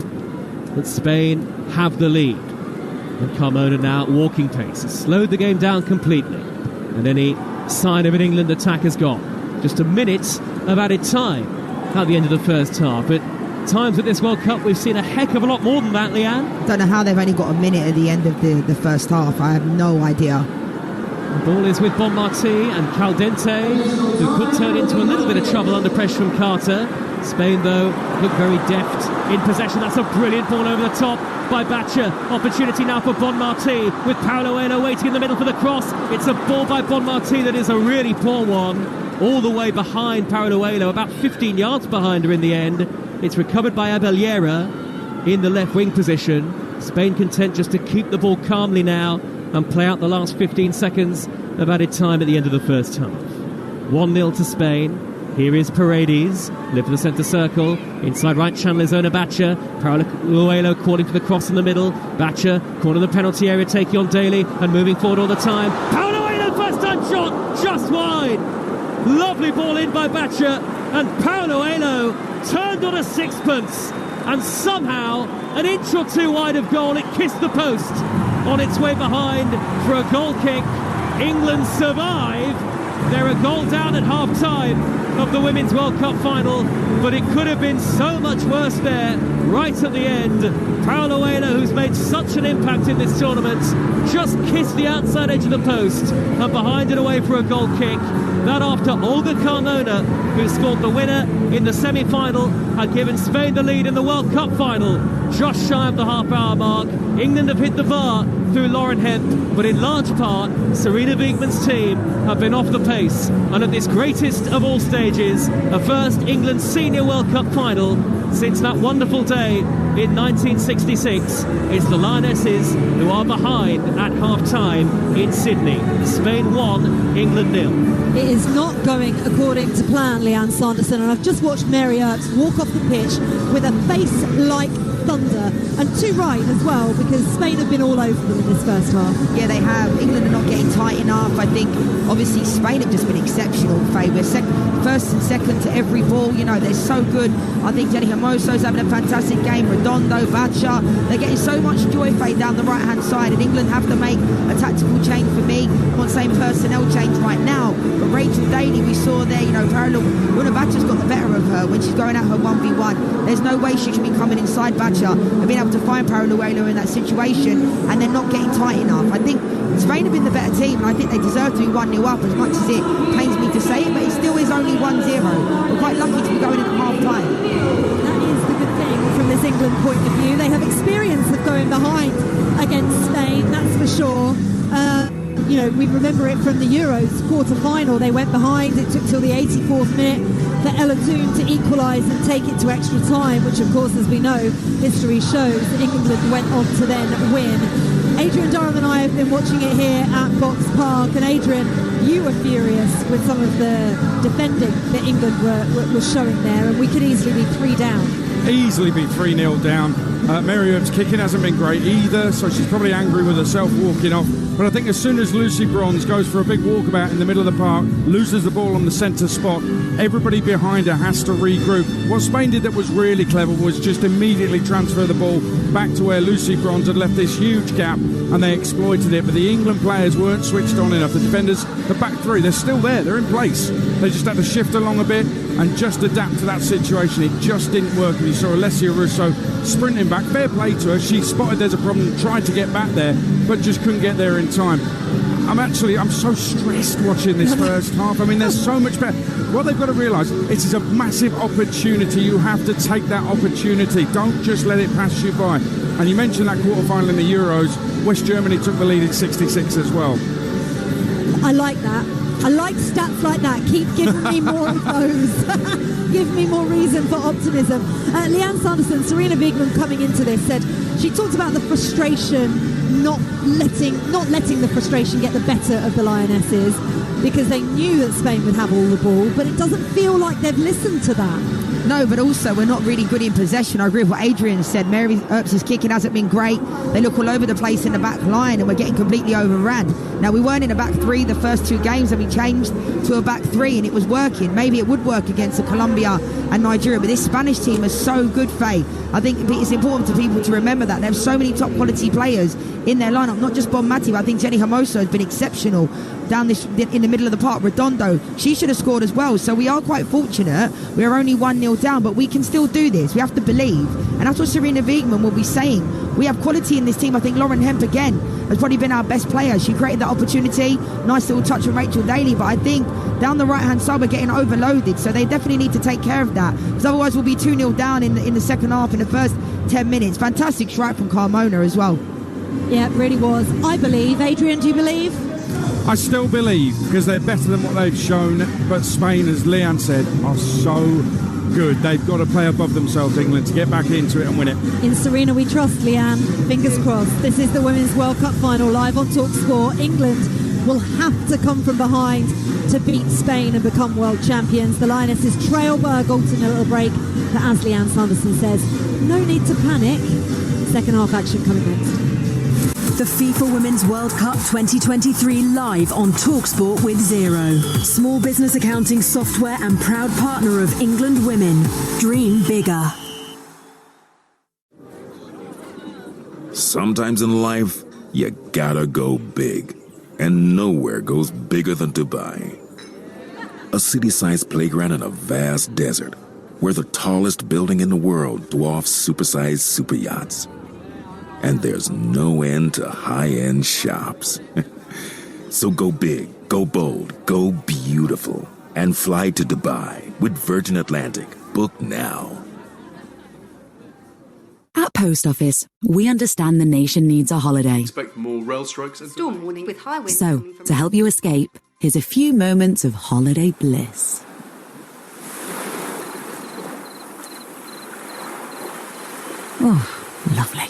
but Spain have the lead. And Carmona now at walking pace has slowed the game down completely. And any sign of an England attack has gone. Just a minute of added time at the end of the first half. But times at this World Cup we've seen a heck of a lot more than that, Leanne. I don't know how they've only got a minute at the end of the first half. I have no idea. The ball is with Bonmarti and Caldente, who could turn into a little bit of trouble under pressure from Carter. Spain, though, look very deft in possession. That's a brilliant ball over the top by Batcher. Opportunity now for Bonmarti, with Paralluelo waiting in the middle for the cross. It's a ball by Bonmarti that is a really poor one, all the way behind Paralluelo, about 15 yards behind her in the end. It's recovered by Abelliera in the left wing position. Spain content just to keep the ball calmly now and play out the last 15 seconds of added time at the end of the first half. 1-0 to Spain. Here is Paredes, live to the centre circle. Inside right channel is Ona Batcher. Paralluelo calling for the cross in the middle. Batcher, corner of the penalty area, taking on Daly and moving forward all the time. Paralluelo, first time shot, just wide. Lovely ball in by Batcher, and Paralluelo turned on a sixpence, and somehow an inch or two wide of goal, it kissed the post on its way behind for a goal kick. England survive. They're a goal down at half-time of the Women's World Cup final, but it could have been so much worse there right at the end. Paralluelo, who's made such an impact in this tournament, just kissed the outside edge of the post and behind it away for a goal kick. That after Olga Carmona, who scored the winner in the semi-final, had given Spain the lead in the World Cup final just shy of the half-hour mark. England have hit the bar through Lauren Hemp, but in large part Sarina Wiegman's team have been off the pace, and at this greatest of all stages, a first England Senior World Cup final since that wonderful day in 1966, it's the Lionesses who are behind at half-time in Sydney. Spain 1, England 0. It is not going according to plan, Leanne Sanderson, and I've just watched Mary Earps walk off the pitch with a face like thunder, and to right as well, because Spain have been all over them in this first half. Yeah, they have. England are not getting tight enough. I think obviously Spain have just been exceptional, Faye. We're first and second to every ball. They're so good. I think Jenny Hermoso's having a fantastic game. Redondo, Bacha, they're getting so much joy fade down the right-hand side, and England have to make a tactical change for me. I'm not saying personnel change right now, but Rachel Daly, we saw there, parallel. Luna Bacha's got the better of her when she's going at her 1v1. There's no way she should be coming inside Bacha and being able to find Paraluelo in that situation and then not getting tight enough. I think Spain have been the better team, and I think they deserve to be 1-0 up, as much as it pains me to say it, but it still is only 1-0. We're quite lucky to be going in at half-time. That is the good thing from this England point of view. They have experience of going behind against Spain, that's for sure. We remember it from the Euros quarter-final. They went behind. It took till the 84th minute for Ella Toon to equalise and take it to extra time, which, of course, as we know, history shows England went on to then win. Adrian Durham and I have been watching it here at Box Park, and Adrian, you were furious with some of the defending that England were showing there, and we could easily be 3 down. Easily be 3-0 down. Mary Earp's kicking hasn't been great either, so she's probably angry with herself walking off. But I think as soon as Lucy Bronze goes for a big walkabout in the middle of the park, loses the ball on the centre spot, everybody behind her has to regroup. What Spain did that was really clever was just immediately transfer the ball back to where Lucy Bronze had left this huge gap, and they exploited it. But the England players weren't switched on enough. The defenders, the back three, they're still there, they're in place. They just had to shift along a bit and just adapt to that situation. It just didn't work, and you saw Alessia Russo sprinting back. Fair play to her. She spotted there's a problem, tried to get back there, but just couldn't get there in time. I'm so stressed watching this first half. I mean, there's so much better. What they've got to realise, it is a massive opportunity. You have to take that opportunity. Don't just let it pass you by. And you mentioned that quarter-final in the Euros. West Germany took the lead in 66 as well. I like that. I like stats like that. Keep giving me more of those. Give me more reason for optimism. Leanne Sanderson, Serena Wiegmann coming into this said she talked about the frustration, not letting the frustration get the better of the Lionesses, because they knew that Spain would have all the ball, but it doesn't feel like they've listened to that. No, but also we're not really good in possession. I agree with what Adrian said. Mary Earps' kicking hasn't been great. They look all over the place in the back line, and we're getting completely overran. Now, we weren't in a back three the first 2 games, and we changed to a back three, and it was working. Maybe it would work against Colombia and Nigeria, but this Spanish team is so good, Faye. I think it's important to people to remember that. They have so many top quality players in their lineup, not just Bon Mati, but I think Jenny Hermoso has been exceptional down in the middle of the park. Redondo, she should have scored as well. So we are quite fortunate. We are only 1-0 down, but we can still do this. We have to believe. And that's what Serena Wiegmann will be saying. We have quality in this team. I think Lauren Hemp, again, has probably been our best player. She created that opportunity. Nice little touch from Rachel Daly. But I think down the right-hand side, we're getting overloaded. So they definitely need to take care of that. Because otherwise we'll be 2-0 down in the second half, in the first 10 minutes. Fantastic strike from Carmona as well. Yeah, it really was. I believe. Adrian, do you believe? I still believe, because they're better than what they've shown, but Spain, as Leanne said, are so good. They've got to play above themselves, England, to get back into it and win it. In Serena we trust, Leanne. Fingers crossed. This is the Women's World Cup final live on Talksport. England will have to come from behind to beat Spain and become world champions. The Lionesses trail Bergolt in a little break, but as Leanne Sanderson says, no need to panic. Second half action coming next. The FIFA Women's World Cup 2023 live on Talksport with Xero. Small business accounting software and proud partner of England Women. Dream bigger. Sometimes in life, you gotta go big. And nowhere goes bigger than Dubai. A city-sized playground in a vast desert, where the tallest building in the world dwarfs supersized super yachts. And there's no end to high-end shops. So go big, go bold, go beautiful, and fly to Dubai with Virgin Atlantic. Book now. At Post Office, we understand the nation needs a holiday. Expect more rail strikes and storm warning with high winds. So, to help you escape, here's a few moments of holiday bliss. Oh, lovely.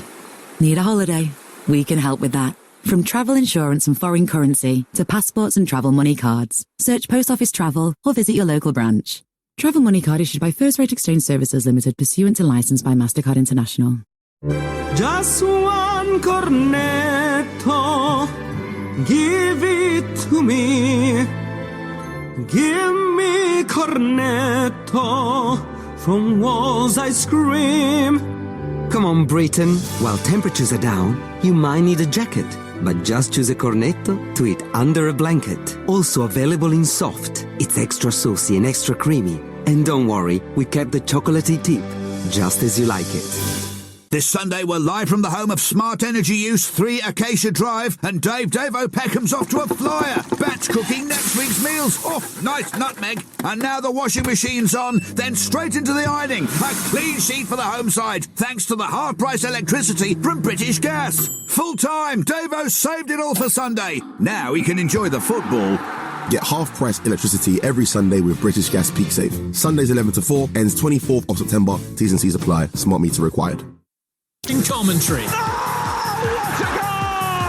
Need a holiday? We can help with that. From travel insurance and foreign currency to passports and travel money cards. Search Post Office Travel or visit your local branch. Travel money card issued by First Rate Exchange Services Limited pursuant to license by MasterCard International. Just one cornetto, give it to me. Give me cornetto from walls I scream. Come on, Britain. While temperatures are down, you might need a jacket. But just choose a cornetto to eat under a blanket. Also available in soft. It's extra saucy and extra creamy. And don't worry, we kept the chocolatey tip, just as you like it. This Sunday, we're live from the home of Smart Energy Use, 3 Acacia Drive, and Dave Peckham's off to a flyer. Batch cooking next week's meals. Oh, nice nutmeg. And now the washing machine's on, then straight into the ironing. A clean sheet for the home side, thanks to the half-price electricity from British Gas. Full time, Davo's saved it all for Sunday. Now he can enjoy the football. Get half-price electricity every Sunday with British Gas Peak Save. Sundays 11 to 4, ends 24th of September. T's and C's apply. Smart meter required. In commentary.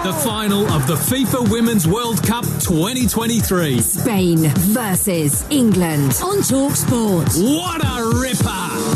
The final of the FIFA Women's World Cup 2023. Spain versus England on Talksport. What a ripper!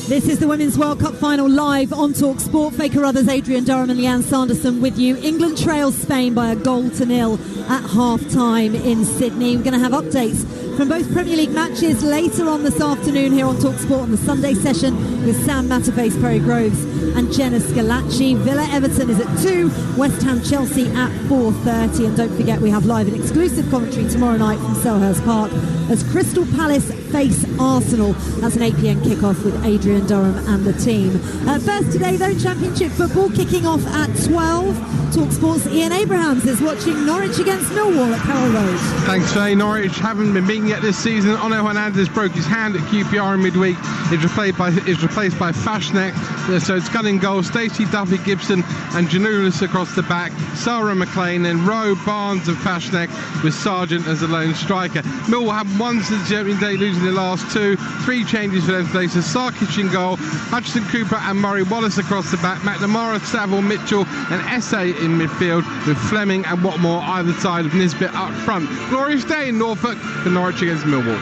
This is the Women's World Cup final live on Talksport. Faker Others, Adrian Durham and Leanne Sanderson with you. England trails Spain by 1-0 at half-time in Sydney. We're going to have updates from both Premier League matches later on this afternoon here on Talksport on the Sunday session with Sam Matterface, Perry Groves and Jenna Scalacci. Villa Everton is at 2, West Ham Chelsea at 4:30, and don't forget we have live and exclusive commentary tomorrow night from Selhurst Park as Crystal Palace face Arsenal. That's an 8pm kickoff with Adrian Durham and the team. First today though, Championship football kicking off at 12. Talksport's Ian Abrahams is watching Norwich against Millwall at Carroll Road. Thanks, Faye. Norwich haven't been beaten yet this season. Ono Hernandez broke his hand at QPR in midweek. It's replaced by Fashnek. So it's gun in goal. Stacey, Duffy, Gibson and Janulis across the back. Sarah McLean and Rowe, Barnes and Fashnek with Sargent as the lone striker. Millwall have won since the opening day, losing the last 2. 3 changes for them places. Sarkic in goal, Hutchinson, Cooper and Murray Wallace across the back. McNamara, Saville, Mitchell and Essay in midfield with Fleming and Watmore either side of Nisbet up front. Glorious day in Norfolk for Norwich against Millwall.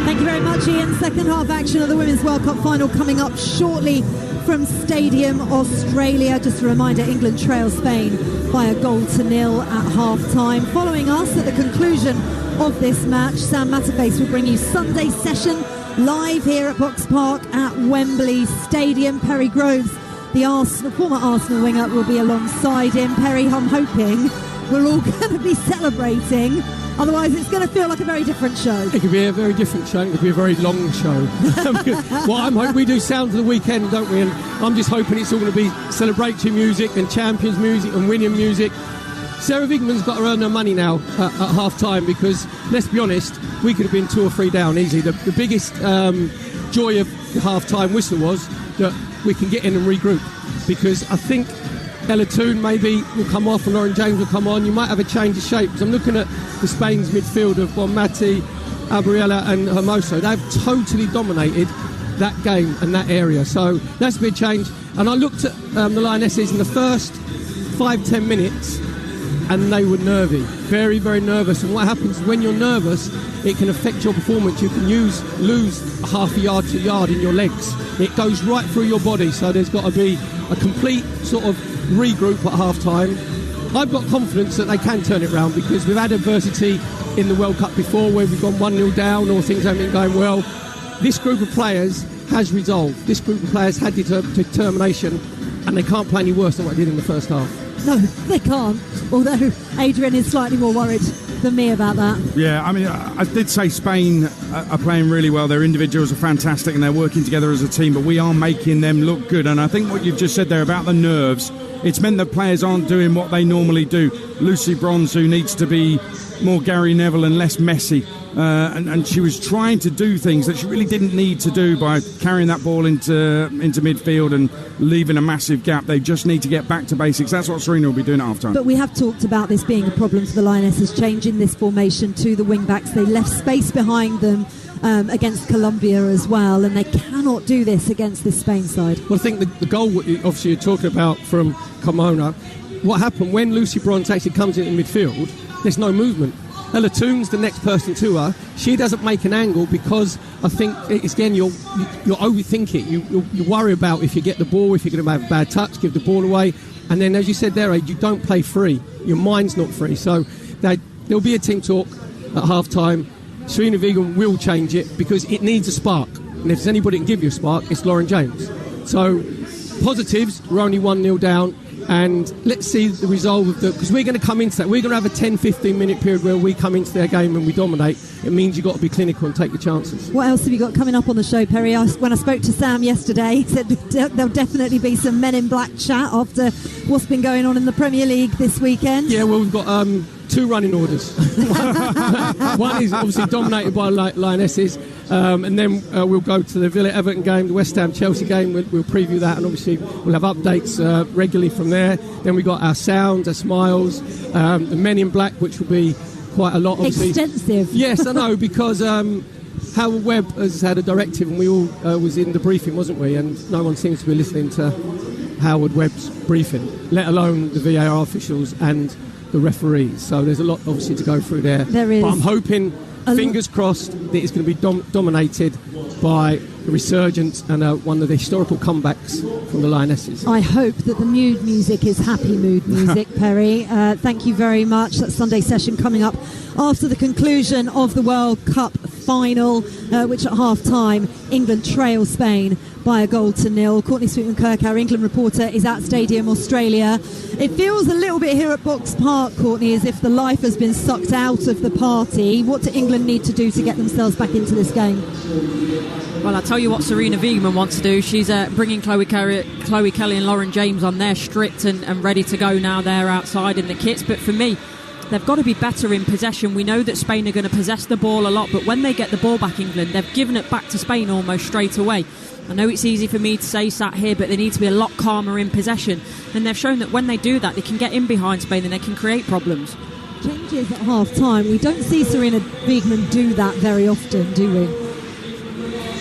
Thank you very much, Ian. Second half action of the Women's World Cup final coming up shortly from Stadium Australia. Just a reminder, England trails Spain by 1-0 at half-time. Following us at the conclusion of this match, Sam Matterface will bring you Sunday session live here at Box Park at Wembley Stadium. Perry Groves, the former Arsenal winger, will be alongside him. Perry, I'm hoping we're all going to be celebrating. Otherwise, it's going to feel like a very different show. It could be a very different show. It could be a very long show. Well, I'm hoping we do Sounds of the Weekend, don't we? And I'm just hoping it's all going to be celebratory music and champions music and winning music. Sarah Vigman's got to earn her money now at half-time because, let's be honest, we could have been 2 or 3 down easily. The biggest joy of the half-time whistle was that we can get in and regroup, because I think Ella Toone maybe will come off and Lauren James will come on. You might have a change of shape, because I'm looking at the Spain's midfield of Bonmati, Abriella and Hermoso. They've totally dominated that game and that area, so that's a big change. And I looked at the Lionesses in the first 5-10 minutes and they were nervy, very, very nervous. And what happens when you're nervous, it can affect your performance. You can lose half a yard to a yard in your legs. It goes right through your body, so there's got to be a complete sort of regroup at half-time. I've got confidence that they can turn it round, because we've had adversity in the World Cup before where we've gone 1-0 down or things haven't been going well. This group of players has resolve. This group of players had determination, and they can't play any worse than what they did in the first half. No, they can't. Although Adrian is slightly more worried than me about that. Yeah, I mean, I did say Spain are playing really well. Their individuals are fantastic and they're working together as a team, but we are making them look good. And I think what you've just said there about the nerves, it's meant that players aren't doing what they normally do. Lucy Bronze, who needs to be more Gary Neville and less Messi, and she was trying to do things that she really didn't need to do by carrying that ball into midfield and leaving a massive gap. They just need to get back to basics. That's what Serena will be doing at half-time. But we have talked about this being a problem for the Lionesses, changing this formation to the wing-backs. They left space behind them against Colombia as well, and they cannot do this against this Spain side. Well, I think the goal, obviously, you're talking about from Carmona, what happened when Lucy Bronze actually comes in midfield, there's no movement. Ella Toone's the next person to her. She doesn't make an angle because I think, it's, again, you're overthink it. You worry about if you get the ball, if you're going to have a bad touch, give the ball away. And then, as you said there, you don't play free. Your mind's not free. So there'll be a team talk at half-time. Serena Vegan will change it because it needs a spark. and if there's anybody that can give you a spark, it's Lauren James. So positives, we're only 1-0 down, and let's see the resolve of because we're going to come into that. We're going to have a 10-15 minute period where we come into their game and we dominate. It means you've got to be clinical and take your chances. What else have you got coming up on the show, Perry? When I spoke to Sam yesterday, he said there'll definitely be some Men in Black chat after what's been going on in the Premier League this weekend. Yeah, well, we've got 2 running orders. One is obviously dominated by Lionesses, and then we'll go to the Villa-Everton game, the West Ham-Chelsea game. We'll preview that, and obviously we'll have updates regularly from there. Then we've got our sounds, our smiles, the Men in Black, which will be quite a lot. Obviously. Extensive. Yes, I know, because Howard Webb has had a directive, and we all was in the briefing, wasn't we? And no one seems to be listening to Howard Webb's briefing, let alone the VAR officials and the referees. So there's a lot obviously to go through there. There is. But I'm hoping, fingers crossed, that it's going to be dominated by the resurgence and one of the historical comebacks from the Lionesses. I hope that the mood music is happy mood music, Perry. Thank you very much. That Sunday session coming up after the conclusion of the World Cup final, which at half-time England trail Spain by 1-0. Courtney Sweetman-Kirk, our England reporter, is at Stadium Australia. It feels a little bit here at Box Park, Courtney, as if the life has been sucked out of the party. What do England need to do to get themselves back into this game? Well, I'll tell you what Serena Wiegmann wants to do. She's bringing Chloe Kelly and Lauren James on. They're stripped and ready to go now. They're outside in the kits. But for me, they've got to be better in possession. We know that Spain are going to possess the ball a lot, but when they get the ball back, England, they've given it back to Spain almost straight away. I know it's easy for me to say sat here, but they need to be a lot calmer in possession. And they've shown that when they do that, they can get in behind Spain and they can create problems. Changes at half-time. We don't see Serena Wiegmann do that very often, do we?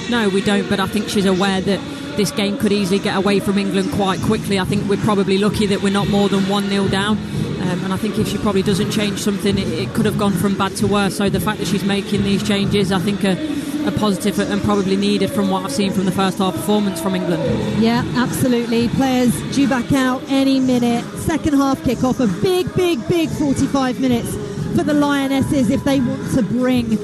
No, we don't, but I think she's aware that this game could easily get away from England quite quickly. I think we're probably lucky that we're not more than 1-0 down. And I think if she probably doesn't change something, it could have gone from bad to worse. So the fact that she's making these changes, I think, are positive and probably needed from what I've seen from the first half performance from England. Yeah, absolutely. Players due back out any minute. Second half kick-off, a big 45 minutes for the Lionesses if they want to bring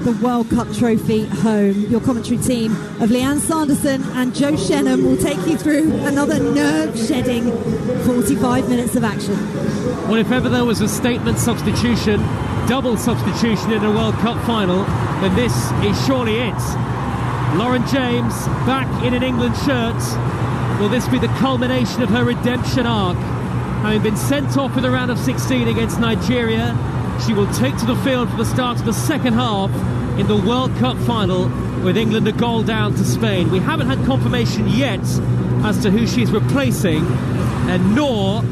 the World Cup trophy home. Your commentary team of Leanne Sanderson and Joe Shenham will take you through another nerve-shedding 45 minutes of action. Well, if ever there was a statement substitution, double substitution in a World Cup final, then this is surely it. Lauren James back in an England shirt. Will this be the culmination of her redemption arc? Having been sent off in the round of 16 against Nigeria, she will take to the field for the start of the second half in the World Cup final, with England a goal down to Spain. We haven't had confirmation yet as to who she's replacing, and nor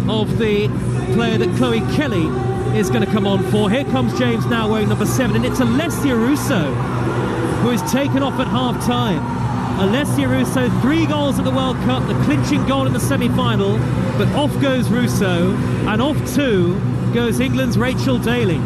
of the player that Chloe Kelly is going to come on for. Here comes James now wearing number 7, and it's Alessia Russo who is taken off at half-time. Alessia Russo, 3 goals at the World Cup, the clinching goal in the semi-final, but off goes Russo, and off too goes England's Rachel Daly.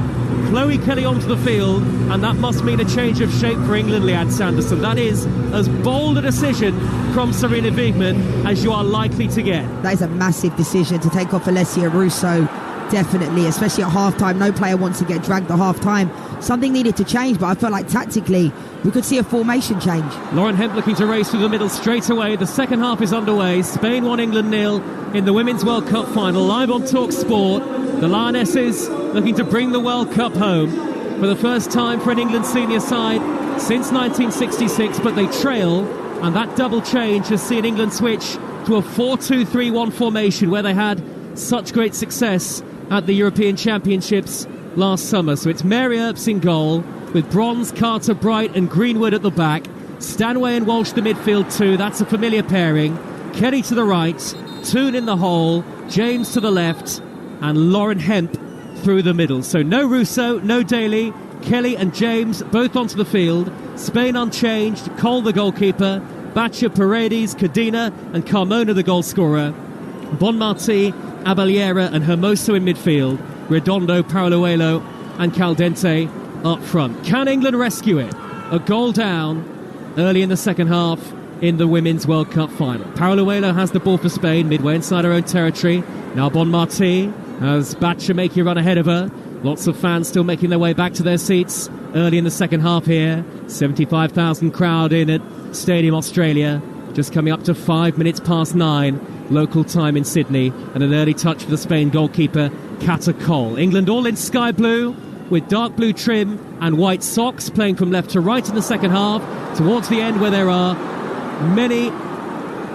Chloe Kelly onto the field, and that must mean a change of shape for England, Leanne Sanderson. That is as bold a decision from Serena Wiegmann as you are likely to get. That is a massive decision to take off Alessia Russo, definitely, especially at half-time. No player wants to get dragged at half-time. Something needed to change, but I felt like tactically we could see a formation change. Lauren Hemp looking to race through the middle straight away. The second half is underway. Spain 1, England 0 in the Women's World Cup final, live on Talksport. The Lionesses looking to bring the World Cup home for the first time for an England senior side since 1966, but they trail, and that double change has seen England switch to a 4-2-3-1 formation where they had such great success at the European Championships last summer. So it's Mary Earps in goal, with Bronze, Carter, Bright and Greenwood at the back. Stanway and Walsh the midfield too. That's a familiar pairing. Kelly to the right, Toon in the hole, James to the left, and Lauren Hemp through the middle. So no Russo, no Daly, Kelly and James both onto the field. Spain unchanged, Cole the goalkeeper, Batcher, Paredes, Cadena and Carmona the goal scorer. Bonmarti, Abellera and Hermoso in midfield. Redondo, Paraluelo and Caldente up front. Can England rescue it? A goal down early in the second half in the Women's World Cup final. Paraluelo has the ball for Spain, midway inside her own territory. Now Bonmarti has Batcher making a run ahead of her. Lots of fans still making their way back to their seats early in the second half here. 75,000 crowd in at Stadium Australia. Just coming up to 5 minutes past 9 local time in Sydney, and an early touch for the Spain goalkeeper Kata Cole. England all in sky blue with dark blue trim and white socks, playing from left to right in the second half, towards the end where there are many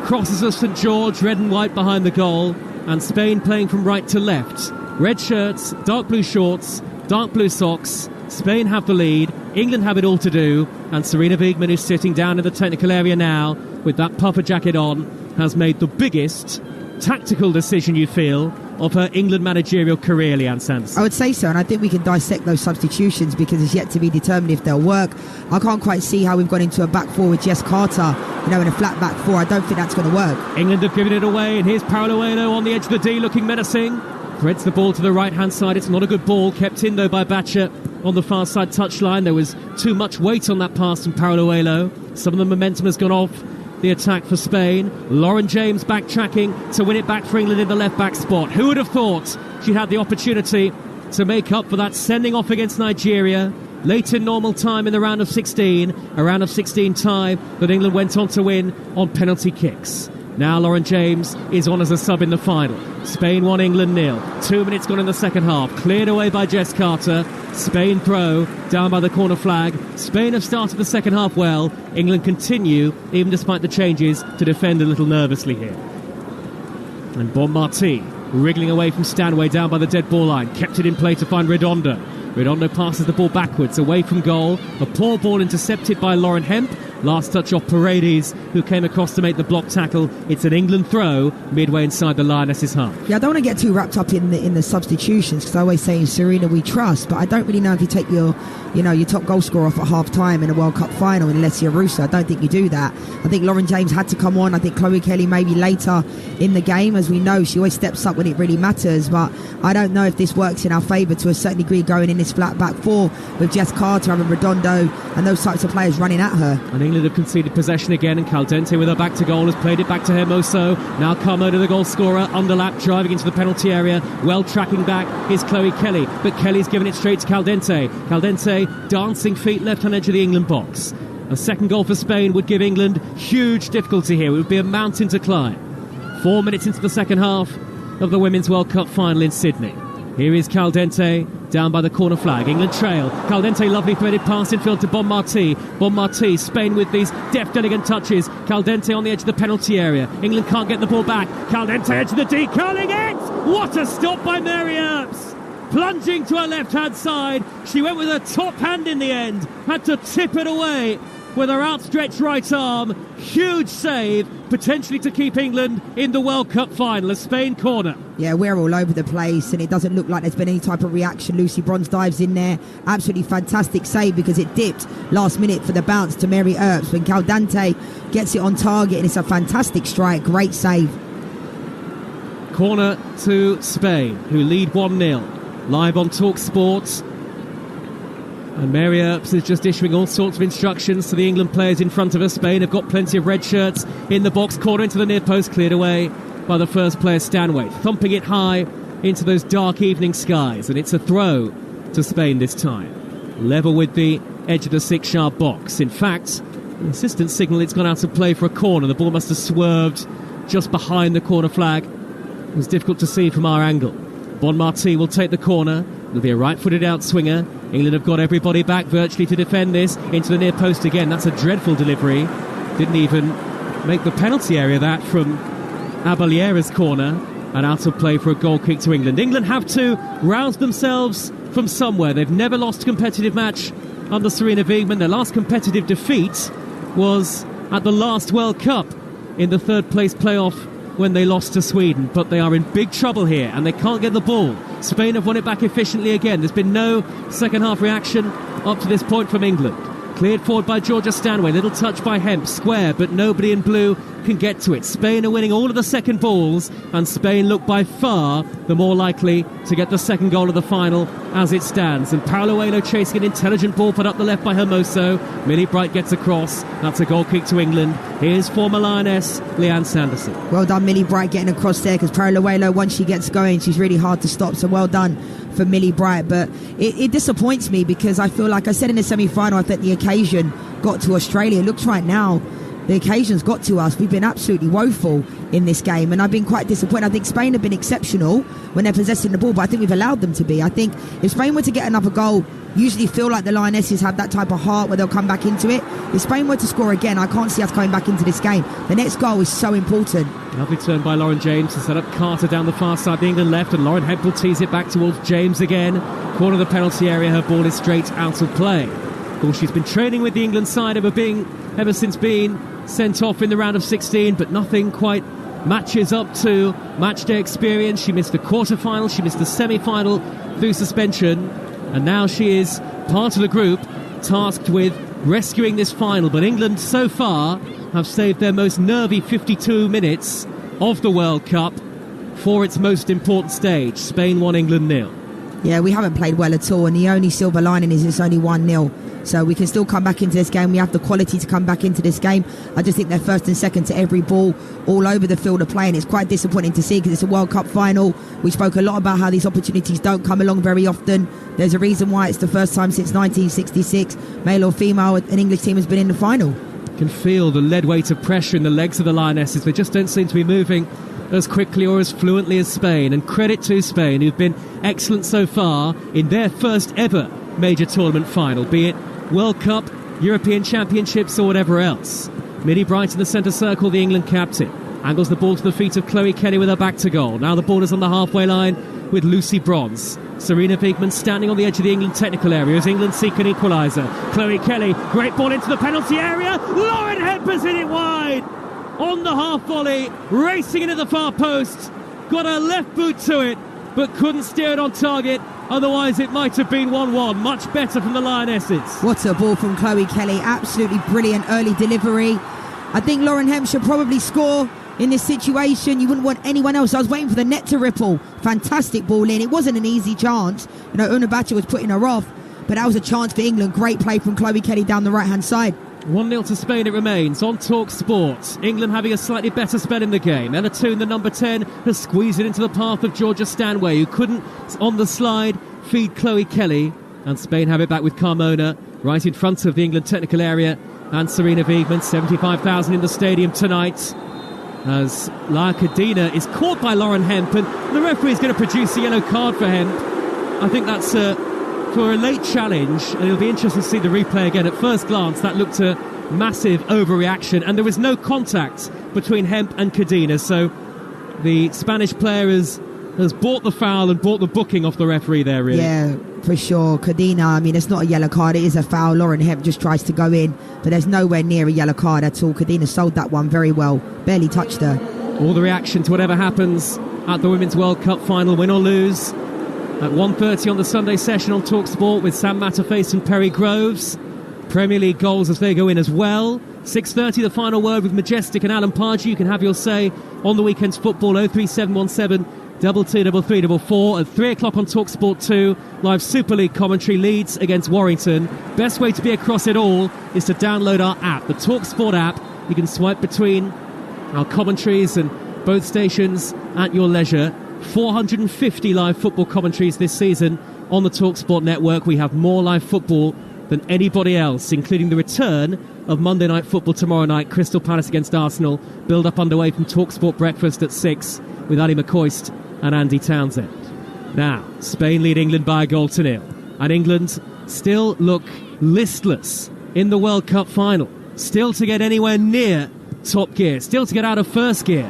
crosses of St George, red and white behind the goal, and Spain playing from right to left. Red shirts, dark blue shorts, dark blue socks. Spain have the lead, England have it all to do, and Sarina Wiegman, who's sitting down in the technical area now with that puffer jacket on, has made the biggest tactical decision, you feel, of her England managerial career, Leanne Sanderson. I would say so, and I think we can dissect those substitutions because it's yet to be determined if they'll work. I can't quite see how we've gone into a back four with Jess Carter, in a flat back four. I don't think that's going to work. England have given it away, and here's Paralluelo on the edge of the D, looking menacing. Threads the ball to the right-hand side. It's not a good ball, kept in though by Batcher on the far side touchline. There was too much weight on that pass from Paralluelo. Some of the momentum has gone off the attack for Spain. Lauren James backtracking to win it back for England in the left-back spot. Who would have thought she'd had the opportunity to make up for that sending off against Nigeria late in normal time in the round of 16, a round of 16 tie that England went on to win on penalty kicks. Now Lauren James is on as a sub in the final. Spain 1, England 0. 2 minutes gone in the second half. Cleared away by Jess Carter. Spain throw down by the corner flag. Spain have started the second half well. England continue, even despite the changes, to defend a little nervously here. And Bon Marti wriggling away from Stanway down by the dead ball line. Kept it in play to find Redondo. Redondo passes the ball backwards, away from goal. A poor ball intercepted by Lauren Hemp. Last touch off Paredes, who came across to make the block tackle. It's an England throw midway inside the Lionesses' half. Yeah, I don't want to get too wrapped up in the substitutions because I always say in Sarina we trust, but I don't really know if you take your top goal scorer off at half time in a World Cup final in Alessia Russo. I don't think you do that. I think Lauren James had to come on. I think Chloe Kelly maybe later in the game. As we know, she always steps up when it really matters, but I don't know if this works in our favour to a certain degree going in this flat back four with Jess Carter and Redondo and those types of players running at her. And England have conceded possession again, and Caldente with her back to goal has played it back to Hermoso. Now Carmo to the goal scorer, underlap, driving into the penalty area. Well tracking back is Chloe Kelly, but Kelly's given it straight to Caldente. Caldente dancing feet left on edge of the England box. A second goal for Spain would give England huge difficulty here. It would be a mountain to climb. 4 minutes into the second half of the Women's World Cup final in Sydney. Here is Caldente down by the corner flag. England trail. Caldente, lovely threaded pass in field to Bon Marti. Bon Marti, Spain with these deft, elegant touches. Caldente on the edge of the penalty area. England can't get the ball back. Caldente edge of the D, curling it! What a stop by Mary Earps! Plunging to her left-hand side. She went with her top hand in the end. Had to tip it away with her outstretched right arm. Huge save, potentially to keep England in the World Cup final. A Spain corner. Yeah, we're all over the place and it doesn't look like there's been any type of reaction. Lucy Bronze dives in there. Absolutely fantastic save because it dipped last minute for the bounce to Mary Earps when Caldente gets it on target and it's a fantastic strike. Great save. Corner to Spain, who lead 1-0. Live on Talksport. And Mary Earps is just issuing all sorts of instructions to the England players in front of her. Spain have got plenty of red shirts in the box. Corner into the near post, cleared away by the first player, Stanway. Thumping it high into those dark evening skies. And it's a throw to Spain this time. Level with the edge of the 6-yard box. In fact, the assistant signal it's gone out of play for a corner. The ball must have swerved just behind the corner flag. It was difficult to see from our angle. Bon Marti will take the corner. It'll be a right-footed outswinger. England have got everybody back virtually to defend this. Into the near post again. That's a dreadful delivery. Didn't even make the penalty area, that, from Abaliera's corner. And out of play for a goal kick to England. England have to rouse themselves from somewhere. They've never lost a competitive match under Sarina Wiegman. Their last competitive defeat was at the last World Cup in the third-place playoff when they lost to Sweden. But they are in big trouble here and they can't get the ball. Spain have won it back efficiently again. There's been no second-half reaction up to this point from England. Cleared forward by Georgia Stanway. Little touch by Hemp. Square, but nobody in blue can get to it. Spain are winning all of the second balls, and Spain look by far the more likely to get the second goal of the final as it stands. And Paolo chasing an intelligent ball put up the left by Hermoso. Millie Bright gets across. That's a goal kick to England. Here's former Lioness Leanne Sanderson. Well done, Millie Bright, getting across there, because Paolo, once she gets going, she's really hard to stop. So well done for Millie Bright. But it disappoints me, because I feel like I said in the semi-final, I think the occasion got to Australia. It looks right now the occasion's got to us. We've been absolutely woeful in this game, and I've been quite disappointed. I think Spain have been exceptional when they're possessing the ball, but I think we've allowed them to be. I think if Spain were to get another goal, usually feel like the Lionesses have that type of heart where they'll come back into it. If Spain were to score again, I can't see us coming back into this game. The next goal is so important. Lovely turn by Lauren James to set up Carter down the far side, the England left, and Lauren Hemp will tease it back towards James again. Corner of the penalty area, her ball is straight out of play. Of course, she's been training with the England side ever since being sent off in the round of 16, but nothing quite matches up to matchday experience. She missed the quarter-final, she missed the semi-final through suspension, and now she is part of the group tasked with rescuing this final. But England so far have saved their most nervy 52 minutes of the World Cup for its most important stage. Spain 1, England 0. Yeah, we haven't played well at all, and the only silver lining is it's only 1-0. So we can still come back into this game. We have the quality to come back into this game. I just think they're first and second to every ball all over the field of play, and it's quite disappointing to see, because it's a World Cup final. We spoke a lot about how these opportunities don't come along very often. There's a reason why it's the first time since 1966, male or female, an English team has been in the final. You can feel the lead weight of pressure in the legs of the Lionesses. They just don't seem to be moving as quickly or as fluently as Spain. And credit to Spain, who've been excellent so far in their first ever major tournament final, be it World Cup, European Championships or whatever else. Millie Bright in the centre circle, the England captain. Angles the ball to the feet of Chloe Kelly with her back to goal. Now the ball is on the halfway line with Lucy Bronze. Serena Wiegman standing on the edge of the England technical area as England seek an equaliser. Chloe Kelly, great ball into the penalty area. Lauren Hemp has hit it wide on the half volley, racing into the far post. Got her left boot to it, but couldn't steer it on target. Otherwise it might have been 1-1. Much better from the Lionesses. What a ball from Chloe Kelly. Absolutely brilliant early delivery. I think Lauren Hemp should probably score in this situation. You wouldn't want anyone else. I was waiting for the net to ripple. Fantastic ball in. It wasn't an easy chance. You know, Unabacha was putting her off, but that was a chance for England. Great play from Chloe Kelly down the right-hand side. 1-0 to Spain it remains on Talksport. England having a slightly better spell in the game. Ella Toone, the number 10, has squeezed it into the path of Georgia Stanway, who couldn't, on the slide, feed Chloe Kelly. And Spain have it back with Carmona, right in front of the England technical area. And Serena Wiegman, 75,000 in the stadium tonight. As Laia Cadena is caught by Lauren Hemp, and the referee is going to produce a yellow card for Hemp. I think that's for a late challenge, and it'll be interesting to see the replay again. At first glance, that looked a massive overreaction, and there was no contact between Hemp and Cadena, so the Spanish player has bought the foul and bought the booking off the referee there, really. Yeah, for sure. Cadena, I mean, it's not a yellow card, it is a foul. Lauren Hemp just tries to go in, but there's nowhere near a yellow card at all. Cadena sold that one very well, barely touched her. All the reaction to whatever happens at the Women's World Cup final, win or lose, at 1:30 on the Sunday session on Talksport with Sam Matterface and Perry Groves. Premier League goals as they go in as well. 6:30 the final word with Majestic and Alan Pardew. You can have your say on the weekend's football. 03717 223344. At 3 o'clock on Talksport 2, live Super League commentary, Leeds against Warrington. Best way to be across it all is to download our app, the Talksport app. You can swipe between our commentaries and both stations at your leisure. 450 live football commentaries this season on the Talksport network. We have more live football than anybody else, including the return of Monday Night Football tomorrow night, Crystal Palace against Arsenal. Build up underway from Talksport Breakfast at 6 with Ali McCoist and Andy Townsend. Now, Spain lead England by a 0-0, and England still look listless in the World Cup final, still to get anywhere near top gear, still to get out of first gear.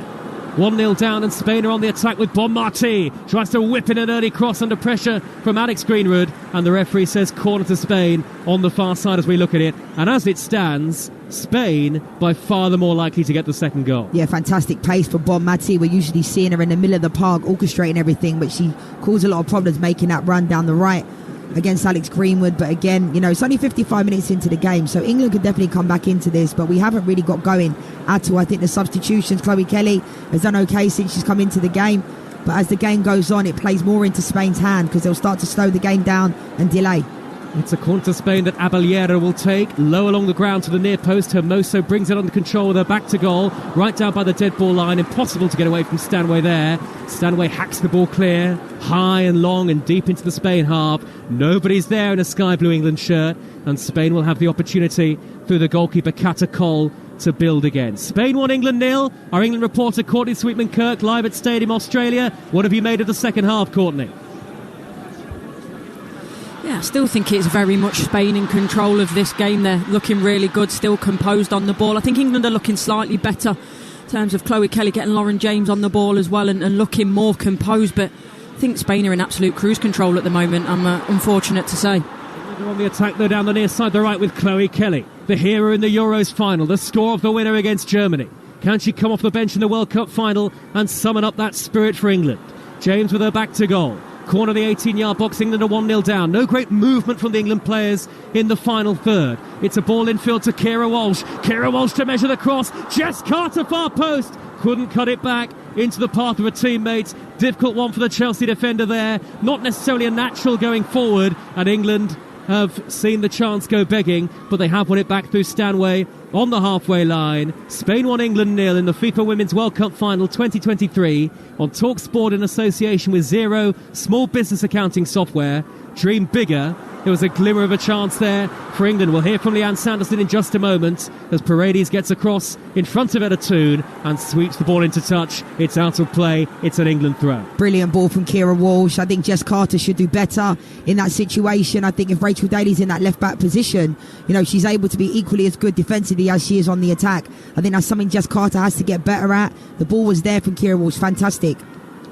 1-0 down, and Spain are on the attack with Bon Martí. Tries to whip in an early cross under pressure from Alex Greenwood, and the referee says corner to Spain on the far side as we look at it. And as it stands, Spain by far the more likely to get the second goal. Yeah, fantastic pace for Bon Martí. We're usually seeing her in the middle of the park orchestrating everything, but she caused a lot of problems making that run down the right. against Alex Greenwood. But again, it's only 55 minutes into the game, so England could definitely come back into this, but we haven't really got going at all. I think the substitutions, Chloe Kelly has done okay since she's come into the game, but as the game goes on, it plays more into Spain's hand because they'll start to slow the game down and delay. It's a corner to Spain that Abellera will take. Low along the ground to the near post. Hermoso brings it under control with her back to goal. Right down by the dead ball line. Impossible to get away from Stanway there. Stanway hacks the ball clear. High and long and deep into the Spain half. Nobody's there in a sky blue England shirt. And Spain will have the opportunity through the goalkeeper Kata Cole to build again. Spain 1, England 0. Our England reporter Courtney Sweetman-Kirk live at Stadium Australia. What have you made of the second half, Courtney? Yeah, I still think it's very much Spain in control of this game. They're looking really good, still composed on the ball. I think England are looking slightly better in terms of Chloe Kelly getting Lauren James on the ball as well and looking more composed. But I think Spain are in absolute cruise control at the moment, I'm unfortunate to say. They're on the attack, though, down the near side, the right with Chloe Kelly, the hero in the Euros final, the score of the winner against Germany. Can she come off the bench in the World Cup final and summon up that spirit for England? James with her back to goal. Corner of the 18-yard box, England are 1-0 down. No great movement from the England players in the final third. It's a ball infield to Keira Walsh. Keira Walsh to measure the cross. Jess Carter, far post. Couldn't cut it back into the path of her teammates. Difficult one for the Chelsea defender there. Not necessarily a natural going forward. And England have seen the chance go begging, but they have won it back through Stanway on the halfway line. Spain 1, England 0 in the FIFA Women's World Cup Final 2023 on Talksport in association with Xero small business accounting software. Dream bigger. There was a glimmer of a chance there for England. We'll hear from Leanne Sanderson in just a moment as Paredes gets across in front of Etta Toon and sweeps the ball into touch. It's out of play. It's an England throw. Brilliant ball from Keira Walsh. I think Jess Carter should do better in that situation. I think if Rachel Daly's in that left-back position, she's able to be equally as good defensively as she is on the attack. I think that's something Jess Carter has to get better at. The ball was there from Keira Walsh. Fantastic.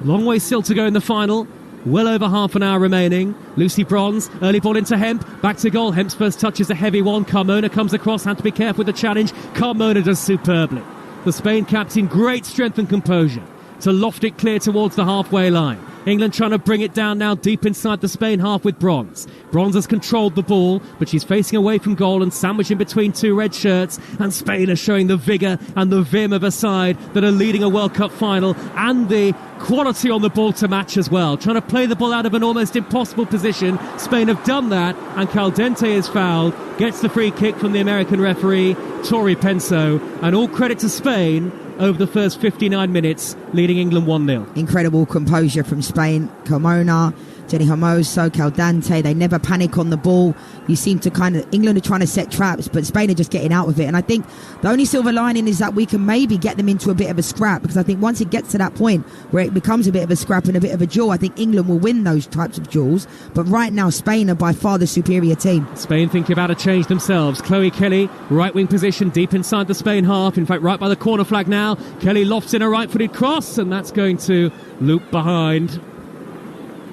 Long way still to go in the final. Well over half an hour remaining. Lucy Bronze, early ball into Hemp, back to goal. Hemp's first touch is a heavy one. Carmona comes across, had to be careful with the challenge. Carmona does superbly. The Spain captain, great strength and composure to loft it clear towards the halfway line. England trying to bring it down now deep inside the Spain half with Bronze. Bronze has controlled the ball, but she's facing away from goal and sandwiched in between two red shirts. And Spain are showing the vigour and the vim of a side that are leading a World Cup final and the quality on the ball to match as well. Trying to play the ball out of an almost impossible position. Spain have done that, and Caldente is fouled. Gets the free kick from the American referee, Tori Penso. And all credit to Spain over the first 59 minutes, leading England 1-0. Incredible composure from Spain. Carmona, Jenny Hermoso, Caldente, they never panic on the ball. You seem to England are trying to set traps, but Spain are just getting out of it. And I think the only silver lining is that we can maybe get them into a bit of a scrap, because I think once it gets to that point where it becomes a bit of a scrap and a bit of a duel, I think England will win those types of duels. But right now, Spain are by far the superior team. Spain thinking about a change themselves. Chloe Kelly, right wing position, deep inside the Spain half. In fact, right by the corner flag now. Kelly lofts in a right-footed cross, and that's going to loop behind.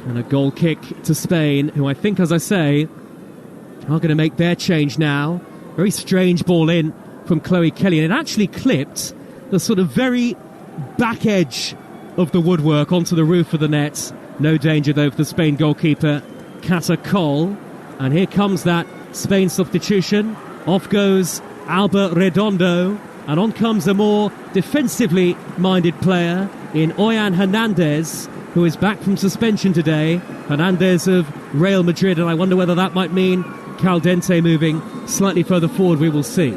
And a goal kick to Spain, who I think, as I say, are going to make their change now. Very strange ball in from Chloe Kelly, and it actually clipped the sort of very back edge of the woodwork onto the roof of the net. No danger, though, for the Spain goalkeeper, Kata Cole. And here comes that Spain substitution. Off goes Alba Redondo, and on comes a more defensively minded player in Oyan Hernandez, who is back from suspension today. Hernandez of Real Madrid, and I wonder whether that might mean Caldente moving slightly further forward. We will see.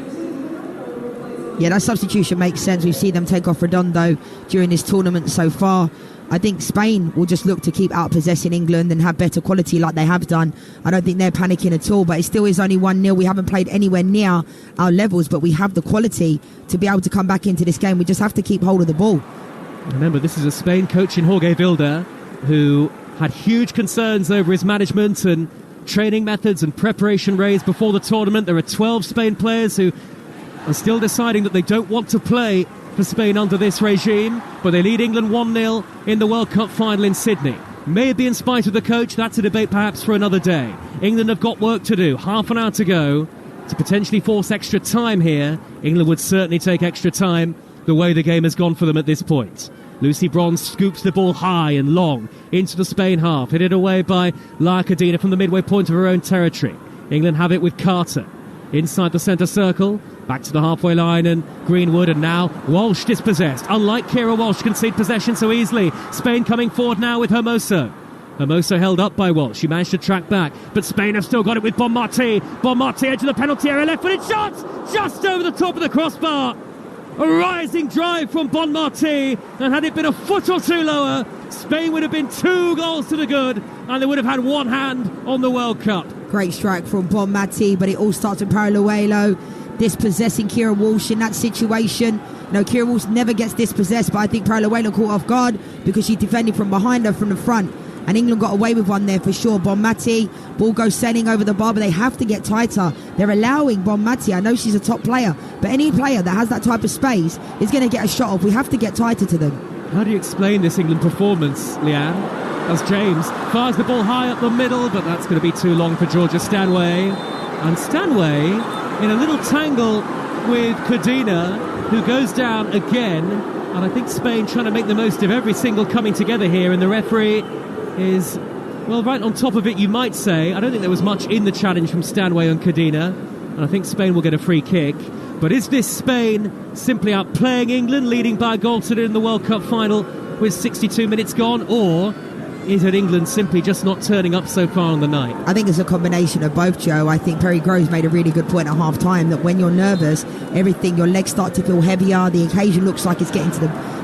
Yeah, that substitution makes sense. We've seen them take off Redondo during this tournament so far. I think Spain will just look to keep out-possessing England and have better quality like they have done. I don't think they're panicking at all, but it still is only 1-0. We haven't played anywhere near our levels, but we have the quality to be able to come back into this game. We just have to keep hold of the ball. Remember, this is a Spain coach in Jorge Vilda, who had huge concerns over his management and training methods and preparation raised before the tournament. There are 12 Spain players who are still deciding that they don't want to play for Spain under this regime, but they lead England 1-0 in the World Cup final in Sydney. Maybe in spite of the coach, that's a debate perhaps for another day. England have got work to do, half an hour to go, to potentially force extra time here. England would certainly take extra time the way the game has gone for them at this point. Lucy Bronze scoops the ball high and long into the Spain half, headed away by Laia Cadena from the midway point of her own territory. England have it with Carter inside the centre circle, back to the halfway line, and Greenwood, and now Walsh dispossessed. Unlike Keira Walsh, concede possession so easily. Spain coming forward now with Hermoso. Hermoso held up by Walsh. She managed to track back, but Spain have still got it with Bonmati. Bonmati edge of the penalty area, left-footed shot, just over the top of the crossbar. A rising drive from Bonmati, and had it been a foot or two lower, Spain would have been 2 goals to the good, and they would have had one hand on the World Cup. Great strike from Bonmati, but it all starts with Paralluelo dispossessing Keira Walsh in that situation. No, Keira Walsh never gets dispossessed, but I think Paralluelo caught off guard because she defended from behind her from the front. And England got away with one there for sure. Bonmati, ball goes sailing over the bar, but they have to get tighter. They're allowing Bonmati, I know she's a top player, but any player that has that type of space is going to get a shot off. We have to get tighter to them. How do you explain this England performance, Leanne? As James fires the ball high up the middle, but that's going to be too long for Georgia Stanway. And Stanway in a little tangle with Cadena, who goes down again. And I think Spain trying to make the most of every single coming together here, and the referee is, well, right on top of it, you might say. I don't think there was much in the challenge from Stanway and Cadena, and I think Spain will get a free kick. But is this Spain simply outplaying England, leading by a goal to in the World Cup final with 62 minutes gone, or is it England simply just not turning up so far on the night? I think it's a combination of both, Joe. I think Perry Groves made a really good point at half-time that when you're nervous, everything, your legs start to feel heavier, the occasion looks like it's getting to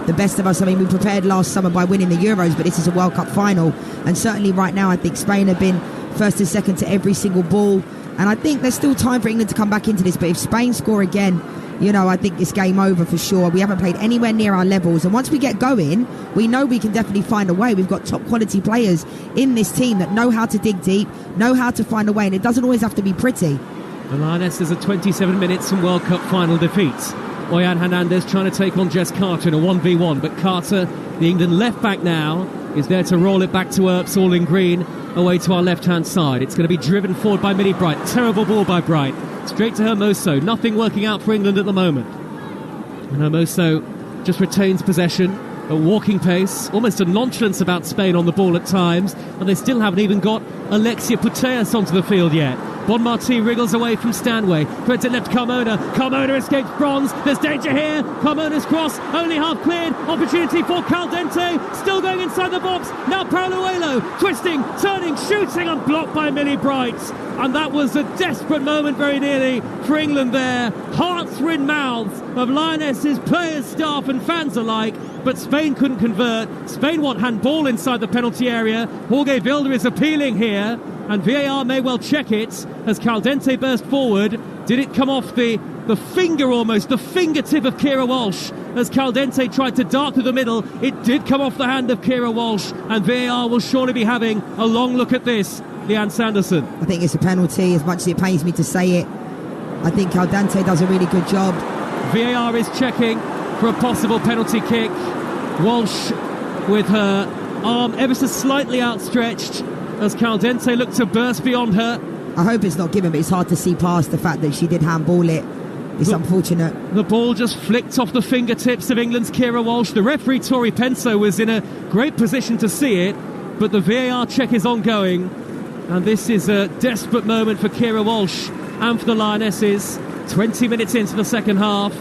the best of us. I mean, we prepared last summer by winning the Euros, but this is a World Cup final, and certainly right now I think Spain have been first and second to every single ball, and I think there's still time for England to come back into this, but if Spain score again, you know, I think it's game over for sure. We haven't played anywhere near our levels, and once we get going, we know we can definitely find a way. We've got top quality players in this team that know how to dig deep, know how to find a way, and it doesn't always have to be pretty. The Lionesses are 27 minutes from World Cup final defeats. Oyan Hernandez trying to take on Jess Carter in a 1v1, but Carter, the England left back now, is there to roll it back to Earps, all in green, away to our left-hand side. It's going to be driven forward by Millie Bright. Terrible ball by Bright. Straight to Hermoso. Nothing working out for England at the moment. And Hermoso just retains possession at walking pace. Almost a nonchalance about Spain on the ball at times. And they still haven't even got Alexia Putellas onto the field yet. Bonmati wriggles away from Stanway. Threads it left Carmona. Carmona escapes Bronze. There's danger here. Carmona's cross. Only half cleared. Opportunity for Caldente. Still going inside the box. Now Paralluelo. Twisting, turning, shooting, and blocked by Millie Bright. And that was a desperate moment very nearly for England there. Hearts were in mouths of Lionesses, players, staff and fans alike. But Spain couldn't convert. Spain want handball inside the penalty area. Jorge Vilda is appealing here, and VAR may well check it as Caldente burst forward. Did it come off the finger almost, the fingertip of Keira Walsh as Caldente tried to dart through the middle? It did come off the hand of Keira Walsh, and VAR will surely be having a long look at this. Leanne Sanderson. I think it's a penalty, as much as it pains me to say it. I think Caldente does a really good job. VAR is checking for a possible penalty kick. Walsh with her arm ever so slightly outstretched as Caldente looked to burst beyond her. I hope it's not given, but it's hard to see past the fact that she did handball it. It's unfortunate. The ball just flicked off the fingertips of England's Keira Walsh. The referee, Tori Penso, was in a great position to see it, but the VAR check is ongoing. And this is a desperate moment for Keira Walsh and for the Lionesses. 20 minutes into the second half.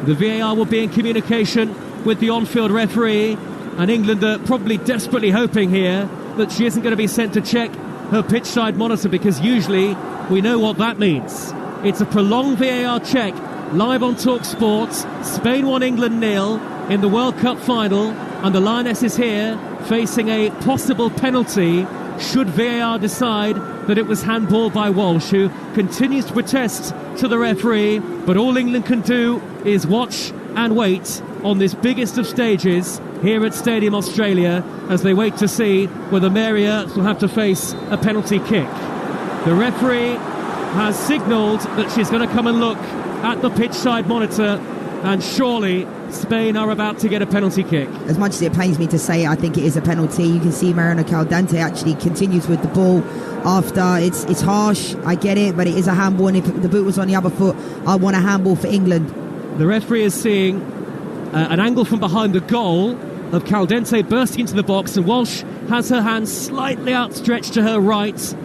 The VAR will be in communication with the on-field referee, and England are probably desperately hoping here that she isn't going to be sent to check her pitch side monitor, because usually we know what that means. It's a prolonged VAR check live on Talksport. Spain 1, England 0 in the World Cup final, and the Lionesses here facing a possible penalty should VAR decide that it was handball by Walsh, who continues to protest to the referee. But all England can do is watch and wait on this biggest of stages here at Stadium Australia as they wait to see whether Mary Earps will have to face a penalty kick. The referee has signalled that she's going to come and look at the pitch side monitor, and surely Spain are about to get a penalty kick. As much as it pains me to say it, I think it is a penalty. You can see Mariana Caldente actually continues with the ball after. It's harsh, I get it, but it is a handball, and if the boot was on the other foot, I want a handball for England. The referee is seeing an angle from behind the goal of Caldente bursting into the box, and Walsh has her hand slightly outstretched to her right,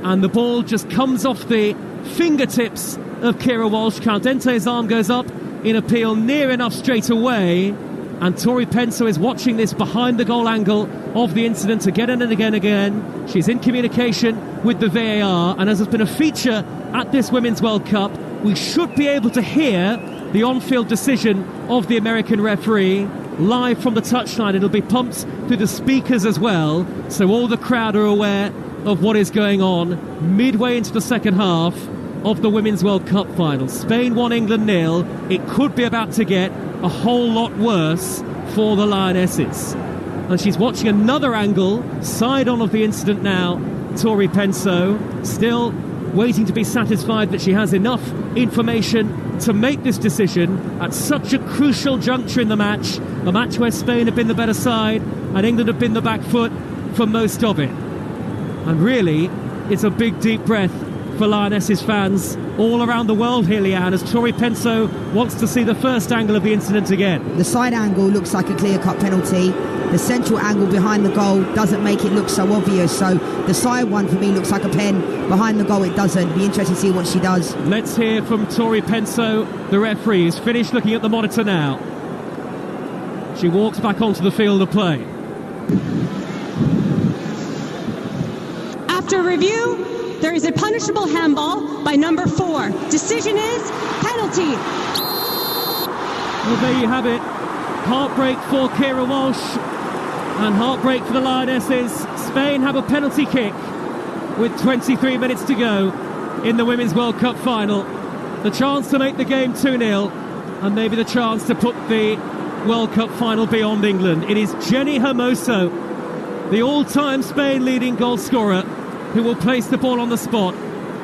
and the ball just comes off the fingertips of Kira Walsh. Caldente's arm goes up in appeal near enough straight away, and Tori Penso is watching this behind the goal angle of the incident again and again. She's in communication with the VAR, and as has been a feature at this Women's World Cup, we should be able to hear the on-field decision of the American referee live from the touchline. It'll be pumped through the speakers as well, so all the crowd are aware of what is going on midway into the second half of the Women's World Cup final. Spain 1, England 0. It could be about to get a whole lot worse for the Lionesses. And she's watching another angle, side on of the incident now, Tori Penso, still waiting to be satisfied that she has enough information to make this decision at such a crucial juncture in the match, a match where Spain have been the better side and England have been the back foot for most of it. And really, it's a big deep breath for Lionesses fans all around the world here, Leanne, as Tori Penso wants to see the first angle of the incident again. The side angle looks like a clear-cut penalty. The central angle behind the goal doesn't make it look so obvious, so the side one for me looks like a pen. Behind the goal it doesn't. Be interested to see what she does. Let's hear from Tori Penso, the referee, who's finished looking at the monitor now. She walks back onto the field of play. After review, there is a punishable handball by number 4. Decision is penalty. Well, there you have it. Heartbreak for Kira Walsh and heartbreak for the Lionesses. Spain have a penalty kick with 23 minutes to go in the Women's World Cup final. The chance to make the game 2-0 and maybe the chance to put the World Cup final beyond England. It is Jenny Hermoso, the all-time Spain leading goal scorer, who will place the ball on the spot.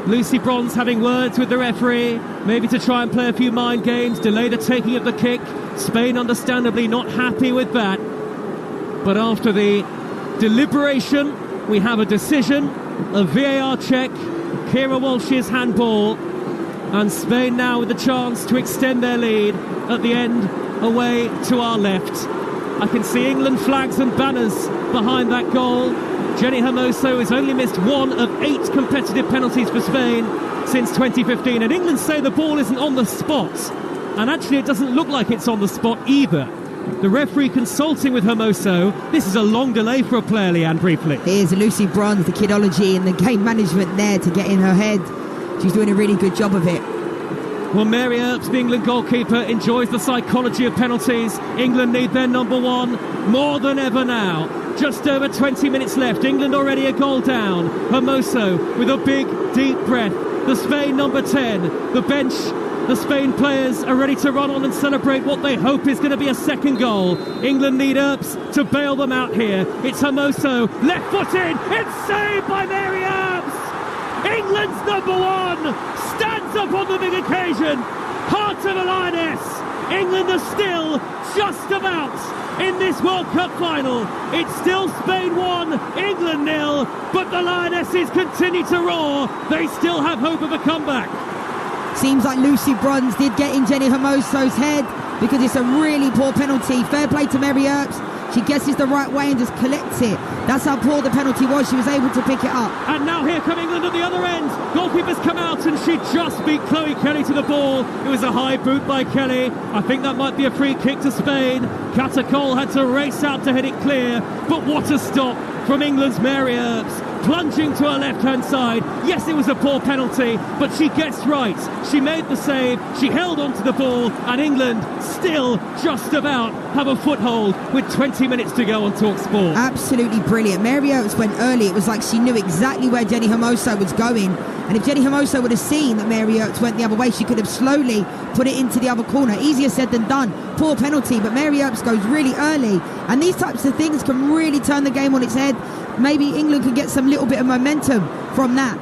Lucy Bronze having words with the referee, maybe to try and play a few mind games, delay the taking of the kick. Spain understandably not happy with that. But after the deliberation, we have a decision, a VAR check, Kira Walsh's handball, and Spain now with the chance to extend their lead at the end, away to our left. I can see England flags and banners behind that goal. Jenny Hermoso has only missed 1 of 8 competitive penalties for Spain since 2015, and England say the ball isn't on the spot, and actually it doesn't look like it's on the spot either. The referee consulting with Hermoso. This is a long delay for a player, Leanne, briefly. Here's Lucy Bronze, the kidology and the game management there to get in her head. She's doing a really good job of it. Well, Mary Earps, the England goalkeeper, enjoys the psychology of penalties. England need their number 1 more than ever now. Just over 20 minutes left. England already a goal down. Hermoso with a big, deep breath. The Spain number 10. The bench, the Spain players are ready to run on and celebrate what they hope is going to be a second goal. England need Earps to bail them out here. It's Hermoso, left-footed. It's saved by Mary Earps. England's number 1 stands up on the big occasion. Heart of a lioness. England are still just about in this World Cup final. It's still Spain 1, England 0, but the Lionesses continue to roar. They still have hope of a comeback. Seems like Lucy Bronze did get in Jenny Hermoso's head because it's a really poor penalty. Fair play to Mary Earps. She guesses the right way and just collects it. That's how poor the penalty was. She was able to pick it up. And now here come England at the other end. Goalkeepers come out and she just beat Chloe Kelly to the ball. It was a high boot by Kelly. I think that might be a free kick to Spain. Catacol had to race out to head it clear. But what a stop from England's Mary Earps. Plunging to her left-hand side. Yes, it was a poor penalty, but she guessed right. She made the save, she held onto the ball, and England still just about have a foothold with 20 minutes to go on Talksport. Absolutely brilliant. Mary Earps went early. It was like she knew exactly where Jenny Hermoso was going. And if Jenny Hermoso would have seen that Mary Earps went the other way, she could have slowly put it into the other corner. Easier said than done. Poor penalty, but Mary Earps goes really early. And these types of things can really turn the game on its head. Maybe England can get some little bit of momentum from that.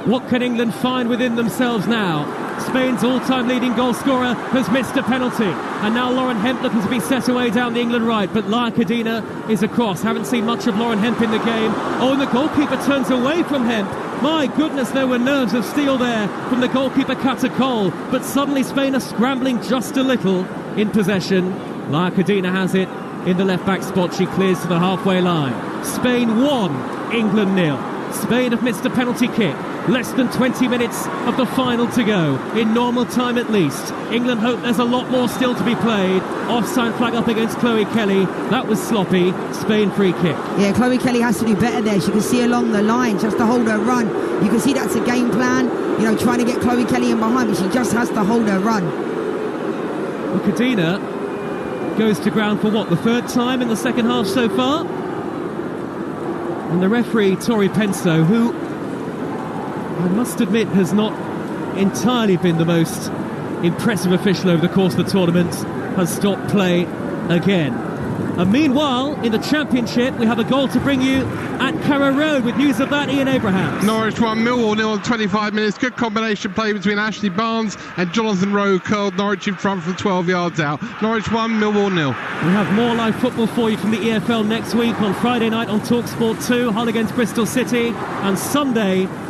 What can England find within themselves now? Spain's all-time leading goal scorer has missed a penalty. And now Lauren Hemp looking to be set away down the England right. But Laia Cadena is across. Haven't seen much of Lauren Hemp in the game. Oh, and the goalkeeper turns away from Hemp. My goodness, there were nerves of steel there from the goalkeeper Catacol. But suddenly Spain are scrambling just a little in possession. Laia Cadena has it. in the left-back spot. She clears to the halfway line. Spain 1, England 0. Spain have missed a penalty kick. Less than 20 minutes of the final to go, in normal time at least. England hope there's a lot more still to be played. Offside flag up against Chloe Kelly. That was sloppy. Spain free kick. Yeah, Chloe Kelly has to do better there. She can see along the line, just to hold her run. You can see that's a game plan, trying to get Chloe Kelly in behind, but she just has to hold her run. Well, Cadena goes to ground for the third time in the second half so far? And the referee, Tori Penso, who I must admit has not entirely been the most impressive official over the course of the tournament, has stopped play again. And meanwhile, in the Championship, we have a goal to bring you at Carrow Road with news of that, Ian Abrahams. Norwich 1, Millwall 0 on 25 minutes. Good combination play between Ashley Barnes and Jonathan Rowe curled Norwich in front from 12 yards out. Norwich 1, Millwall 0. We have more live football for you from the EFL next week on Friday night on Talksport 2, Hull against Bristol City, and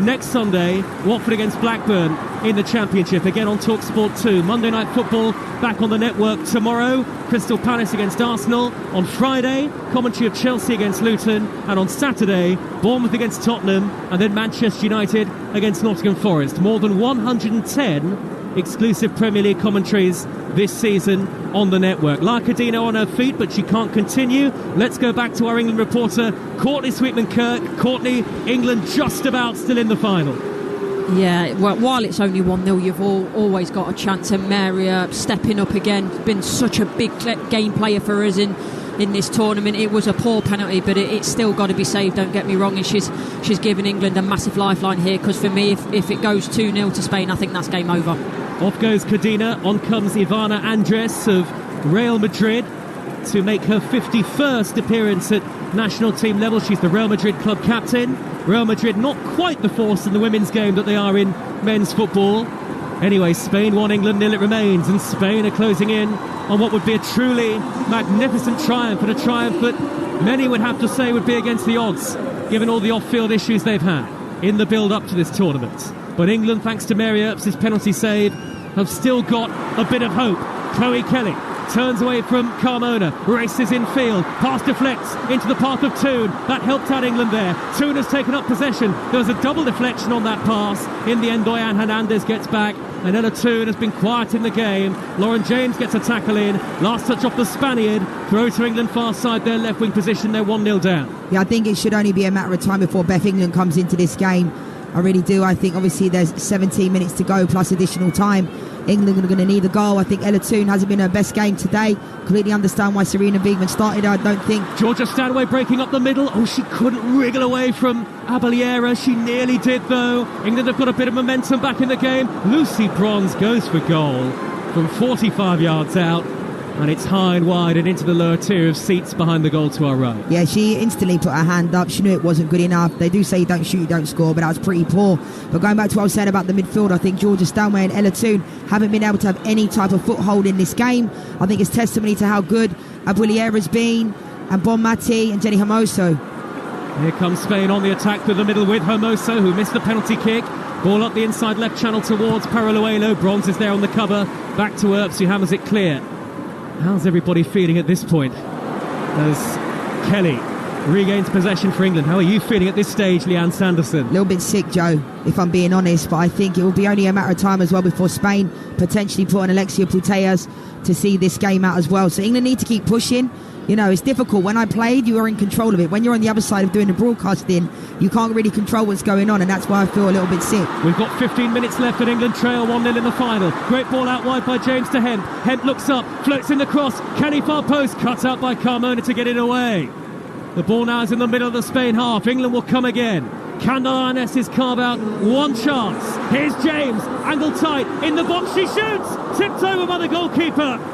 next Sunday, Watford against Blackburn in the Championship, again on Talksport 2. Monday night football back on the network tomorrow. Crystal Palace against Arsenal. On Friday, commentary of Chelsea against Luton, and on Saturday, Bournemouth against Tottenham, and then Manchester United against Nottingham Forest. More than 110 exclusive Premier League commentaries this season on the network. La Cadena on her feet, but she can't continue. Let's go back to our England reporter, Courtney Sweetman-Kirk. Courtney, England just about still in the final. Yeah, well, while it's only 1-0, you've always got a chance. And Maria stepping up again, been such a big game player for us in this tournament. It was a poor penalty, but it's still got to be saved, don't get me wrong, and she's given England a massive lifeline here, because for me, if it goes 2-0 to Spain, I think that's game over. Off goes Cadena, on comes Ivana Andres of Real Madrid to make her 51st appearance at national team level. She's the Real Madrid club captain. Real Madrid not quite the force in the women's game that they are in men's football. Anyway, Spain 1, England 0 it remains, and Spain are closing in on what would be a truly magnificent triumph, and a triumph that many would have to say would be against the odds, given all the off-field issues they've had in the build-up to this tournament. But England, thanks to Mary Earps' penalty save, have still got a bit of hope. Chloe Kelly turns away from Carmona, races in field, pass deflects into the path of Toon. That helped out England there. Toon has taken up possession. There was a double deflection on that pass. In the end, Doyan Hernandez gets back, and Ella Toon has been quiet in the game. Lauren James gets a tackle in. Last touch off the Spaniard. Throw to England far side, their left wing position. They're 1-0 down. Yeah, I think it should only be a matter of time before Beth England comes into this game. I really do. I think obviously there's 17 minutes to go plus additional time. England are going to need a goal. I think Ella Toon hasn't been her best game today. Completely understand why Serena Wiegman started her, I don't think. Georgia Stanway breaking up the middle. Oh, she couldn't wriggle away from Abeliera. She nearly did, though. England have got a bit of momentum back in the game. Lucy Bronze goes for goal from 45 yards out. And it's high and wide and into the lower tier of seats behind the goal to our right. Yeah, she instantly put her hand up. She knew it wasn't good enough. They do say you don't shoot, you don't score, but that was pretty poor. But going back to what I was saying about the midfield, I think Georgia Stanway and Ella Toon haven't been able to have any type of foothold in this game. I think it's testimony to how good Abeliera's been, and Bon Mati and Jenny Hermoso. Here comes Spain on the attack through the middle with Hermoso, who missed the penalty kick. Ball up the inside left channel towards Paraluelo. Bronze is there on the cover. Back to Earps, who hammers it clear. How's everybody feeling at this point as Kelly regains possession for England? How are you feeling at this stage, Leanne Sanderson? A little bit sick, Joe, if I'm being honest, but I think it will be only a matter of time as well before Spain potentially put on Alexia Putellas to see this game out as well. So England need to keep pushing. You know, it's difficult. When I played, you were in control of it. When you're on the other side of doing the broadcasting, you can't really control what's going on, and that's why I feel a little bit sick. We've got 15 minutes left, and England trail 1-0 in the final. Great ball out wide by James to Hemp. Hemp looks up, floats in the cross. Kenny far post, cut out by Carmona to get it away. The ball now is in the middle of the Spain half. England will come again. Can the Lionesses carve out one chance? Here's James, angle tight, in the box, she shoots! Tipped over by the goalkeeper.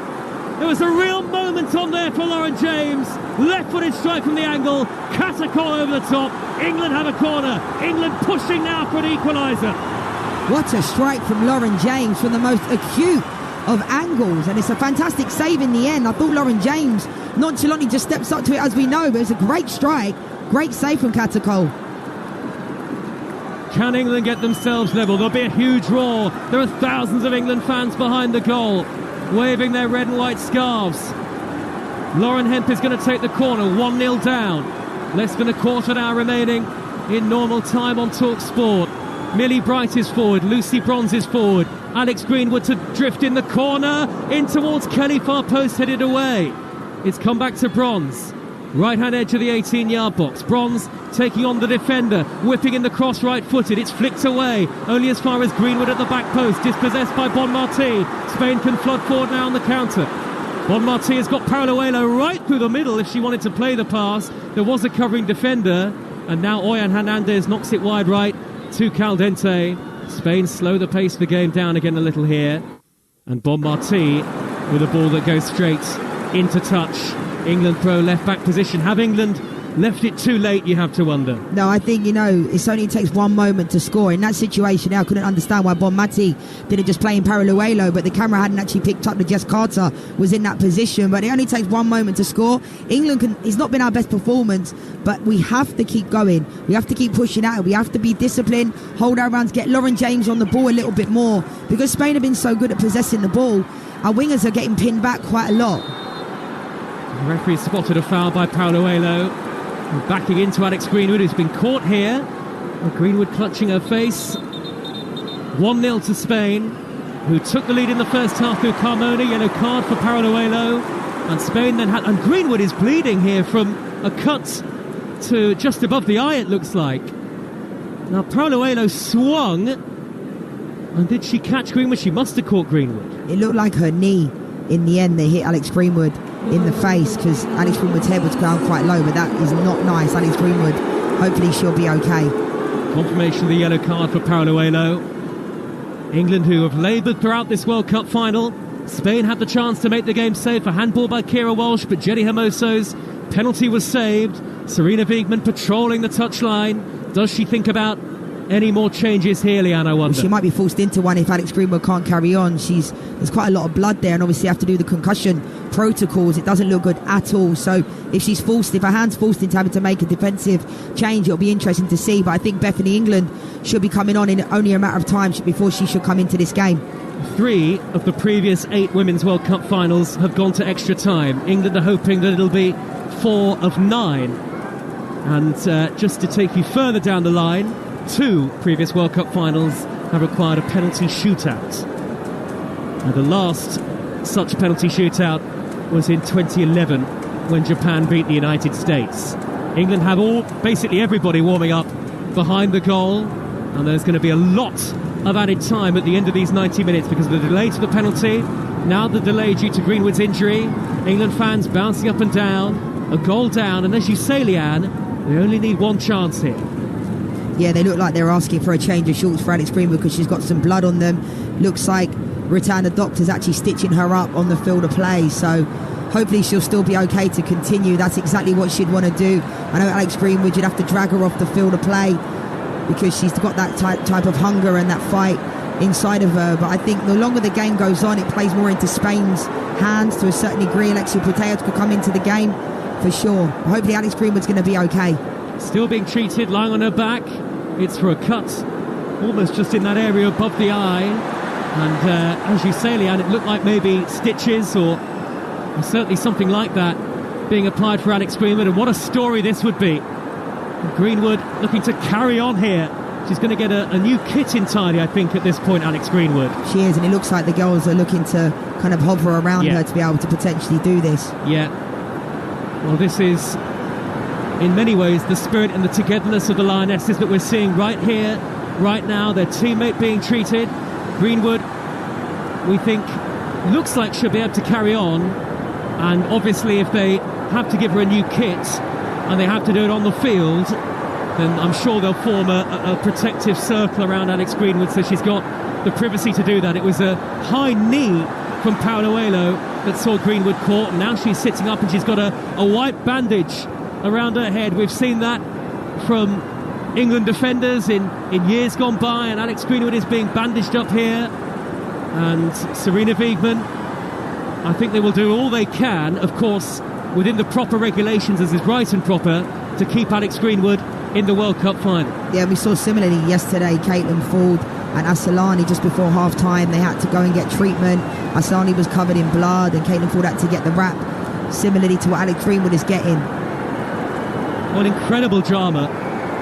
There was a real moment on there for Lauren James. Left-footed strike from the angle. Catacol over the top. England have a corner. England pushing now for an equaliser. What a strike from Lauren James from the most acute of angles. And it's a fantastic save in the end. I thought Lauren James nonchalantly just steps up to it, as we know. But it's a great strike. Great save from Catacol. Can England get themselves level? There'll be a huge roar. There are thousands of England fans behind the goal, waving their red and white scarves. Lauren Hemp is going to take the corner, 1-0 down. Less than a quarter hour remaining in normal time on Talksport. Millie Bright is forward, Lucy Bronze is forward. Alex Greenwood to drift in the corner, in towards Kelly, far post headed away. It's come back to Bronze. Right-hand edge of the 18-yard box. Bronze taking on the defender, whipping in the cross right-footed. It's flicked away, only as far as Greenwood at the back post. Dispossessed by Bonmarti. Spain can flood forward now on the counter. Bonmarti has got Paralluelo right through the middle if she wanted to play the pass. There was a covering defender, and now Oyan Hernandez knocks it wide right to Caldente. Spain slow the pace of the game down again a little here. And Bonmarti with a ball that goes straight into touch. England pro left back position. Have England left it too late, you have to wonder? No, I think, it only takes one moment to score. In that situation, I couldn't understand why Bonmati didn't just play in Paralluelo, but the camera hadn't actually picked up that Jess Carter was in that position. But it only takes one moment to score. England it's not been our best performance, but we have to keep going. We have to keep pushing out. We have to be disciplined, hold our rounds, get Lauren James on the ball a little bit more. Because Spain have been so good at possessing the ball, our wingers are getting pinned back quite a lot. The referee spotted a foul by Paralluelo. Backing into Alex Greenwood, who's been caught here. Greenwood clutching her face. 1-0 to Spain, who took the lead in the first half through Carmona. Yellow card for Paralluelo. And Spain then and Greenwood is bleeding here from a cut to just above the eye, it looks like. Now Paralluelo swung. And did she catch Greenwood? She must have caught Greenwood. It looked like her knee in the end. They hit Alex Greenwood in the face because Alex Greenwood's head was down quite low, but that is not nice. Alex Greenwood, hopefully she'll be okay. Confirmation of the yellow card for Paralluelo. England, who have laboured throughout this World Cup final. Spain had the chance to make the game safe. A handball by Kira Walsh, but Jenny Hermoso's penalty was saved. Serena Wiegman patrolling the touchline. Does she think about any more changes here, Leanne, I wonder? Well, she might be forced into one if Alex Greenwood can't carry on. There's quite a lot of blood there, and obviously have to do the concussion protocols. It doesn't look good at all. So if her hand's forced into having to make a defensive change, it'll be interesting to see. But I think Bethany England should be coming on in only a matter of time before she should come into this game. 3 of the previous 8 Women's World Cup finals have gone to extra time. England are hoping that it'll be 4 of 9. And just to take you further down the line, 2 previous World Cup finals have required a penalty shootout. And the last such penalty shootout was in 2011 when Japan beat the United States. England have basically everybody warming up behind the goal, and there's going to be a lot of added time at the end of these 90 minutes because of the delay to the penalty, now the delay due to Greenwood's injury. England fans bouncing up and down, a goal down, and as you say, Leanne, they only need one chance here. Yeah, they look like they're asking for a change of shorts for Alex Greenwood because she's got some blood on them. Looks like Ratana Doctor's actually stitching her up on the field of play, so hopefully she'll still be okay to continue. That's exactly what she'd want to do. I know Alex Greenwood, you'd have to drag her off the field of play because she's got that type of hunger and that fight inside of her. But I think the longer the game goes on, it plays more into Spain's hands to a certain degree. Alexia Putellas could come into the game for sure. Hopefully Alex Greenwood's going to be okay. Still being treated, lying on her back. It's for a cut, almost just in that area above the eye. And as you say, Leanne, it looked like maybe stitches or certainly something like that being applied for Alex Greenwood. And what a story this would be. Greenwood looking to carry on here. She's going to get a new kit entirely, I think, at this point, Alex Greenwood. She is, and it looks like the girls are looking to kind of hover around her to be able to potentially do this. Yeah. Well, this is, in many ways, the spirit and the togetherness of the Lionesses that we're seeing right here, right now. Their teammate being treated. Greenwood, we think, looks like she'll be able to carry on. And obviously, if they have to give her a new kit and they have to do it on the field, then I'm sure they'll form a protective circle around Alex Greenwood, so she's got the privacy to do that. It was a high knee from Paralluelo that saw Greenwood caught, and now she's sitting up and she's got a white bandage around her head. We've seen that from England defenders in years gone by, and Alex Greenwood is being bandaged up here. And Serena Wiegman, I think they will do all they can, of course, within the proper regulations, as is right and proper, to keep Alex Greenwood in the World Cup final. Yeah, we saw similarly yesterday, Caitlin Ford and Asalani just before half-time. They had to go and get treatment. Asalani was covered in blood and Caitlin Ford had to get the wrap similarly to what Alex Greenwood is getting. Well, incredible drama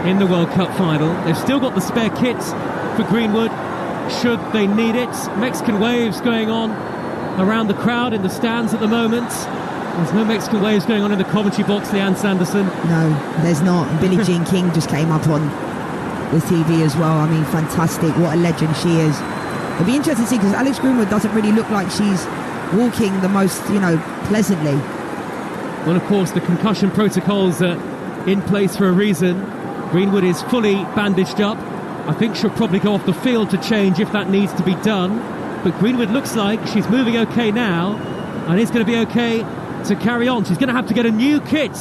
in the World Cup final. They've still got the spare kit for Greenwood should they need it. Mexican waves going on around the crowd in the stands at the moment. There's no Mexican waves going on in the commentary box, Leanne Sanderson. No, there's not. And Billie Jean King just came up on the TV as well. I mean, fantastic. What a legend she is. It'll be interesting to see, because Alex Greenwood doesn't really look like she's walking the most, pleasantly. Well, of course, the concussion protocols are in place for a reason. Greenwood is fully bandaged up. I think she'll probably go off the field to change if that needs to be done. But Greenwood looks like she's moving okay now, and is going to be okay to carry on. She's going to have to get a new kit.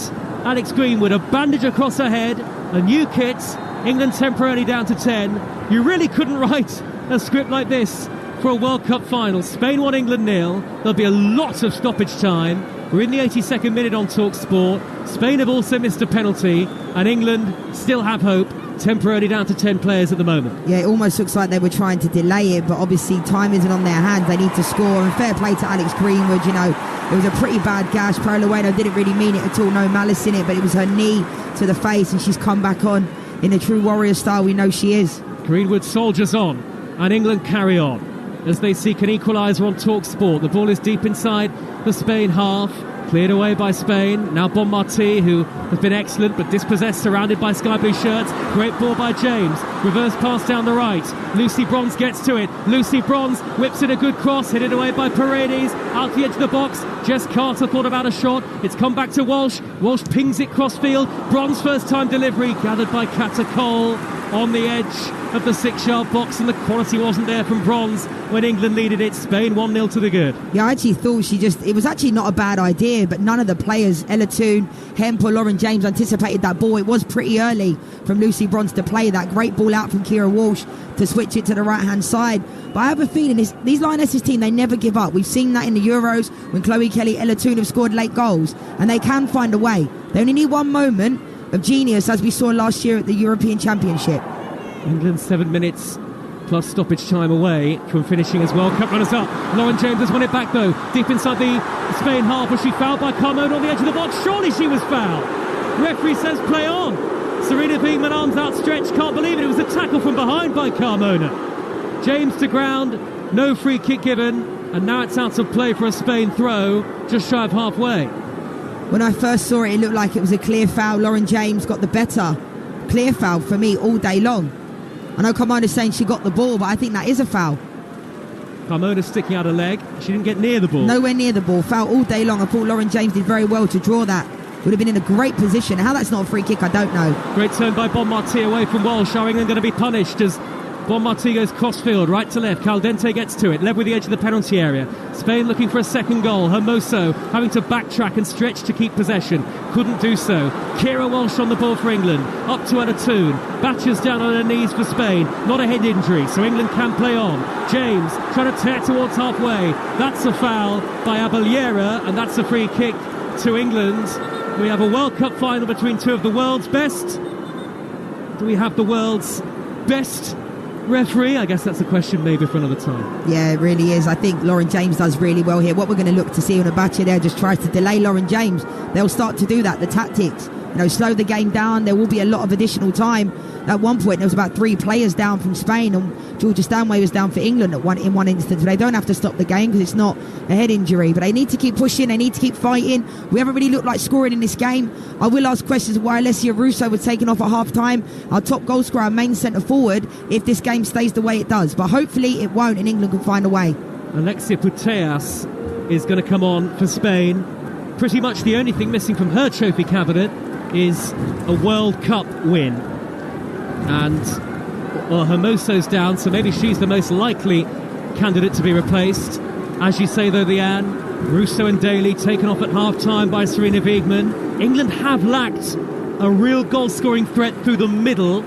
Alex Greenwood, a bandage across her head, a new kit. England temporarily down to 10. You really couldn't write a script like this for a World Cup final. Spain 1, England 0. There'll be a lot of stoppage time. We're in the 82nd minute on Talksport. Spain have also missed a penalty, and England still have hope. Temporarily down to 10 players at the moment. Yeah, it almost looks like they were trying to delay it, but obviously time isn't on their hands. They need to score, and fair play to Alex Greenwood. It was a pretty bad gash. Paralluelo didn't really mean it at all, no malice in it, but it was her knee to the face, and she's come back on in a true warrior style we know she is. Greenwood soldiers on, and England carry on as they seek an equaliser on Talksport. The ball is deep inside the Spain half. Cleared away by Spain. Now Bon Marti, who has been excellent but dispossessed, surrounded by sky blue shirts. Great ball by James. Reverse pass down the right. Lucy Bronze gets to it. Lucy Bronze whips in a good cross. Hit it away by Paredes. Out the edge of the box. Jess Carter thought about a shot. It's come back to Walsh. Walsh pings it cross-field. Bronze first time delivery. Gathered by Kata Cole on the edge of the 6-yard box, and the quality wasn't there from Bronze when England needed it. Spain 1-0 to the good. Yeah, I actually thought it was actually not a bad idea, but none of the players, Ella Toone, Hemp or Lauren James, anticipated that ball. It was pretty early from Lucy Bronze to play that great ball out from Kira Walsh to switch it to the right-hand side. But I have a feeling these Lionesses team, they never give up. We've seen that in the Euros when Chloe Kelly, Ella Toone have scored late goals, and they can find a way. They only need one moment of genius, as we saw last year at the European Championship. England 7 minutes plus stoppage time away from finishing as World Cup runners-up. Lauren James has won it back, though, deep inside the Spain half. Was she fouled by Carmona on the edge of the box? Surely she was fouled. Referee says play on. Serena Wiegmann, arms outstretched, can't believe it. It was a tackle from behind by Carmona. James to ground, no free kick given, and now it's out of play for a Spain throw, just shy of halfway. When I first saw it, it looked like it was a clear foul. Lauren James got the better. Clear foul for me all day long. I know Carmona's saying she got the ball, but I think that is a foul. Carmona's sticking out a leg. She didn't get near the ball. Nowhere near the ball. Foul all day long. I thought Lauren James did very well to draw that. Would have been in a great position. How that's not a free kick, I don't know. Great turn by Bon Marti away from Walsh. Are England going to be punished as Bon Marti goes crossfield, right to left. Caldente gets to it, led with the edge of the penalty area. Spain looking for a second goal. Hermoso having to backtrack and stretch to keep possession. Couldn't do so. Kira Walsh on the ball for England. Up to Ella Toone. Batches down on her knees for Spain. Not a head injury, so England can play on. James trying to tear towards halfway. That's a foul by Abellera, and that's a free kick to England. We have a World Cup final between two of the world's best. Do we have the world's best referee? I guess that's a question maybe for another time. Yeah, it really is. I think Lauren James does really well here. What we're going to look to see on Abacha there just tries to delay Lauren James. They'll start to do that, the tactics. Slow the game down. There will be a lot of additional time. At one point, there was about 3 players down from Spain, and Georgia Stanway was down for England in one instance. They don't have to stop the game because it's not a head injury, but they need to keep pushing. They need to keep fighting. We haven't really looked like scoring in this game. I will ask questions why Alessia Russo was taken off at half-time, our top goal scorer, our main centre-forward, if this game stays the way it does. But hopefully it won't, and England can find a way. Alexia Putellas is going to come on for Spain. Pretty much the only thing missing from her trophy cabinet is a World Cup win. And Hermoso's down, so maybe she's the most likely candidate to be replaced. As you say, though, Leanne, Russo and Daly taken off at half-time by Serena Wiegmann. England have lacked a real goal-scoring threat through the middle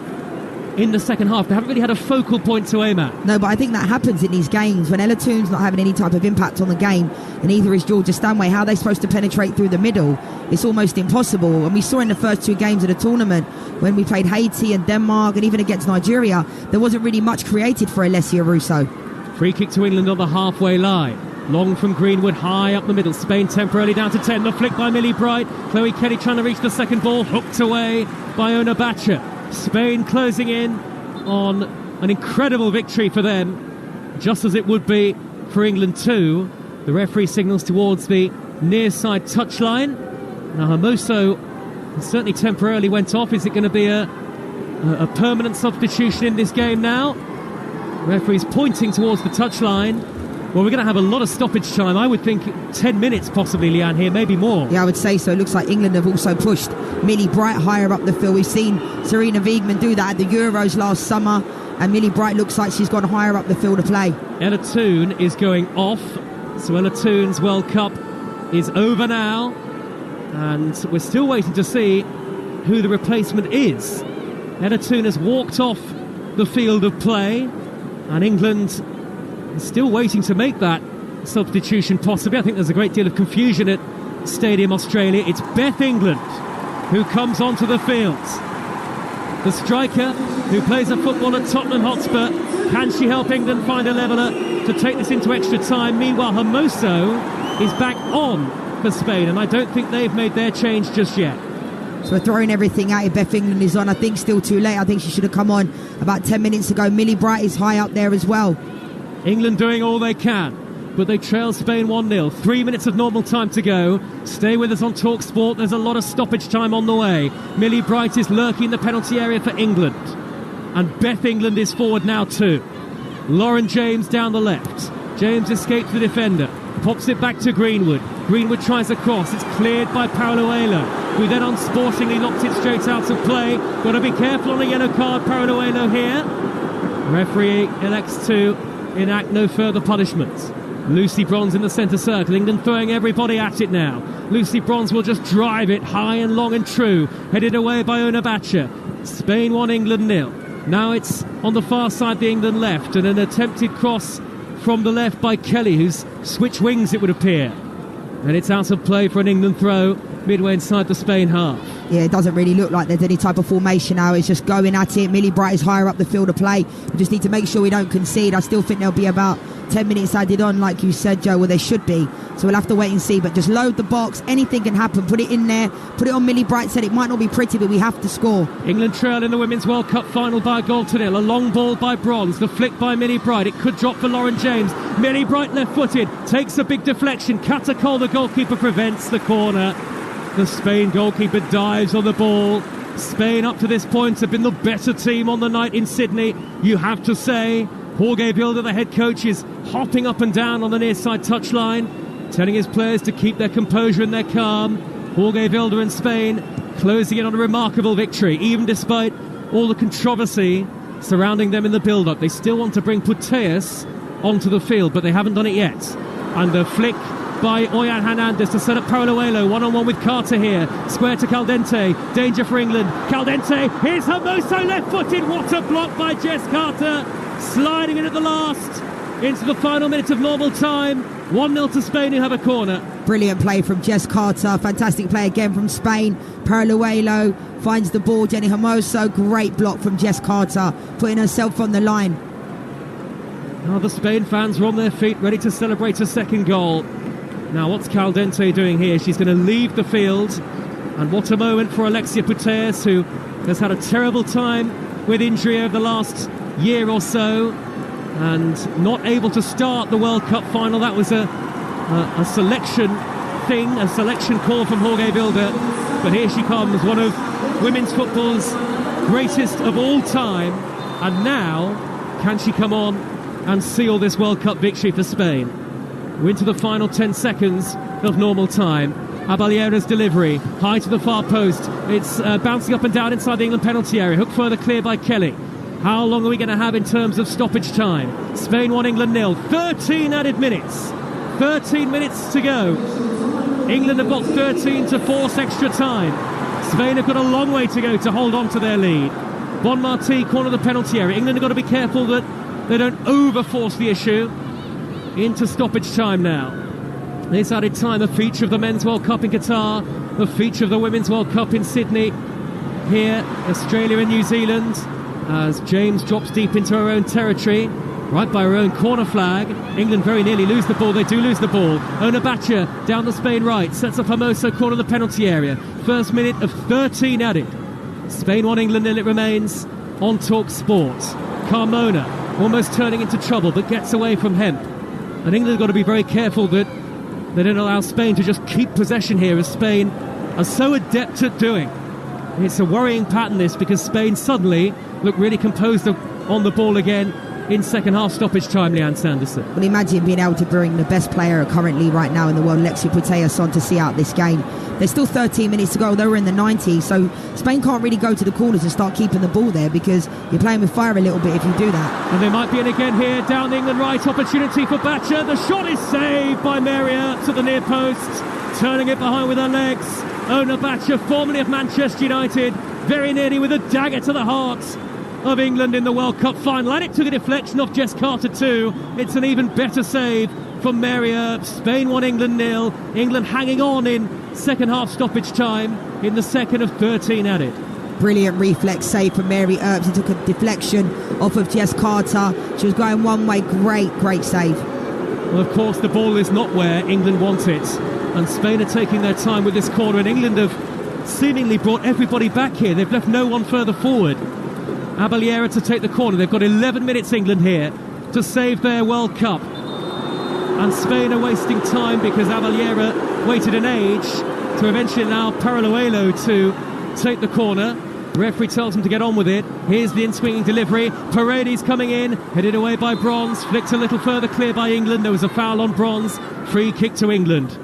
in the second half. They haven't really had a focal point to aim at. No, but I think that happens in these games when Ella Toone's not having any type of impact on the game, and neither is Georgia Stanway. How are they supposed to penetrate through the middle? It's almost impossible. And we saw in the first 2 games of the tournament when we played Haiti and Denmark and even against Nigeria, there wasn't really much created for Alessia Russo. Free kick to England on the halfway line. Long from Greenwood, high up the middle. Spain temporarily down to 10. The flick by Millie Bright. Chloe Kelly trying to reach the second ball. Hooked away by Ona Bacha. Spain closing in on an incredible victory for them, just as it would be for England too. The referee signals towards the near side touchline. Now Hermoso certainly temporarily went off. Is it going to be a permanent substitution in this game now? The referee's pointing towards the touchline. Well, we're going to have a lot of stoppage time. I would think 10 minutes possibly, Leanne, here, maybe more. Yeah, I would say so. It looks like England have also pushed Millie Bright higher up the field. We've seen Serena Wiegmann do that at the Euros last summer, and Millie Bright looks like she's gone higher up the field to play. Ella Toone is going off, so Ella Toone's World Cup is over now, and we're still waiting to see who the replacement is. Ella Toone has walked off the field of play, and England is still waiting to make that substitution possibly. I think there's a great deal of confusion at Stadium Australia. It's Beth England who comes onto the field. The striker who plays her football at Tottenham Hotspur. Can she help England find a leveller to take this into extra time? Meanwhile, Hermoso is back on for Spain, and I don't think they've made their change just yet. So we're throwing everything at it. Beth England is on. I think still too late. I think she should have come on about 10 minutes ago. Millie Bright is high up there as well. England doing all they can, but they trail Spain 1-0. 3 minutes of normal time to go. Stay with us on Talksport. There's a lot of stoppage time on the way. Millie Bright is lurking in the penalty area for England. And Beth England is forward now too. Lauren James down the left. James escapes the defender. Pops it back to Greenwood. Greenwood tries a cross. It's cleared by Paoluelo, who then unsportingly knocked it straight out of play. Got to be careful on a yellow card, Paoluelo here. Referee elects to enact no further punishments. Lucy Bronze in the centre circle. England throwing everybody at it now. Lucy Bronze will just drive it high and long and true. Headed away by Ona Bacha. Spain 1, England 0. Now it's on the far side, the England left, and an attempted cross from the left by Kelly, who's switched wings, it would appear. And it's out of play for an England throw midway inside the Spain half. Yeah, it doesn't really look like there's any type of formation now. It's just going at it. Millie Bright is higher up the field of play. We just need to make sure we don't concede. I still think there'll be about 10 minutes added on, like you said, Joe, well, there should be. So we'll have to wait and see. But just load the box. Anything can happen. Put it in there. Put it on Millie Bright. Said it might not be pretty, but we have to score. England trail in the Women's World Cup final by a goal to nil. A long ball by Bronze. The flick by Millie Bright. It could drop for Lauren James. Millie Bright left-footed. Takes a big deflection. Kata Cole, the goalkeeper, prevents the corner. The Spain goalkeeper dives on the ball. Spain up to this point have been the better team on the night in Sydney, you have to say. Jorge Vilda, the head coach, is hopping up and down on the near side touchline, telling his players to keep their composure and their calm. Jorge Vilda and Spain closing in on a remarkable victory, even despite all the controversy surrounding them in the build-up. They still want to bring Putellas onto the field, but they haven't done it yet. And the flick by Oyan Hernandez to set up Paoluelo, one-on-one with Carter here. Square to Caldente. Danger for England. Caldente. Here's Hermoso left-footed. What a block by Jess Carter. Sliding in at the last. Into the final minute of normal time. 1-0 to Spain, who have a corner. Brilliant play from Jess Carter. Fantastic play again from Spain. Paoluelo finds the ball. Jenny Hermoso. Great block from Jess Carter, putting herself on the line. Now the Spain fans are on their feet, ready to celebrate a second goal. Now, what's Caldente doing here? She's going to leave the field. And what a moment for Alexia Putellas, who has had a terrible time with injury over the last year or so and not able to start the World Cup final. That was a selection thing, a selection call from Jorge Vilda. But here she comes, one of women's football's greatest of all time. And now, can she come on and seal this World Cup victory for Spain? We're into the final 10 seconds of normal time. Aballera's delivery, high to the far post. It's bouncing up and down inside the England penalty area. Hook further clear by Kelly. How long are we going to have in terms of stoppage time? Spain 1, England 0. 13 added minutes. 13 minutes to go. England have got 13 to force extra time. Spain have got a long way to go to hold on to their lead. Bon Marti, corner of the penalty area. England have got to be careful that they don't over-force the issue. Into stoppage time now. This added time, a feature of the Men's World Cup in Qatar, a feature of the Women's World Cup in Sydney. Here, Australia and New Zealand, as James drops deep into her own territory. right by her own corner flag. England very nearly lose the ball. They do lose the ball. Onabacha down the Spain right, sets up Hermoso corner the penalty area. First minute of 13 added. Spain 1, England 0 it remains on Talksport. Carmona almost turning into trouble, but gets away from Hemp. And England have got to be very careful that they don't allow Spain to just keep possession here, as Spain are so adept at doing. It's a worrying pattern, this, because Spain suddenly look really composed on the ball again in second half stoppage time, Leanne Sanderson. Well, imagine being able to bring the best player currently right now in the world, Alexia Putellas, on to see out this game. There's still 13 minutes to go. They were in the 90s, so Spain can't really go to the corners and start keeping the ball there, because you're playing with fire a little bit if you do that. And they might be in again here, down the England right, opportunity for Batcher. The shot is saved by Maria to the near post, turning it behind with her legs. Ona Batcher, formerly of Manchester United, very nearly with a dagger to the heart of England in the World Cup final. And it took a deflection off Jess Carter too. It's an even better save from Maria. Spain 1, England 0. England hanging on in second half stoppage time in the second of 13 added. Brilliant reflex save from Mary Earps. It took a deflection off of Jess Carter. She was going one way. Great save. Well, of course, the ball is not where England want it, and Spain are taking their time with this corner, and England have seemingly brought everybody back here. They've left no one further forward. Abellera to take the corner. They've got 11 minutes, England, here to save their World Cup. And Spain are wasting time because Abellera waited an age to eventually allow Paraluelo to take the corner. The referee tells him to get on with it. Here's the in-swinging delivery. Paredes coming in, headed away by Bronze. Flicked a little further clear by England. There was a foul on Bronze. Free kick to England.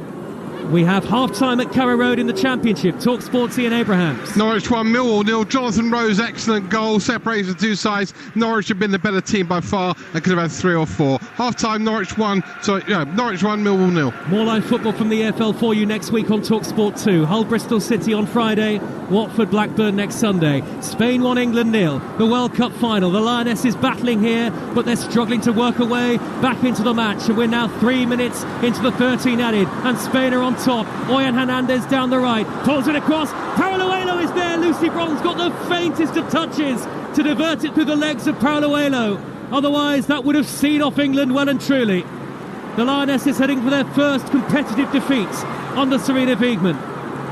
We have half-time at Carrow Road in the Championship. Talksport's Ian Abrahams. Norwich 1, Millwall 0. Jonathan Rose, excellent goal. Separates the two sides. Norwich have been the better team by far and could have had 3 or 4. Half-time, Norwich 1, Millwall 0. More live football from the EFL for you next week on Talksport 2. Hull Bristol City on Friday. Watford Blackburn next Sunday. Spain 1, England 0. The World Cup final. The Lionesses battling here, but they're struggling to work a way back into the match. And we're now 3 minutes into the 13 added. And Spain are on top. Oyan Hernandez down the right, pulls it across. Paraluelo is there. Lucy Bronze got the faintest of touches to divert it through the legs of Paraluelo. Otherwise, that would have seen off England well and truly. The Lionesses heading for their first competitive defeat under Sarina Wiegman,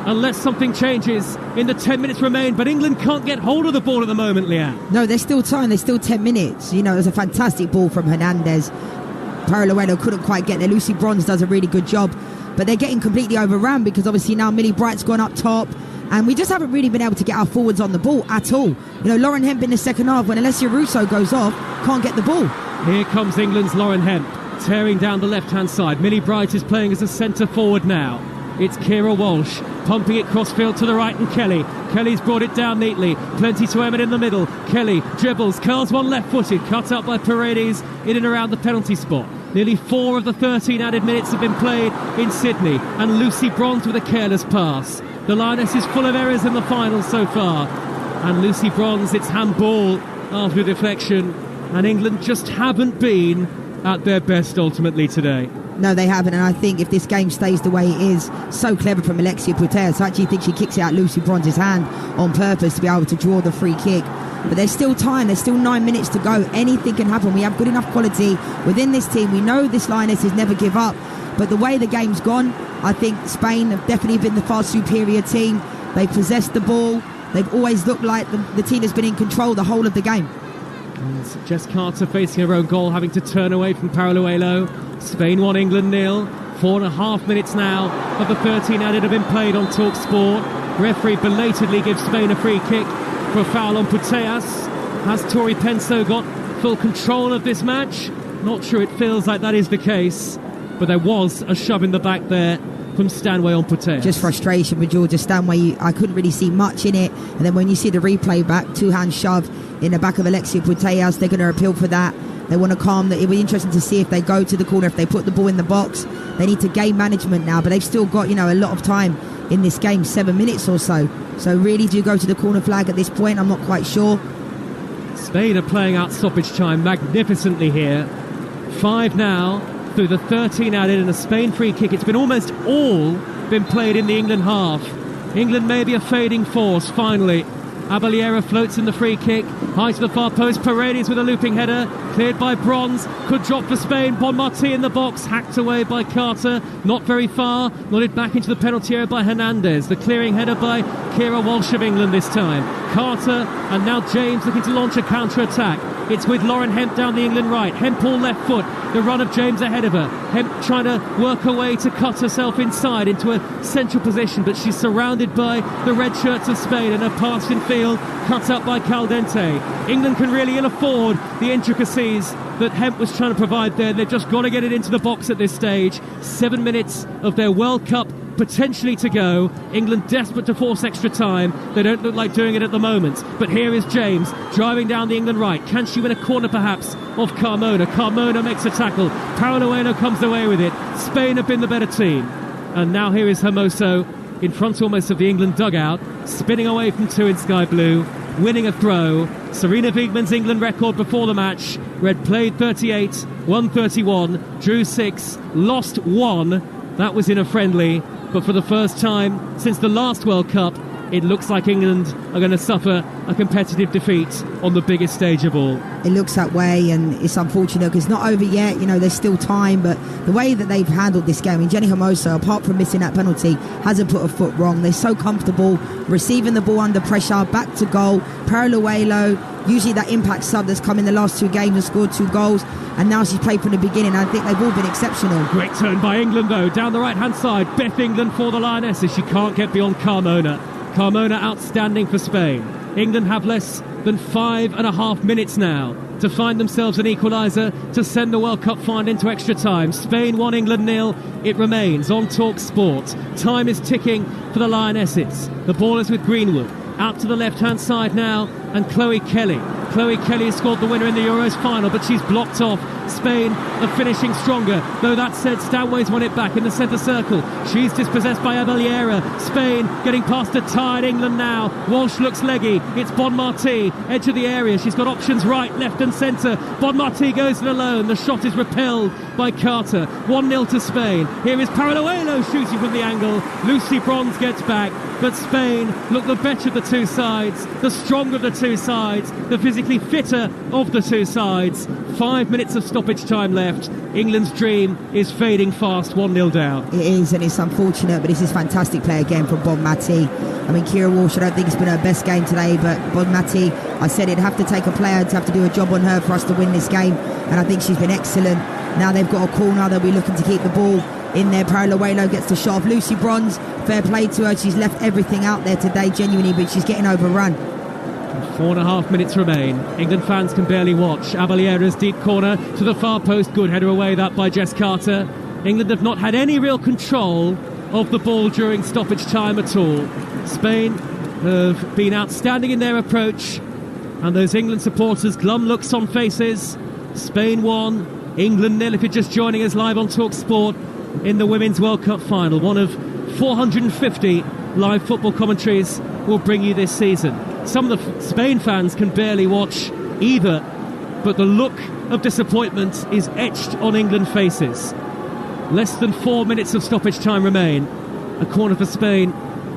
unless something changes in the 10 minutes remain. But England can't get hold of the ball at the moment, Leanne. No, there's still time. There's still 10 minutes. You know, it was a fantastic ball from Hernandez. Paraluelo couldn't quite get there. Lucy Bronze does a really good job. But they're getting completely overrun because obviously now Millie Bright's gone up top, and we just haven't really been able to get our forwards on the ball at all. You know, Lauren Hemp in the second half, when Alessia Russo goes off, can't get the ball. Here comes England's Lauren Hemp, tearing down the left-hand side. Millie Bright is playing as a centre forward now. It's Kira Walsh, pumping it crossfield to the right, and Kelly's brought it down neatly. Plenty to Emmett in the middle. Kelly dribbles, curls one left-footed, cut up by Paredes in and around the penalty spot. Nearly 4 of the 13 added minutes have been played in Sydney, and Lucy Bronze with a careless pass. The Lioness is full of errors in the final so far, and Lucy Bronze, it's handball after a deflection, and England just haven't been at their best ultimately today. No, they haven't, and I think if this game stays the way it is, so clever from Alexia Putellas. I actually think she kicks it out Lucy Bronze's hand on purpose to be able to draw the free kick. But there's still time. There's still 9 minutes to go. Anything can happen. We have good enough quality within this team. We know this Lionesses never give up. But the way the game's gone, I think Spain have definitely been the far superior team. They've possessed the ball. They've always looked like the team has been in control the whole of the game. And Jess Carter facing her own goal, having to turn away from Paraluelo. Spain 1, England 0. 4.5 minutes now of the 13 added have been played on Talksport. Referee belatedly gives Spain a free kick for a foul on Putellas. Has Tori Penso got full control of this match? Not sure it feels like that is the case, but there was a shove in the back there from Stanway on Putellas. Just frustration with Georgia Stanway. I couldn't really see much in it, and then when you see the replay back, 2-hand shove in the back of Alexia Putellas, they're going to appeal for that. They want to calm that. It'll be interesting to see if they go to the corner, if they put the ball in the box. They need to gain management now, but they've still got, you know, a lot of time in this game, 7 minutes or so. So really, do you go to the corner flag at this point? I'm not quite sure. Spain are playing out stoppage time magnificently here. 5 now through the 13 added, and a Spain free kick. It's been almost all been played in the England half. England may be a fading force finally Abelliera floats in the free kick. High to the far post. Paredes with a looping header. Cleared by Bronze. Could drop for Spain. Bonmatí in the box. Hacked away by Carter. Not very far. Nodded back into the penalty area by Hernandez. The clearing header by Kira Walsh of England this time. Carter and now James looking to launch a counter-attack. It's with Lauren Hemp down the England right. Hemp all left foot. The run of James ahead of her. Hemp trying to work her way to cut herself inside into a central position, but she's surrounded by the red shirts of Spain, and her pass in field cut up by Caldente. England can really ill afford the intricacies that Hemp was trying to provide there. They've just got to get it into the box at this stage. 7 minutes of their World Cup potentially to go. England desperate to force extra time. They don't look like doing it at the moment. But here is James driving down the England right. Can she win a corner perhaps off Carmona? Carmona makes a tackle. Paranaguelo comes away with it. Spain have been the better team. And now here is Hermoso in front almost of the England dugout, spinning away from two in sky blue, winning a throw. Serena Wiegmann's England record before the match read played 38, won 31, drew 6, lost 1. That was in a friendly. But for the first time since the last World Cup, it looks like England are going to suffer a competitive defeat on the biggest stage of all. It looks that way, and it's unfortunate because it's not over yet. You know, there's still time, but the way that they've handled this game, I mean, Jenny Hermoso, apart from missing that penalty, hasn't put a foot wrong. They're so comfortable receiving the ball under pressure, back to goal. Paranaguelo, usually that impact sub that's come in the last two games and scored 2 goals, and now she's played from the beginning. I think they've all been exceptional. Great turn by England though, down the right hand side. Beth England for the Lionesses. She can't get beyond Carmona. Carmona outstanding for Spain. England have less than 5.5 minutes now to find themselves an equaliser to send the World Cup final into extra time. Spain 1, England 0. It remains on Talksport. Time is ticking for the Lionesses. The ball is with Greenwood. Out to the left-hand side now, and Chloe Kelly. Chloe Kelly has scored the winner in the Euros final, but she's blocked off. Spain are finishing stronger. Though that said, Stanway's won it back in the centre circle. She's dispossessed by Abelliera. Spain getting past a tired England now. Walsh looks leggy. It's Bonmatí, edge of the area. She's got options right, left and centre. Bonmatí goes it alone. The shot is repelled by Carter. 1-0 to Spain. Here is Paranaguelo shooting from the angle. Lucy Bronze gets back. But Spain look the better of the two sides, the stronger of the two sides, the physically fitter of the two sides. 5 minutes of stoppage time left. England's dream is fading fast, 1-0 down. It is, and it's unfortunate, but this is fantastic play again from Bonmatí. I mean, Kira Walsh, I don't think it's been her best game today, but Bonmatí, I said it'd have to take a player to have to do a job on her for us to win this game, and I think she's been excellent. Now they've got a corner, they'll be looking to keep the ball in there. Paranaguelo gets the shot off. Lucy Bronze, fair play to her. She's left everything out there today, genuinely, but she's getting overrun. 4.5 minutes remain. England fans can barely watch. Abelliera's deep corner to the far post. Good header away, that by Jess Carter. England have not had any real control of the ball during stoppage time at all. Spain have been outstanding in their approach, and those England supporters, glum looks on faces. Spain 1, England 0 if you're just joining us live on Talksport in the Women's World Cup final. One of 450 live football commentaries will bring you this season. Some of the Spain fans can barely watch either, but the look of disappointment is etched on England faces. Less than 4 minutes of stoppage time remain. A corner for Spain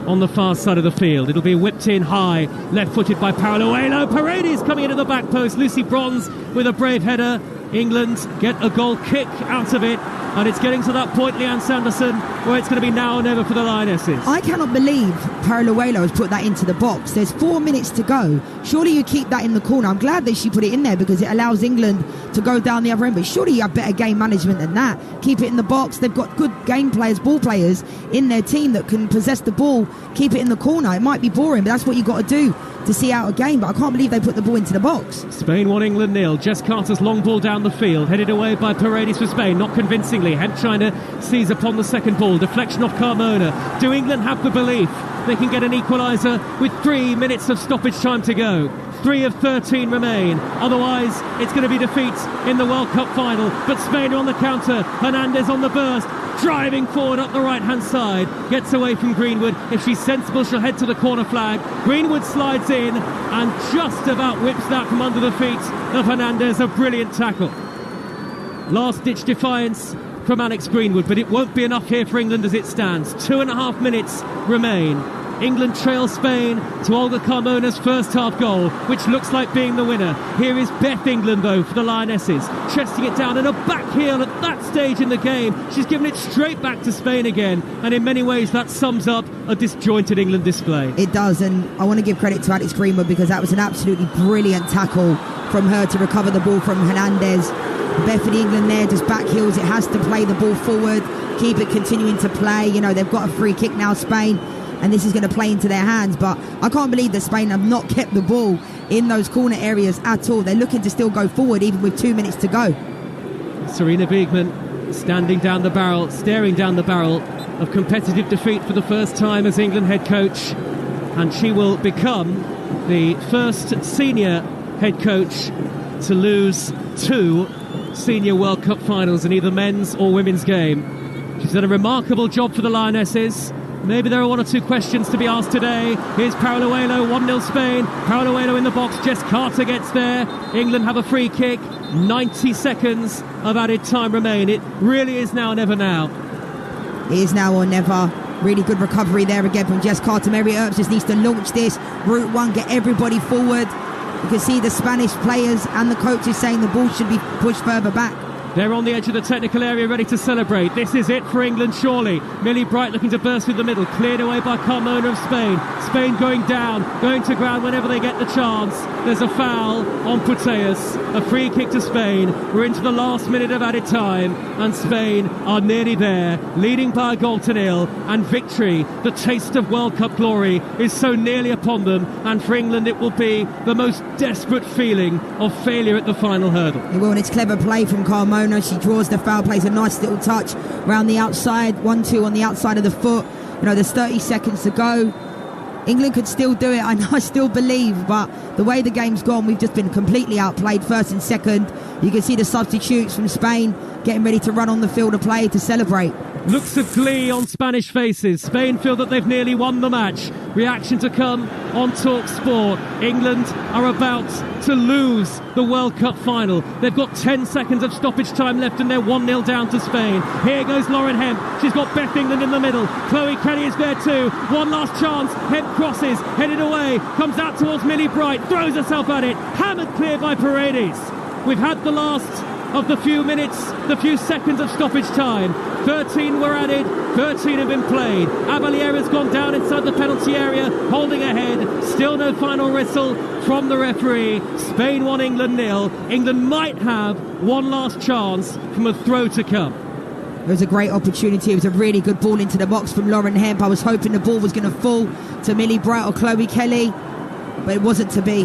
on the far side of the field. It'll be whipped in high, left-footed by Paranaguelo. Paredes coming into the back post. Lucy Bronze with a brave header. England get a goal kick out of it, and it's getting to that point, Leanne Sanderson, where it's going to be now or never for the Lionesses. I cannot believe Paranaguelo has put that into the box. There's 4 minutes to go. Surely you keep that in the corner. I'm glad that she put it in there because it allows England to go down the other end, but surely you have better game management than that. Keep it in the box. They've got good game players, ball players in their team that can possess the ball. Keep it in the corner. It might be boring, but that's what you've got to do to see out a game. But I can't believe they put the ball into the box. Spain 1, England 0. Jess Carter's long ball down the field, headed away by Paredes for Spain, not convincingly. Hemp trying to seize upon the second ball. Deflection off Carmona. Do England have the belief they can get an equaliser with 3 minutes of stoppage time to go? 3 of 13 remain. Otherwise, it's going to be defeat in the World Cup final. But Spain are on the counter. Hernandez on the burst, driving forward up the right-hand side. Gets away from Greenwood. If she's sensible, she'll head to the corner flag. Greenwood slides in and just about whips that from under the feet of Hernandez. A brilliant tackle. Last-ditch defiance from Alex Greenwood, but it won't be enough here for England as it stands. 2.5 minutes remain. England trail Spain to Olga Carmona's first half goal, which looks like being the winner. Here is Beth England, though, for the Lionesses, chesting it down, and a back heel at that stage in the game. She's given it straight back to Spain again, and in many ways that sums up a disjointed England display. It does, and I want to give credit to Alex Greenwood because that was an absolutely brilliant tackle from her to recover the ball from Hernandez. Bethany England there just back heels. It has to play the ball forward, keep it continuing to play. You know, they've got a free kick now, Spain, and this is going to play into their hands. But I can't believe that Spain have not kept the ball in those corner areas at all. They're looking to still go forward even with 2 minutes to go. Serena Wiegman standing down the barrel, staring down the barrel of competitive defeat for the first time as England head coach, and she will become the first senior head coach to lose 2 senior World Cup finals in either men's or women's game. She's done a remarkable job for the Lionesses. Maybe there are 1 or 2 questions to be asked today. Here's Paralluelo, 1-0 Spain. Paralluelo in the box, Jess Carter gets there. England have a free kick. 90 seconds of added time remain. It really is now or never now. It is now or never. Really good recovery there again from Jess Carter. Mary Earps just needs to launch this. Route 1, get everybody forward. You can see the Spanish players and the coaches saying the ball should be pushed further back. They're on the edge of the technical area, ready to celebrate. This is it for England, surely. Millie Bright looking to burst through the middle, cleared away by Carmona of Spain. Spain going down, going to ground whenever they get the chance. There's a foul on Putellas, a free kick to Spain. We're into the last minute of added time, and Spain are nearly there, leading by a goal to 0. And victory, the taste of World Cup glory, is so nearly upon them. And for England, it will be the most desperate feeling of failure at the final hurdle. It will, and it's clever play from Carmona. She draws the foul, plays a nice little touch around the outside, 1-2 on the outside of the foot. You know, there's 30 seconds to go. England could still do it, I still believe, but the way the game's gone, we've just been completely outplayed first and second. You can see the substitutes from Spain getting ready to run on the field of play to celebrate. Looks of glee on Spanish faces. Spain feel that they've nearly won the match. Reaction to come on Talksport. England are about to lose the World Cup final. They've got 10 seconds of stoppage time left and they're 1-0 down to Spain. Here goes Lauren Hemp. She's got Beth England in the middle. Chloe Kelly is there too. One last chance. Hemp crosses, headed away, comes out towards Millie Bright, throws herself at it. Hammered clear by Paredes. We've had the last of the few minutes, the few seconds of stoppage time. 13 were added, 13 have been played. Avaliera's gone down inside the penalty area, holding her head. Still no final whistle from the referee. Spain 1, England 0. England might have one last chance from a throw to come. It was a great opportunity. It was a really good ball into the box from Lauren Hemp. I was hoping the ball was going to fall to Millie Bright or Chloe Kelly, but it wasn't to be.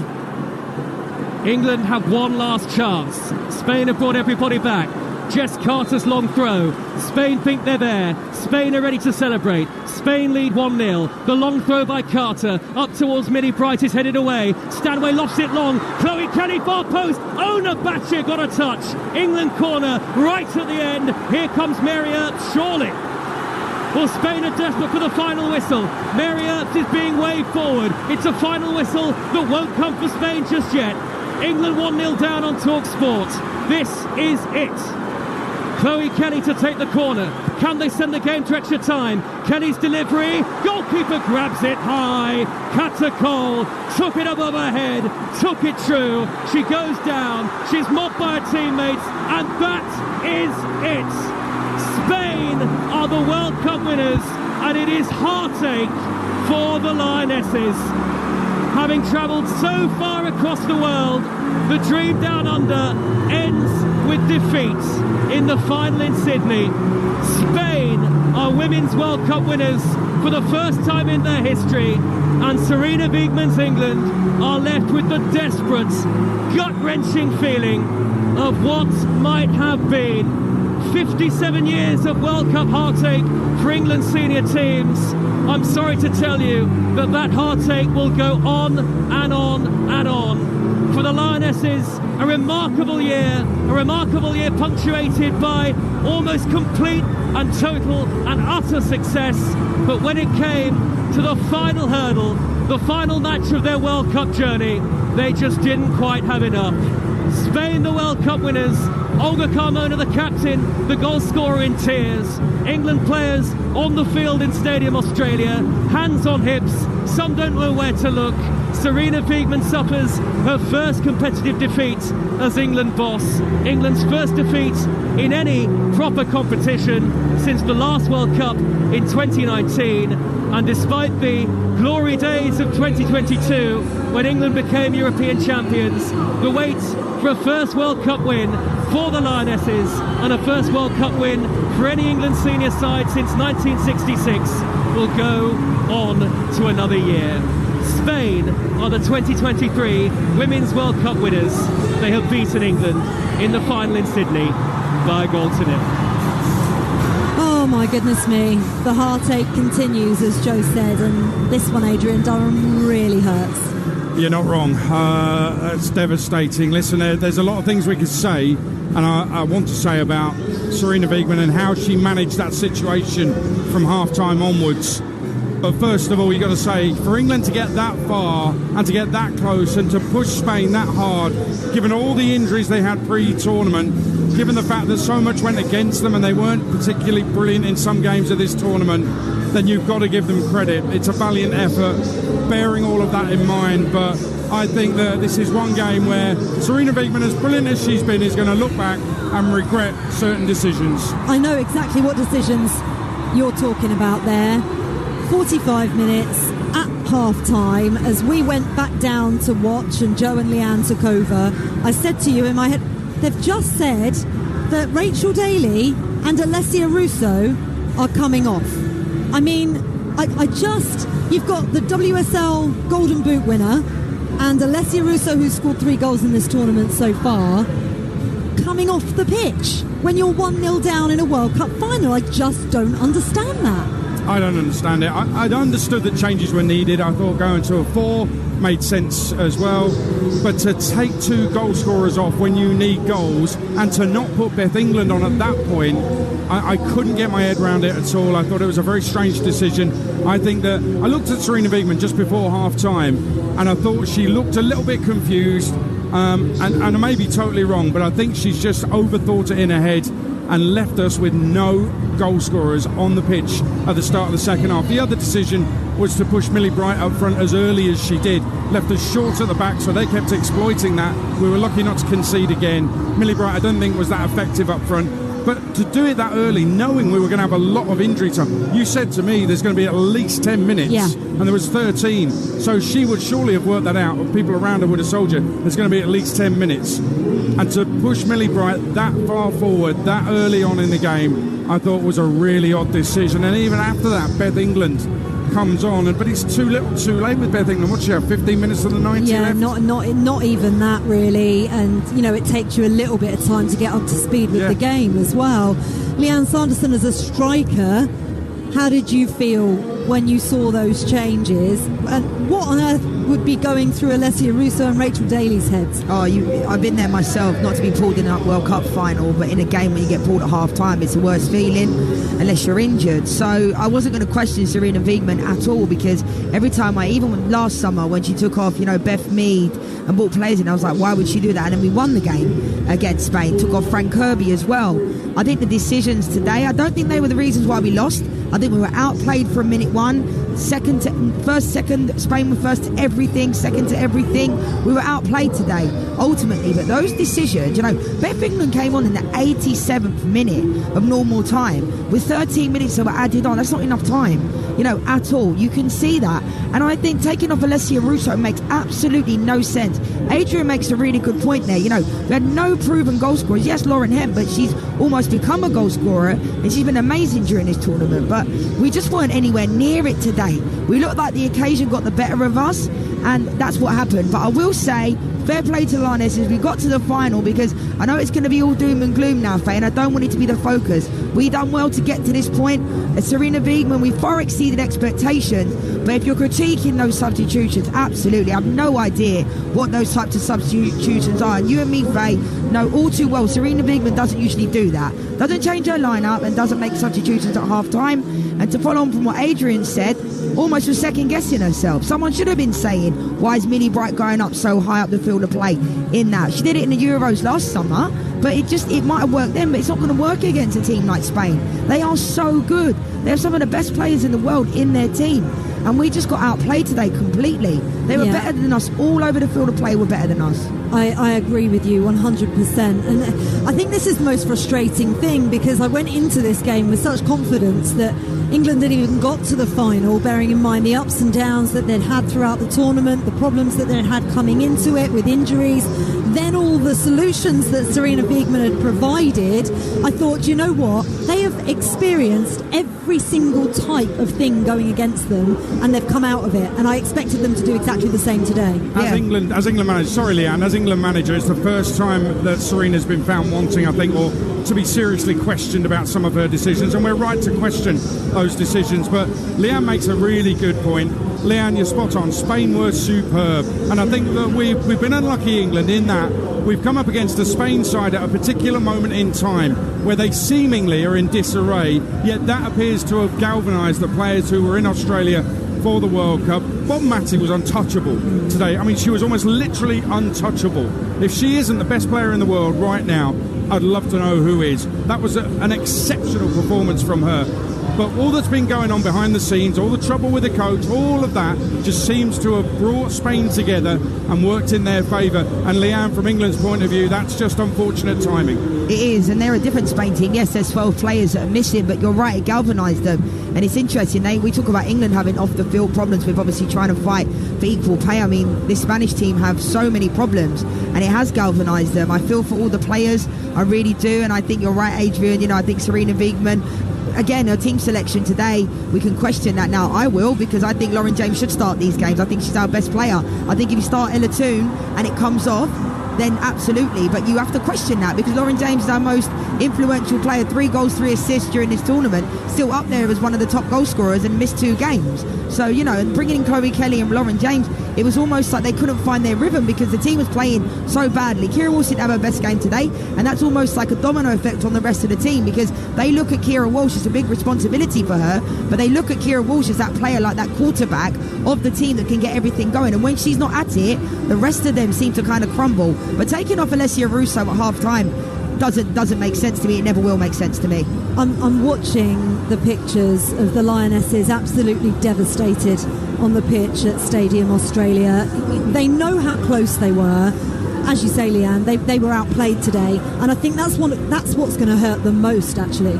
England have one last chance. Spain have brought everybody back. Jess Carter's long throw. Spain think they're there. Spain are ready to celebrate. Spain lead 1-0. The long throw by Carter. Up towards Millie Bright is headed away. Stanway lofts it long. Chloe Kelly far post. Ona Batcher got a touch. England corner right at the end. Here comes Mary Earps, surely. Well, Spain are desperate for the final whistle. Mary Earps is being waved forward. It's a final whistle that won't come for Spain just yet. England 1-0 down on Talksport. This is it. Chloe Kelly to take the corner. Can they send the game to extra time? Kelly's delivery. Goalkeeper grabs it high. Kata Cole took it above her head. Took it true. She goes down. She's mobbed by her teammates. And that is it. Spain are the World Cup winners. And it is heartache for the Lionesses. Having travelled so far across the world, the dream down under ends with defeat in the final in Sydney. Spain are Women's World Cup winners for the first time in their history, and Serena Wiegman's England are left with the desperate, gut-wrenching feeling of what might have been 57 years of World Cup heartache for England's senior teams. I'm sorry to tell you that that heartache will go on and on and on. For the Lionesses, a remarkable year punctuated by almost complete and total and utter success. But when it came to the final hurdle, the final match of their World Cup journey, they just didn't quite have enough. Spain, the World Cup winners, Olga Carmona, the captain, the goal scorer, in tears. England players on the field in Stadium Australia, hands on hips, some don't know where to look. Sarina Wiegman suffers her first competitive defeat as England boss. England's first defeat in any proper competition since the last World Cup in 2019. And despite the glory days of 2022, when England became European champions, the wait for a first World Cup win for the Lionesses and a first World Cup win for any England senior side since 1966 will go on to another year. Spain are the 2023 Women's World Cup winners. They have beaten England in the final in Sydney by a goal to nil. Oh my goodness me, the heartache continues, as Joe said, and this one, Adrian Durham, really hurts. You're not wrong. That's devastating. Listen, there's a lot of things we could say, and I want to say about Sarina Wiegman and how she managed that situation from half-time onwards. But first of all, you've got to say, for England to get that far and to get that close and to push Spain that hard, given all the injuries they had pre-tournament, given the fact that so much went against them and they weren't particularly brilliant in some games of this tournament, then you've got to give them credit. It's a valiant effort, bearing all of that in mind. But I think that this is one game where Sarina Wiegman, as brilliant as she's been, is going to look back and regret certain decisions. I know exactly what decisions you're talking about there. 45 minutes at half-time, as we went back down to watch and Joe and Leanne took over, I said to you in my head, they've just said that Rachel Daly and Alessia Russo are coming off. I mean, you've got the WSL Golden Boot winner and Alessia Russo, who's scored 3 goals in this tournament so far, coming off the pitch when you're 1-0 down in a World Cup final. I just don't understand that. I don't understand it. I'd understood that changes were needed. I thought going to a 4 made sense as well. But to take 2 goal scorers off when you need goals and to not put Beth England on at that point, I couldn't get my head around it at all. I thought it was a very strange decision. I think that I looked at Sarina Wiegman just before half-time and I thought she looked a little bit confused, and I may be totally wrong, but I think she's just overthought it in her head and left us with no goal scorers on the pitch at the start of the second half. The other decision was to push Millie Bright up front as early as she did, left us short at the back, so they kept exploiting that. We were lucky not to concede again. Millie Bright, I don't think, was that effective up front. But to do it that early, knowing we were going to have a lot of injury time, you said to me there's going to be at least 10 minutes, and there was 13. So she would surely have worked that out, or people around her would have told you there's going to be at least 10 minutes. And to push Millie Bright that far forward, that early on in the game, I thought was a really odd decision. And even after that, Beth England comes on, but it's too little too late with Beth England. What's she have, 15 minutes to the 90 left? Not even that really, and you know, it takes you a little bit of time to get up to speed with the game as well. Leanne Sanderson as a striker, how did you feel when you saw those changes, and what on earth would be going through Alessia Russo and Rachel Daly's heads? I've been there myself, not to be pulled in a World Cup final, but in a game when you get pulled at half-time, it's the worst feeling unless you're injured. So I wasn't going to question Sarina Wiegman at all, because every time even last summer when she took off, Beth Mead and brought players in, I was like, why would she do that? And then we won the game against Spain, took off Frank Kirby as well. I think the decisions today, I don't think they were the reasons why we lost. I think we were outplayed from minute 1, second, Spain were first to everything, second to everything. We were outplayed today, ultimately. But those decisions, Beth England came on in the 87th minute of normal time with 13 minutes that were added on. That's not enough time, at all. You can see that. And I think taking off Alessia Russo makes absolutely no sense. Adrian makes a really good point there. We had no proven goal scorers. Yes, Lauren Hemp, but she's almost become a goal scorer and she's been amazing during this tournament. But we just weren't anywhere near it today. We looked like the occasion got the better of us, and that's what happened. But I will say, fair play to Lionesses. We got to the final, because I know it's going to be all doom and gloom now, Faye, and I don't want it to be the focus. We done well to get to this point. As Sarina Wiegman, we far exceeded expectations. But if you're critiquing those substitutions, absolutely, I have no idea what those types of substitutions are. And you and me, Faye, know all too well Sarina Wiegman doesn't usually do that. Doesn't change her lineup and doesn't make substitutions at half-time. And to follow on from what Adrian said, almost was second guessing herself. Someone should have been saying, why is Millie Bright going up so high up the field of play in that? She did it in the Euros last summer, but it might have worked then, but it's not going to work against a team like Spain. They are so good. They have some of the best players in the world in their team. And we just got outplayed today completely. They were better than us. All over the field of play were better than us. I agree with you 100%. And I think this is the most frustrating thing, because I went into this game with such confidence that England didn't even got to the final, bearing in mind the ups and downs that they'd had throughout the tournament, the problems that they'd had coming into it with injuries, then all the solutions that Sarina Wiegman had provided. I thought, you know what? They have experienced every single type of thing going against them, and they've come out of it. And I expected them to do exactly the same today. As England manager, sorry, Leanne, as England manager, it's the first time that Serena's been found wanting, I think, or to be seriously questioned about some of her decisions, and we're right to question those decisions. But Leanne makes a really good point. Leanne, you're spot on. Spain were superb, and I think that we've been unlucky, England, in that we've come up against a Spain side at a particular moment in time where they seemingly are in disarray, yet that appears to have galvanised the players who were in Australia for the World Cup. Bob Matty was untouchable today. I mean, she was almost literally untouchable. If she isn't the best player in the world right now, I'd love to know who is. That was an exceptional performance from her. But all that's been going on behind the scenes, all the trouble with the coach, all of that just seems to have brought Spain together and worked in their favour. And Leanne, from England's point of view, that's just unfortunate timing. It is, and they're a different Spain team. Yes, there's 12 players that are missing, but you're right, it galvanised them. And it's interesting, we talk about England having off-the-field problems with obviously trying to fight for equal pay. I mean, this Spanish team have so many problems, and it has galvanised them. I feel for all the players, I really do, and I think you're right, Adrian. I think Sarina Wiegman, again, her team selection today, we can question that now. I will, because I think Lauren James should start these games. I think she's our best player. I think if you start Ella Toone and it comes off, then absolutely. But you have to question that, because Lauren James is our most influential player. 3 goals, 3 assists during this tournament. Still up there as one of the top goal scorers and missed 2 games. So, and bringing in Chloe Kelly and Lauren James, it was almost like they couldn't find their rhythm because the team was playing so badly. Kira Walsh didn't have her best game today, and that's almost like a domino effect on the rest of the team, because they look at Kira Walsh as a big responsibility for her, but they look at Kira Walsh as that player, like that quarterback of the team that can get everything going. And when she's not at it, the rest of them seem to kind of crumble. But taking off Alessia Russo at half-time doesn't make sense to me. It never will make sense to me. I'm watching the pictures of the Lionesses absolutely devastated on the pitch at Stadium Australia. They know how close they were. As you say, Leanne, they were outplayed today, and I think that's what's going to hurt them most, actually.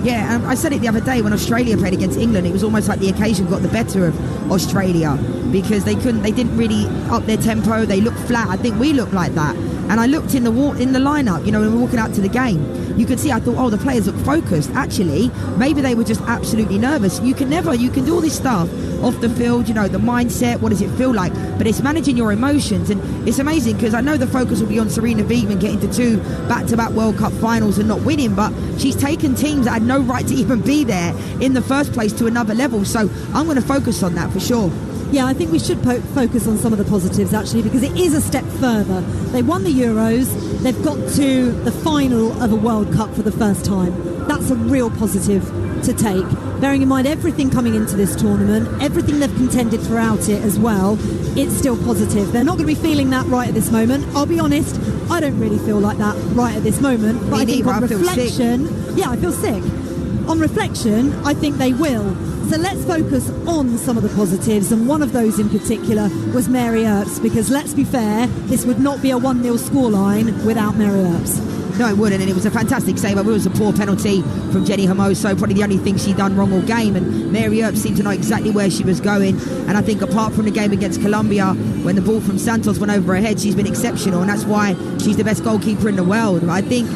Yeah, and I said it the other day when Australia played against England. It was almost like the occasion got the better of Australia, because they didn't really up their tempo. They looked flat. I think we looked like that. And I looked in the lineup, when we were walking out to the game. You could see, I thought, the players look focused. Actually, maybe they were just absolutely nervous. You can do all this stuff off the field, the mindset, what does it feel like? But it's managing your emotions. And it's amazing, because I know the focus will be on Sarina Wiegman getting to 2 back-to-back World Cup finals and not winning, but she's taken teams that had no right to even be there in the first place to another level. So I'm going to focus on that for sure. Yeah, I think we should focus on some of the positives, actually, because it is a step further. They won the Euros. They've got to the final of a World Cup for the first time. That's a real positive to take. Bearing in mind everything coming into this tournament, everything they've contended throughout it as well, it's still positive. They're not going to be feeling that right at this moment. I'll be honest, I don't really feel like that right at this moment. But I think on reflection, I feel sick. On reflection, I think they will. So let's focus on some of the positives, and one of those in particular was Mary Earps, because let's be fair, this would not be a 1-0 scoreline without Mary Earps. No, it wouldn't, and it was a fantastic save. It was a poor penalty from Jenny Hermoso, probably the only thing she'd done wrong all game, and Mary Earps seemed to know exactly where she was going. And I think apart from the game against Colombia, when the ball from Santos went over her head, she's been exceptional, and that's why she's the best goalkeeper in the world. I think,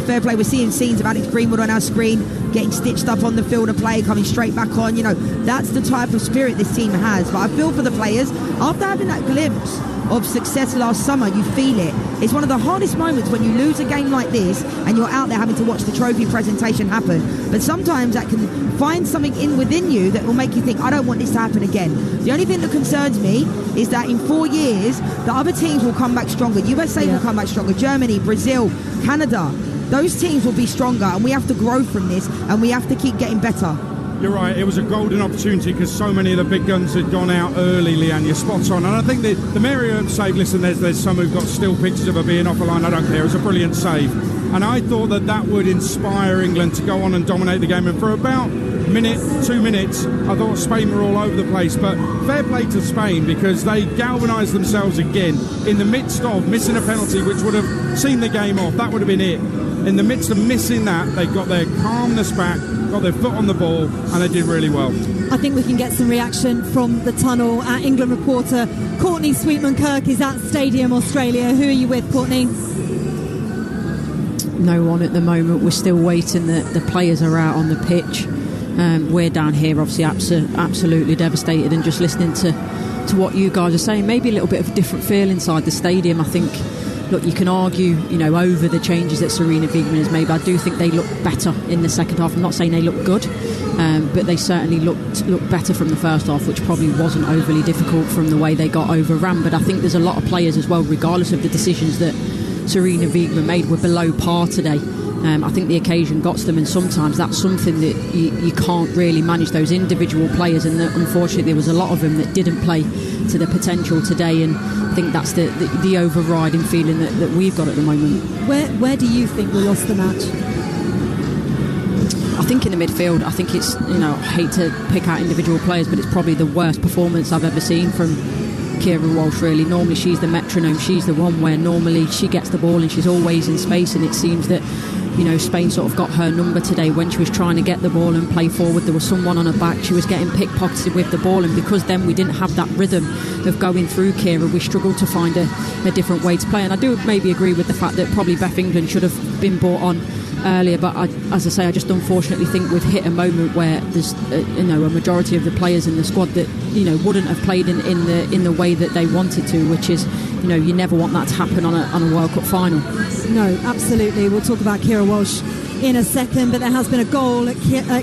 fair play, we're seeing scenes of Alex Greenwood on our screen, getting stitched up on the field of play, coming straight back on. That's the type of spirit this team has. But I feel for the players, after having that glimpse of success last summer, you feel it. It's one of the hardest moments when you lose a game like this and you're out there having to watch the trophy presentation happen. But sometimes that can find something within you that will make you think, I don't want this to happen again. The only thing that concerns me is that in 4 years, the other teams will come back stronger. USA will come back stronger. Germany, Brazil, Canada. Those teams will be stronger, and we have to grow from this, and we have to keep getting better. You're right, it was a golden opportunity because so many of the big guns had gone out early, Leanne. You're spot on. And I think the Mary Earps save, listen, there's some who've got still pictures of her being off the line. I don't care. It was a brilliant save. And I thought that would inspire England to go on and dominate the game. And for about 2 minutes, I thought Spain were all over the place. But fair play to Spain because they galvanised themselves again in the midst of missing a penalty, which would have seen the game off. That would have been it. In the midst of missing that, they got their calmness back, got their foot on the ball, and they did really well. I think we can get some reaction from the tunnel. Our England reporter Courtney Sweetman-Kirk is at Stadium Australia. Who are you with, Courtney? No one at the moment. We're still waiting. The players are out on the pitch. We're down here, obviously, absolutely devastated, and just listening to what you guys are saying. Maybe a little bit of a different feel inside the stadium. I think. Look, you can argue, over the changes that Sarina Wiegman has made, but I do think they look better in the second half. I'm not saying they look good, but they certainly looked better from the first half, which probably wasn't overly difficult from the way they got overrun. But I think there's a lot of players as well, regardless of the decisions that Sarina Wiegman made, were below par today. I think the occasion got to them, and sometimes that's something that you can't really manage, those individual players, and unfortunately there was a lot of them that didn't play to the potential today, and I think that's the overriding feeling that we've got at the moment. Where do you think we lost the match? I think in the midfield. I think it's, I hate to pick out individual players, but it's probably the worst performance I've ever seen from Kira Walsh, really. Normally she's the metronome, she's the one where normally she gets the ball and she's always in space, and it seems that Spain sort of got her number today when she was trying to get the ball and play forward. There was someone on her back, she was getting pickpocketed with the ball, and because then we didn't have that rhythm of going through Kira, we struggled to find a different way to play. And I do maybe agree with the fact that probably Beth England should have been brought on earlier, but as I say, I just unfortunately think we've hit a moment where there's a majority of the players in the squad that wouldn't have played in the way that they wanted to, which is you never want that to happen on a World Cup final. No, absolutely. We'll talk about Kira Walsh in a second, but there has been a goal at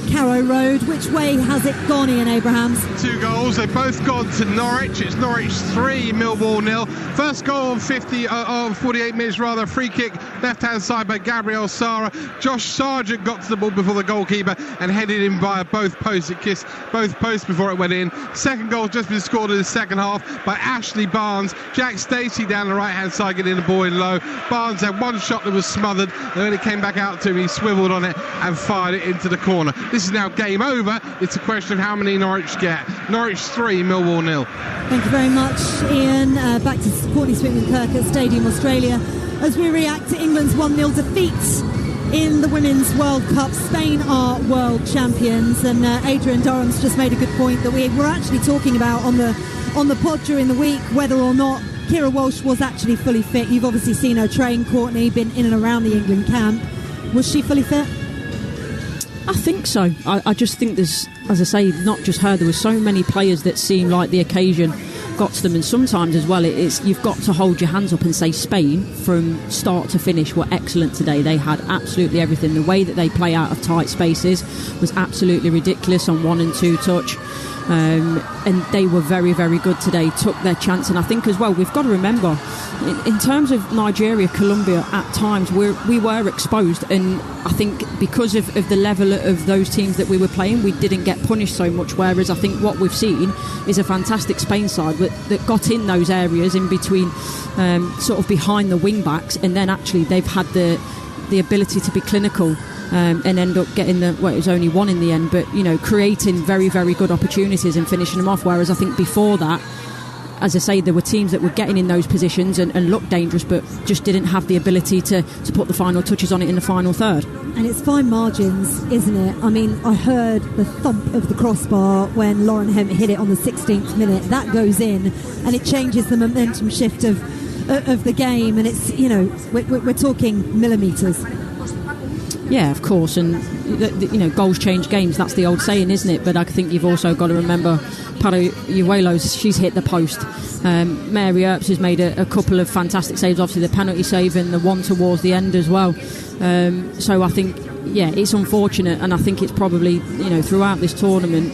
Carrow Road. Which way has it gone, Ian Abrahams? 2 goals. They've both gone to Norwich. It's Norwich 3, Millwall 0. First goal on 48 minutes rather. Free kick left-hand side by Gabrielle Sara. Josh Sargent got to the ball before the goalkeeper and headed in via both posts. It kissed both posts before it went in. Second goal just been scored in the second half by Ashley Barnes. Jack Stacey down the right-hand side getting the ball in low. Barnes had one shot that was smothered, and when it came back out to him, he swiveled on it and fired it into the corner. This is now game over. It's a question of how many Norwich get. Norwich 3, Millwall 0. Thank you very much, Ian. Back to Courtney Sweetman-Kirk at Stadium Australia as we react to England's 1-0 defeat in the Women's World Cup. Spain are world champions, and Adrian Durham's just made a good point that we were actually talking about on the pod during the week, whether or not Kira Walsh was actually fully fit. You've obviously seen her train, Courtney, been in and around the England camp. Was she fully fit? I think so. I just think there's, as I say, not just her, there were so many players that seemed like the occasion got to them, and sometimes as well it's you've got to hold your hands up and say Spain from start to finish were excellent today. They had absolutely everything. The way that they play out of tight spaces was absolutely ridiculous on 1 and 2 touch. And they were very, very good today, took their chance. And I think as well, we've got to remember, in terms of Nigeria, Colombia, at times we were exposed, and I think because of the level of those teams that we were playing, we didn't get punished so much, whereas I think what we've seen is a fantastic Spain side that got in those areas in between, sort of behind the wing backs, and then actually they've had the ability to be clinical and end up getting it was only 1 in the end, but creating very, very good opportunities and finishing them off, whereas I think before that, as I say, there were teams that were getting in those positions and looked dangerous, but just didn't have the ability to put the final touches on it in the final third. And it's fine margins, isn't it? I mean, I heard the thump of the crossbar when Lauren Hemp hit it on the 16th minute. That goes in, and it changes the momentum shift of the game, and it's, we're talking millimetres. Yeah, of course, and goals change games. That's the old saying, isn't it? But I think you've also got to remember Parayuelos, she's hit the post. Mary Earps has made a couple of fantastic saves. Obviously, the penalty save and the one towards the end as well. So I think, it's unfortunate, and I think it's probably throughout this tournament,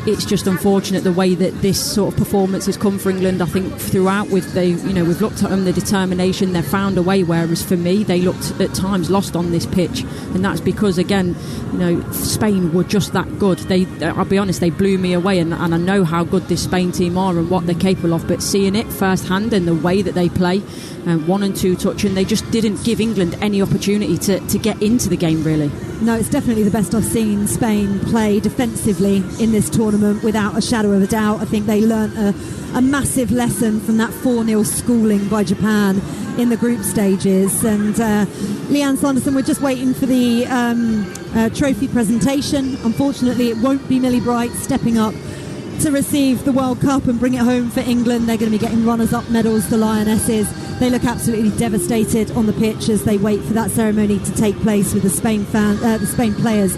it's just unfortunate the way that this sort of performance has come for England. I think throughout we've looked at them, the determination, they've found a way, whereas for me they looked at times lost on this pitch, and that's because again, Spain were just that good. I'll be honest, they blew me away, and I know how good this Spain team are and what they're capable of, but seeing it firsthand and the way that they play, 1 and 2 touch, and they just didn't give England any opportunity to get into the game really. No, it's definitely the best I've seen Spain play defensively in this tournament, without a shadow of a doubt. I think they learnt a massive lesson from that 4-0 schooling by Japan in the group stages. And Leanne Sanderson, we're just waiting for the trophy presentation. Unfortunately, it won't be Millie Bright stepping up to receive the World Cup and bring it home for England. They're going to be getting runners-up medals, the Lionesses. They look absolutely devastated on the pitch as they wait for that ceremony to take place, with the Spain players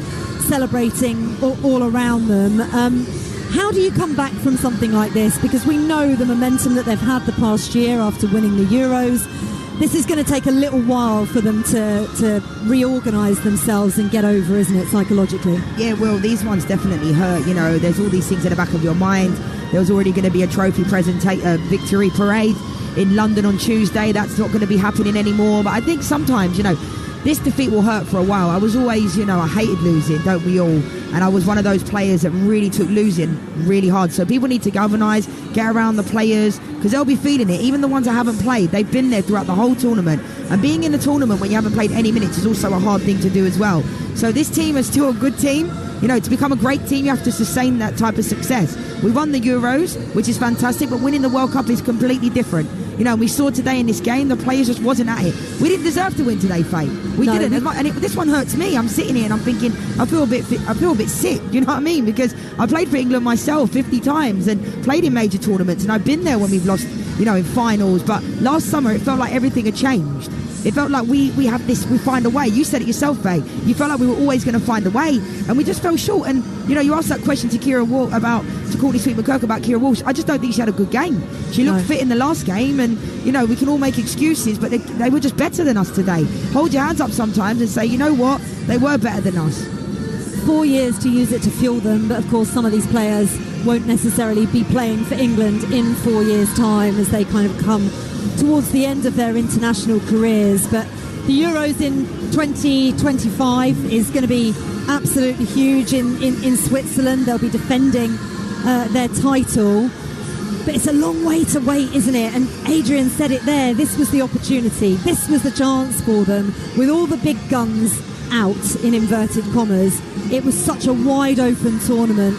celebrating all around them. How do you come back from something like this? Because we know the momentum that they've had the past year after winning the Euros. This is going to take a little while for them to reorganise themselves and get over, isn't it, psychologically? Yeah, well, these ones definitely hurt. There's all these things in the back of your mind. There was already going to be a trophy victory parade in London on Tuesday. That's not going to be happening anymore. But I think sometimes, this defeat will hurt for a while. I was always, I hated losing, don't we all? And I was one of those players that really took losing really hard. So people need to galvanise, get around the players, because they'll be feeling it. Even the ones that haven't played, they've been there throughout the whole tournament. And being in the tournament when you haven't played any minutes is also a hard thing to do as well. So this team is still a good team. To become a great team, you have to sustain that type of success. We won the Euros, which is fantastic, but winning the World Cup is completely different. We saw today in this game, the players just wasn't at it. We didn't deserve to win today, Faye. We didn't. This one hurts me. I'm sitting here and I'm thinking, I feel a bit sick. You know what I mean? Because I played for England myself 50 times and played in major tournaments, and I've been there when we've lost, in finals. But last summer, it felt like everything had changed. It felt like we have this, we find a way. You said it yourself, Faye. You felt like we were always going to find a way, and we just fell short. And, you asked that question to Courtney Sweet-McKirk about Kira Walsh. I just don't think she had a good game. She looked fit in the last game, and, we can all make excuses, but they were just better than us today. Hold your hands up sometimes and say, you know what? They were better than us. 4 years to use it to fuel them, but of course some of these players won't necessarily be playing for England in 4 years' time as they kind of come towards the end of their international careers. But the Euros in 2025 is going to be absolutely huge in Switzerland. They'll be defending their title, but it's a long way to wait, isn't it? And Adrian said it there, this was the opportunity, this was the chance for them, with all the big guns out, in inverted commas. It was such a wide open tournament.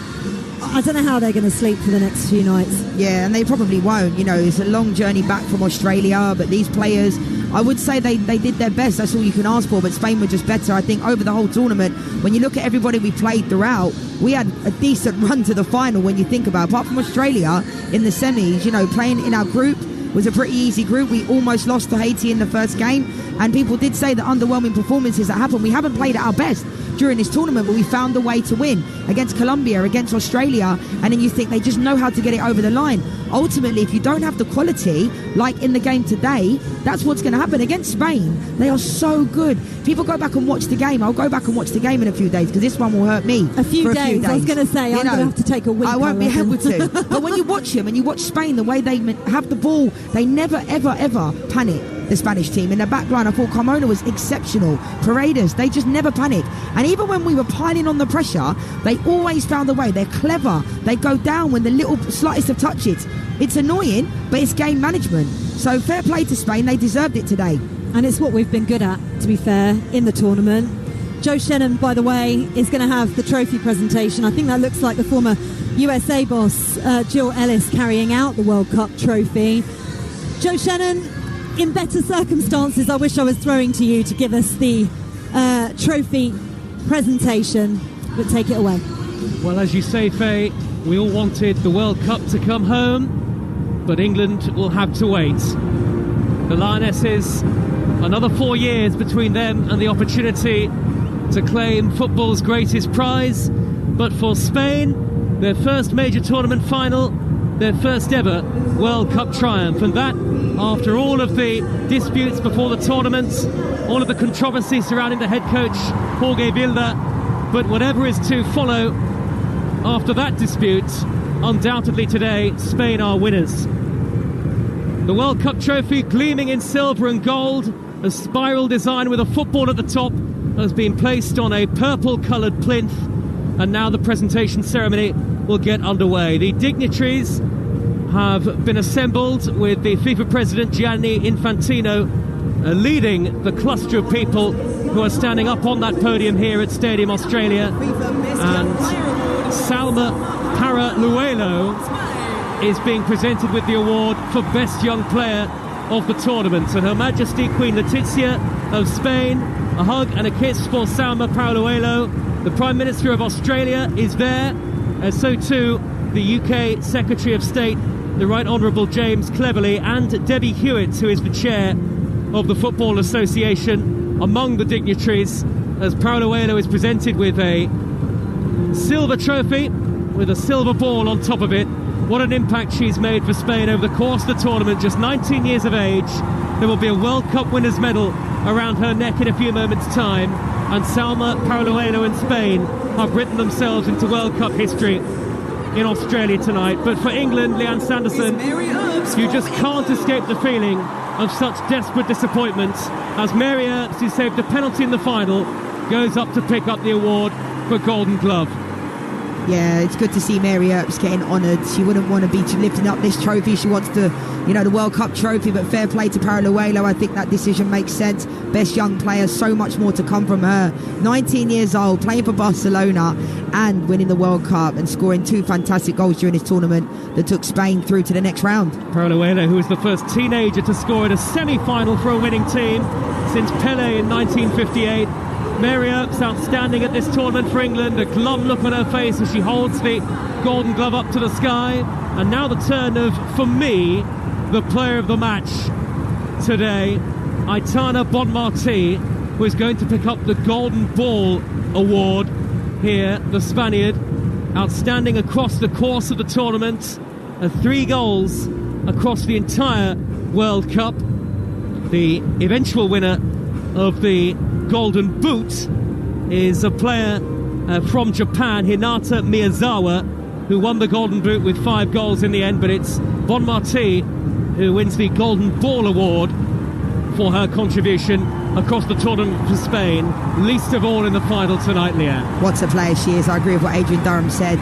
I don't know how they're going to sleep for the next few nights. Yeah, and they probably won't. It's a long journey back from Australia, but these players, I would say they did their best. That's all you can ask for, but Spain were just better. I think over the whole tournament, when you look at everybody we played throughout, we had a decent run to the final when you think about it. Apart from Australia in the semis, playing in our group was a pretty easy group. We almost lost to Haiti in the first game, and people did say the underwhelming performances that happened. We haven't played at our best during this tournament, but we found a way to win against Colombia, against Australia, and then you think they just know how to get it over the line. Ultimately, if you don't have the quality, like in the game today, that's what's going to happen. Against Spain, they are so good. People go back and watch the game. I'll go back and watch the game in a few days, because this one will hurt me. A few days. I was going to say, I'm going to have to take a week. I won't be able to. But when you watch them and you watch Spain, the way they have the ball, they never, ever, ever panic. The Spanish team in the back line, I thought Carmona was exceptional. Paredes, they just never panic. And even when we were piling on the pressure, they always found a way. They're clever. They go down when the little slightest of touches. It's annoying, but it's game management. So fair play to Spain. They deserved it today. And it's what we've been good at, to be fair, in the tournament. Joe Shannon, by the way, is going to have the trophy presentation. I think that looks like the former USA boss, Jill Ellis, carrying out the World Cup trophy. Joe Shannon, in better circumstances, I wish I was throwing to you to give us the trophy presentation, but take it away. Well, as you say, Faye, we all wanted the World Cup to come home, but England will have to wait. The Lionesses, another 4 years between them and the opportunity to claim football's greatest prize. But for Spain, their first major tournament final, their first ever World Cup triumph. And that, after all of the disputes before the tournament, all of the controversy surrounding the head coach, Jorge Vilda, but whatever is to follow, after that dispute, undoubtedly today, Spain are winners. The World Cup trophy gleaming in silver and gold, a spiral design with a football at the top, has been placed on a purple-coloured plinth, and now the presentation ceremony will get underway. The dignitaries have been assembled with the FIFA president Gianni Infantino leading the cluster of people who are standing up on that podium here at Stadium Australia. And Salma Paraluelo is being presented with the award for Best Young Player of the tournament. And Her Majesty Queen Letizia of Spain, a hug and a kiss for Salma Paraluelo. The Prime Minister of Australia is there, and so too the UK Secretary of State, the Right Honourable James Cleverly, and Debbie Hewitt, who is the chair of the Football Association, among the dignitaries, as Paraluelo is presented with a silver trophy with a silver ball on top of it. What an impact she's made for Spain over the course of the tournament. Just 19 years of age. There will be a World Cup winners' medal around her neck in a few moments' time. And Salma Paraluelo and Spain have written themselves into World Cup history in Australia tonight. But for England, Leanne Sanderson, you just can't escape the feeling of such desperate disappointment as Mary Earps, who saved a penalty in the final, goes up to pick up the award for Golden Glove. Yeah, it's good to see Mary Earps getting honoured. She wouldn't want to be lifting up this trophy. She wants the World Cup trophy, but fair play to Paraluelo. I think that decision makes sense. Best young player, so much more to come from her. 19 years old, playing for Barcelona and winning the World Cup and scoring 2 fantastic goals during this tournament that took Spain through to the next round. Paraluelo, who was the first teenager to score in a semi-final for a winning team since Pelé in 1958. Mary Earps outstanding at this tournament for England, a glum look on her face as she holds the Golden Glove up to the sky. And now the turn of, for me, the player of the match today, Aitana Bonmatí, who is going to pick up the Golden Ball award here, the Spaniard, outstanding across the course of the tournament, 3 goals across the entire World Cup. The eventual winner of the Golden Boot is a player from Japan, Hinata Miyazawa, who won the Golden Boot with 5 goals in the end, but it's Bonmatí who wins the Golden Ball award for her contribution across the tournament for Spain, least of all in the final tonight, Leanne. What a player she is. I agree with what Adrian Durham said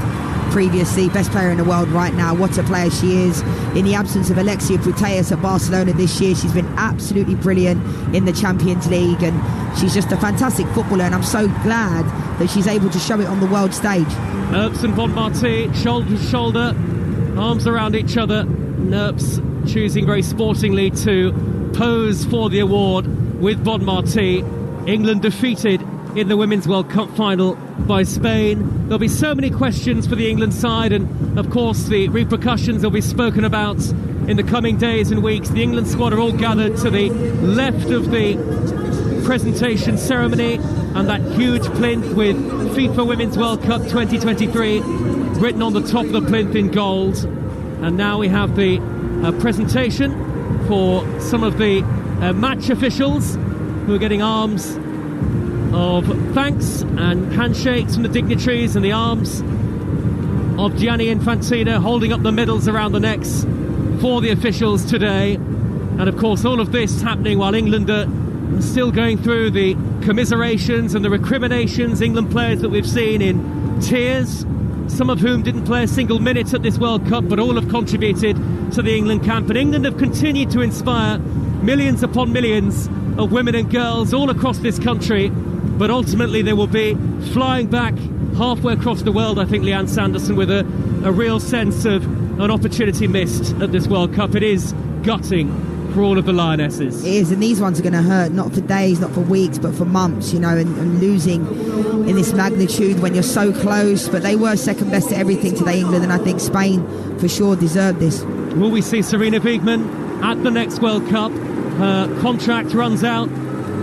previously. Best player in the world right now. What a player she is. In the absence of Alexia Putellas at Barcelona this year, she's been absolutely brilliant in the Champions League, and she's just a fantastic footballer, and I'm so glad that she's able to show it on the world stage. Earps and Bonmatí, shoulder to shoulder, arms around each other. Earps choosing very sportingly to pose for the award with Bonmatí. England defeated in the Women's World Cup final by Spain. There'll be so many questions for the England side, and of course the repercussions will be spoken about in the coming days and weeks. The England squad are all gathered to the left of the presentation ceremony, and that huge plinth with FIFA Women's World Cup 2023 written on the top of the plinth in gold. And now we have the presentation for some of the match officials who are getting arms of thanks and handshakes from the dignitaries, and the arms of Gianni Infantino holding up the medals around the necks for the officials today. And of course all of this happening while England are still going through the commiserations and the recriminations. England players that we've seen in tears, some of whom didn't play a single minute at this World Cup, but all have contributed to the England camp. And England have continued to inspire millions upon millions of women and girls all across this country. But ultimately they will be flying back halfway across the world, I think, Leanne Sanderson, with a real sense of an opportunity missed at this World Cup. It is gutting for all of the Lionesses. It is, and these ones are going to hurt, not for days, not for weeks, but for months, and losing in this magnitude when you're so close. But they were second best at everything today, England, and I think Spain for sure deserved this. Will we see Sarina Wiegman at the next World Cup? Her contract runs out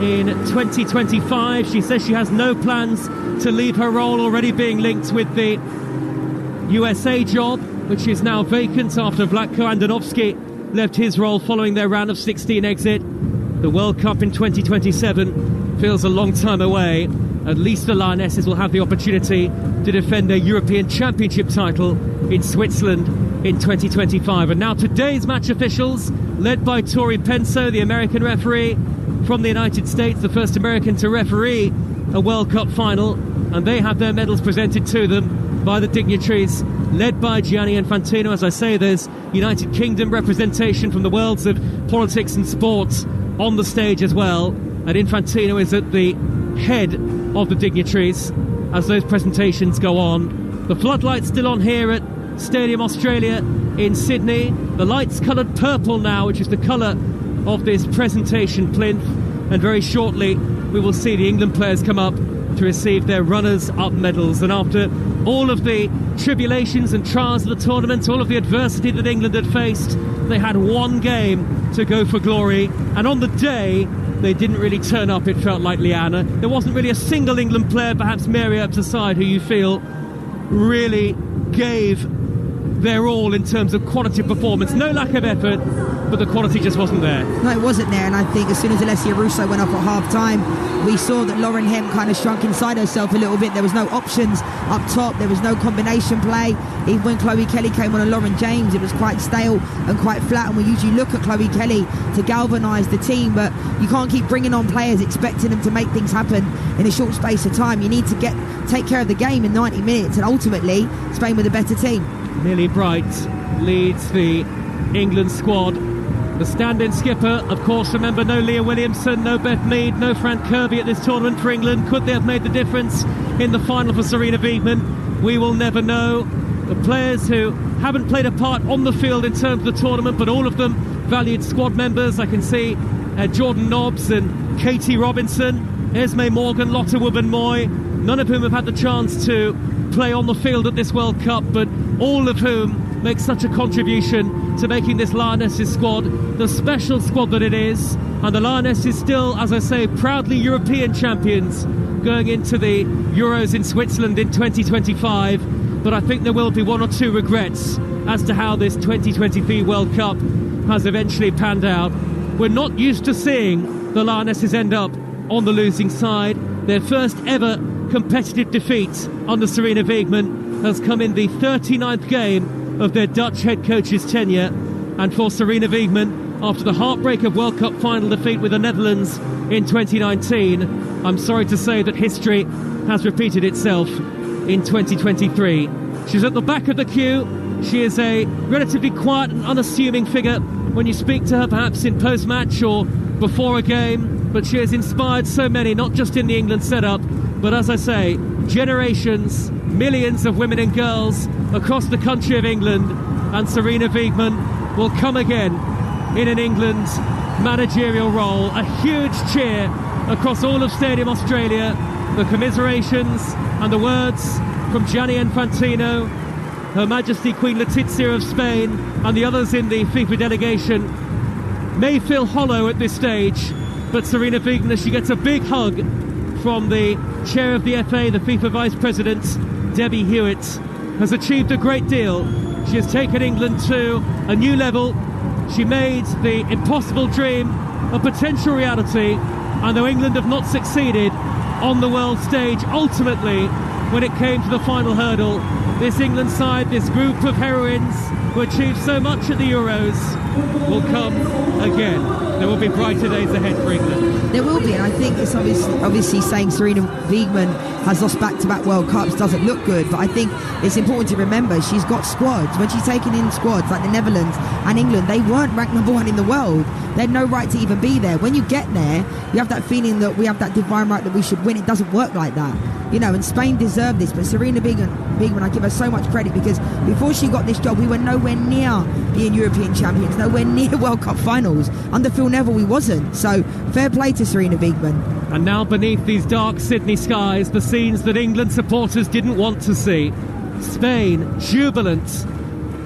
in 2025. She says she has no plans to leave her role, already being linked with the USA job, which is now vacant after Vlatko Andonovski left his role following their round of 16 exit. The World Cup in 2027 feels a long time away, at least the Lionesses will have the opportunity to defend their European Championship title in Switzerland in 2025. And now today's match officials, led by Tori Penso, the American referee from the United States, the first American to referee a World Cup final, and they have their medals presented to them by the dignitaries led by Gianni Infantino. As I say, there's United Kingdom representation from the worlds of politics and sports on the stage as well, and Infantino is at the head of the dignitaries as those presentations go on. The floodlights still on here at Stadium Australia in Sydney. The lights coloured purple now, which is the colour of this presentation plinth, and very shortly we will see the England players come up to receive their runners-up medals. And after all of the tribulations and trials of the tournament, all of the adversity that England had faced, they had one game to go for glory, and on the day they didn't really turn up, it felt like, Leanna. There wasn't really a single England player, perhaps Mary Earps aside, who you feel really gave their all in terms of quality of performance. No lack of effort, but the quality just wasn't there. No, it wasn't there, and I think as soon as Alessia Russo went up at half-time, we saw that Lauren Hem kind of shrunk inside herself a little bit. There was no options up top, there was no combination play. Even when Chloe Kelly came on and Lauren James, it was quite stale and quite flat, and we usually look at Chloe Kelly to galvanise the team, but you can't keep bringing on players expecting them to make things happen in a short space of time. You need to take care of the game in 90 minutes, and ultimately Spain were the better team. Millie Bright leads the England squad. The stand-in skipper, of course, remember, no Leah Williamson, no Beth Mead, no Fran Kirby at this tournament for England. Could they have made the difference in the final for Serena Wiegman? We will never know. The players who haven't played a part on the field in terms of the tournament, but all of them valued squad members. I can see Jordan Nobbs and Katie Robinson, Esme Morgan, Lotte Wubben-Moy, none of whom have had the chance to play on the field at this World Cup, but all of whom make such a contribution to making this Lionesses squad the special squad that it is. And the Lionesses still, as I say, proudly European champions going into the Euros in Switzerland in 2025. But I think there will be one or two regrets as to how this 2023 World Cup has eventually panned out. We're not used to seeing the Lionesses end up on the losing side. Their first ever competitive defeat under Serena Wiegman has come in the 39th game of their Dutch head coach's tenure. And for Serena Wiegman, after the heartbreak of World Cup final defeat with the Netherlands in 2019, I'm sorry to say that history has repeated itself in 2023. She's at the back of the queue. She is a relatively quiet and unassuming figure when you speak to her, perhaps in post-match or before a game, but she has inspired so many, not just in the England setup, but as I say, generations, millions of women and girls across the country of England. And Serena Wiegman will come again in an England managerial role. A huge cheer across all of Stadium Australia. The commiserations and the words from Gianni Infantino, Her Majesty Queen Letizia of Spain, and the others in the FIFA delegation may feel hollow at this stage, but Serena Wiegman, as she gets a big hug from the chair of the FA, the FIFA Vice President, Debbie Hewitt, has achieved a great deal. She has taken England to a new level. She made the impossible dream a potential reality, and though England have not succeeded on the world stage, ultimately, when it came to the final hurdle, this England side, this group of heroines who achieved so much at the Euros, will come again. There will be brighter days ahead for England. There will be, and I think it's obviously saying Serena Wiegman has lost back-to-back World Cups doesn't look good, but I think it's important to remember she's got squads. When she's taken in squads like the Netherlands and England, they weren't ranked number one in the world. They had no right to even be there. When you get there, you have that feeling that we have that divine right that we should win. It doesn't work like that. You know, and Spain deserved this, but Serena Wiegman, I give her so much credit, because before she got this job, we were nowhere near being European champions, nowhere near World Cup finals. Under Phil Neville, we wasn't. So fair play to Serena Wiegman. And now beneath these dark Sydney skies, the scenes that England supporters didn't want to see. Spain, jubilant,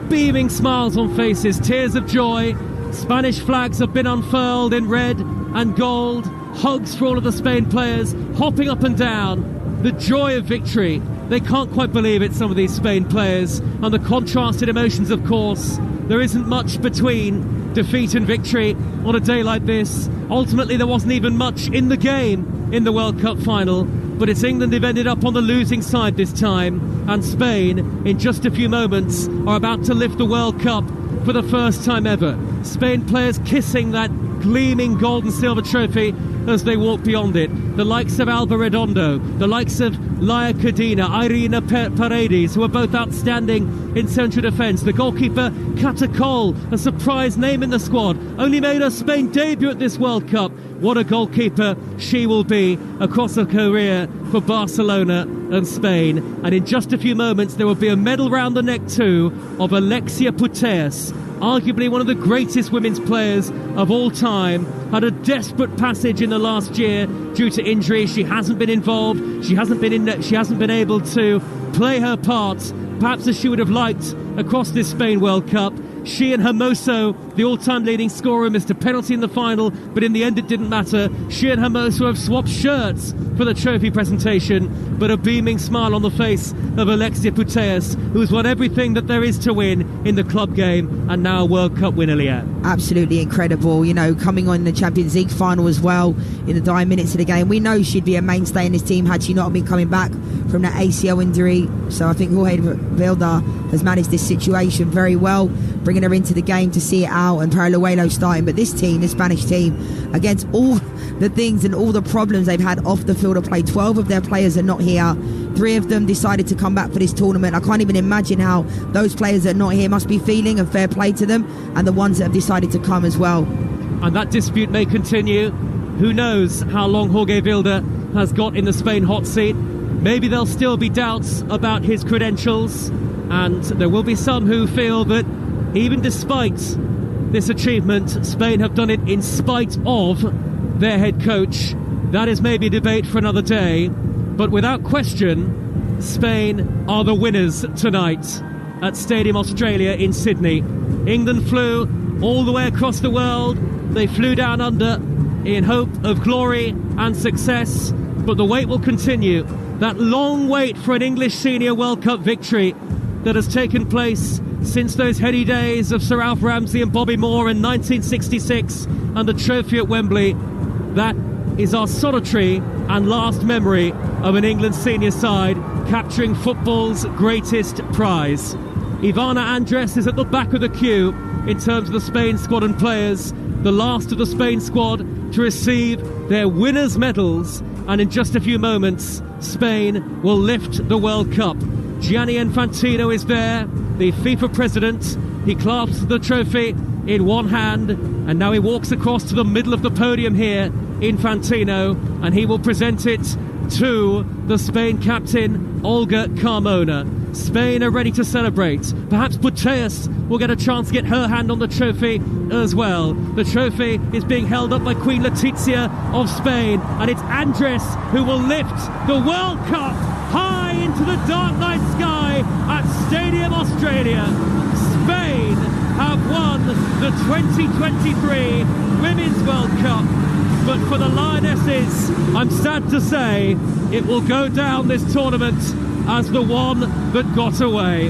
beaming smiles on faces, tears of joy. Spanish flags have been unfurled in red and gold. Hugs for all of the Spain players, hopping up and down. The joy of victory. They can't quite believe it, some of these Spain players. And the contrasted emotions, of course. There isn't much between defeat and victory on a day like this. Ultimately, there wasn't even much in the game in the World Cup final. but it's England who've ended up on the losing side this time, and Spain, in just a few moments, are about to lift the World Cup for the first time ever. Spain players kissing that gleaming gold and silver trophy as they walk beyond it. The likes of Alba Redondo, the likes of Laia Cadena, Irina Paredes, who are both outstanding in central defence. The goalkeeper, Kata Cole, a surprise name in the squad, only made her Spain debut at this World Cup. What a goalkeeper she will be across her career for Barcelona and Spain. And in just a few moments, there will be a medal round the neck too of Alexia Putellas, arguably one of the greatest women's players of all time. Had a desperate passage in the last year due to injury. She hasn't been involved. She hasn't been able to play her part, perhaps as she would have liked, across this Spain World Cup. She and Hermoso, the all-time leading scorer, missed a penalty in the final, but in the end it didn't matter. She and Hermoso have swapped shirts for the trophy presentation, but a beaming smile on the face of Alexia Putellas, who has won everything that there is to win in the club game, and now a World Cup winner, Leanne. Absolutely incredible, you know, coming on in the Champions League final as well in the dying minutes of the game. We know she'd be a mainstay in this team had she not been coming back from that ACL injury. So I think Jorge Vilda has managed this situation very well, bringing her into the game to see it out, and Paralluelo starting. But this team, this Spanish team, against all the things and all the problems they've had off the field of play, 12 of their players are not here. 3 of them decided to come back for this tournament. I can't even imagine how those players that are not here must be feeling, and fair play to them, and the ones that have decided to come as well. And that dispute may continue. Who knows how long Jorge Vilda has got in the Spain hot seat. Maybe there'll still be doubts about his credentials, and there will be some who feel that even despite this achievement, Spain have done it in spite of their head coach. That is maybe a debate for another day, but without question, Spain are the winners tonight at Stadium Australia in Sydney. England flew all the way across the world. They flew down under in hope of glory and success, but the wait will continue. That long wait for an English senior World Cup victory that has taken place since those heady days of Sir Alf Ramsey and Bobby Moore in 1966 and the trophy at Wembley. That is our solitary and last memory of an England senior side capturing football's greatest prize. Ivana Andres is at the back of the queue in terms of the Spain squad and players, the last of the Spain squad to receive their winners' medals, and in just a few moments Spain will lift the World Cup. Gianni Infantino is there, the FIFA president. He clasps the trophy in one hand, and now he walks across to the middle of the podium here, Infantino, and he will present it to the Spain captain, Olga Carmona. Spain are ready to celebrate. Perhaps Putellas will get a chance to get her hand on the trophy as well. The trophy is being held up by Queen Letizia of Spain, and it's Andres who will lift the World Cup high into the dark night sky at Stadium Australia. Spain have won the 2023 Women's World Cup, but for the Lionesses, I'm sad to say, it will go down this tournament as the one that got away.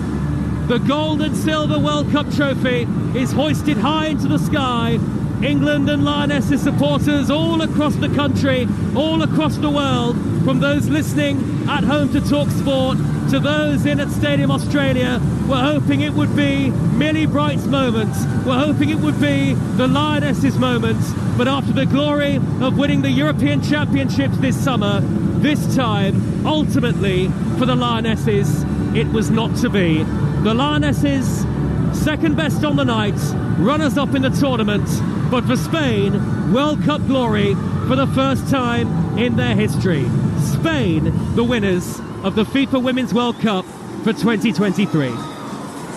The gold and silver World Cup trophy is hoisted high into the sky. England and Lionesses supporters all across the country, all across the world, from those listening at home to Talksport to those in at Stadium Australia, were hoping it would be Millie Bright's moment. We're hoping it would be the Lionesses' moment. But after the glory of winning the European Championships this summer, this time, ultimately, for the Lionesses, it was not to be. The Lionesses, second best on the night, runners-up in the tournament, but for Spain, World Cup glory for the first time in their history. Spain, the winners of the FIFA Women's World Cup for 2023.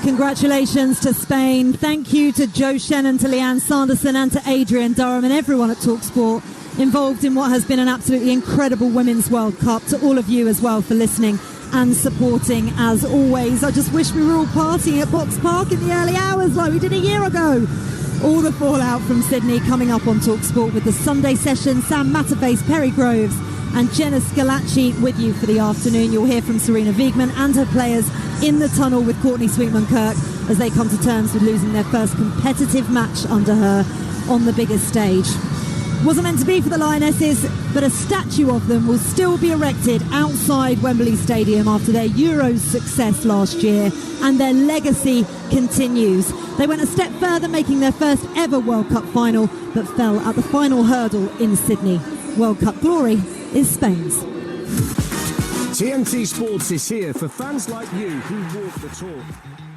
Congratulations to Spain. Thank you to Joe Shannon, to Leanne Sanderson and to Adrian Durham and everyone at Talksport involved in what has been an absolutely incredible Women's World Cup. To all of you as well for listening and supporting as always. I just wish we were all partying at Box Park in the early hours like we did a year ago. All the fallout from Sydney coming up on Talksport with the Sunday session. Sam Matterface, Perry Groves and Jenna Scalacci with you for the afternoon. You'll hear from Serena Wiegmann and her players in the tunnel with Courtney Sweetman-Kirk as they come to terms with losing their first competitive match under her on the biggest stage. Wasn't meant to be for the Lionesses, but a statue of them will still be erected outside Wembley Stadium after their Euros success last year, and their legacy continues. They went a step further, making their first ever World Cup final, but fell at the final hurdle in Sydney. World Cup glory is Spain's. TNT Sports is here for fans like you who walk the talk.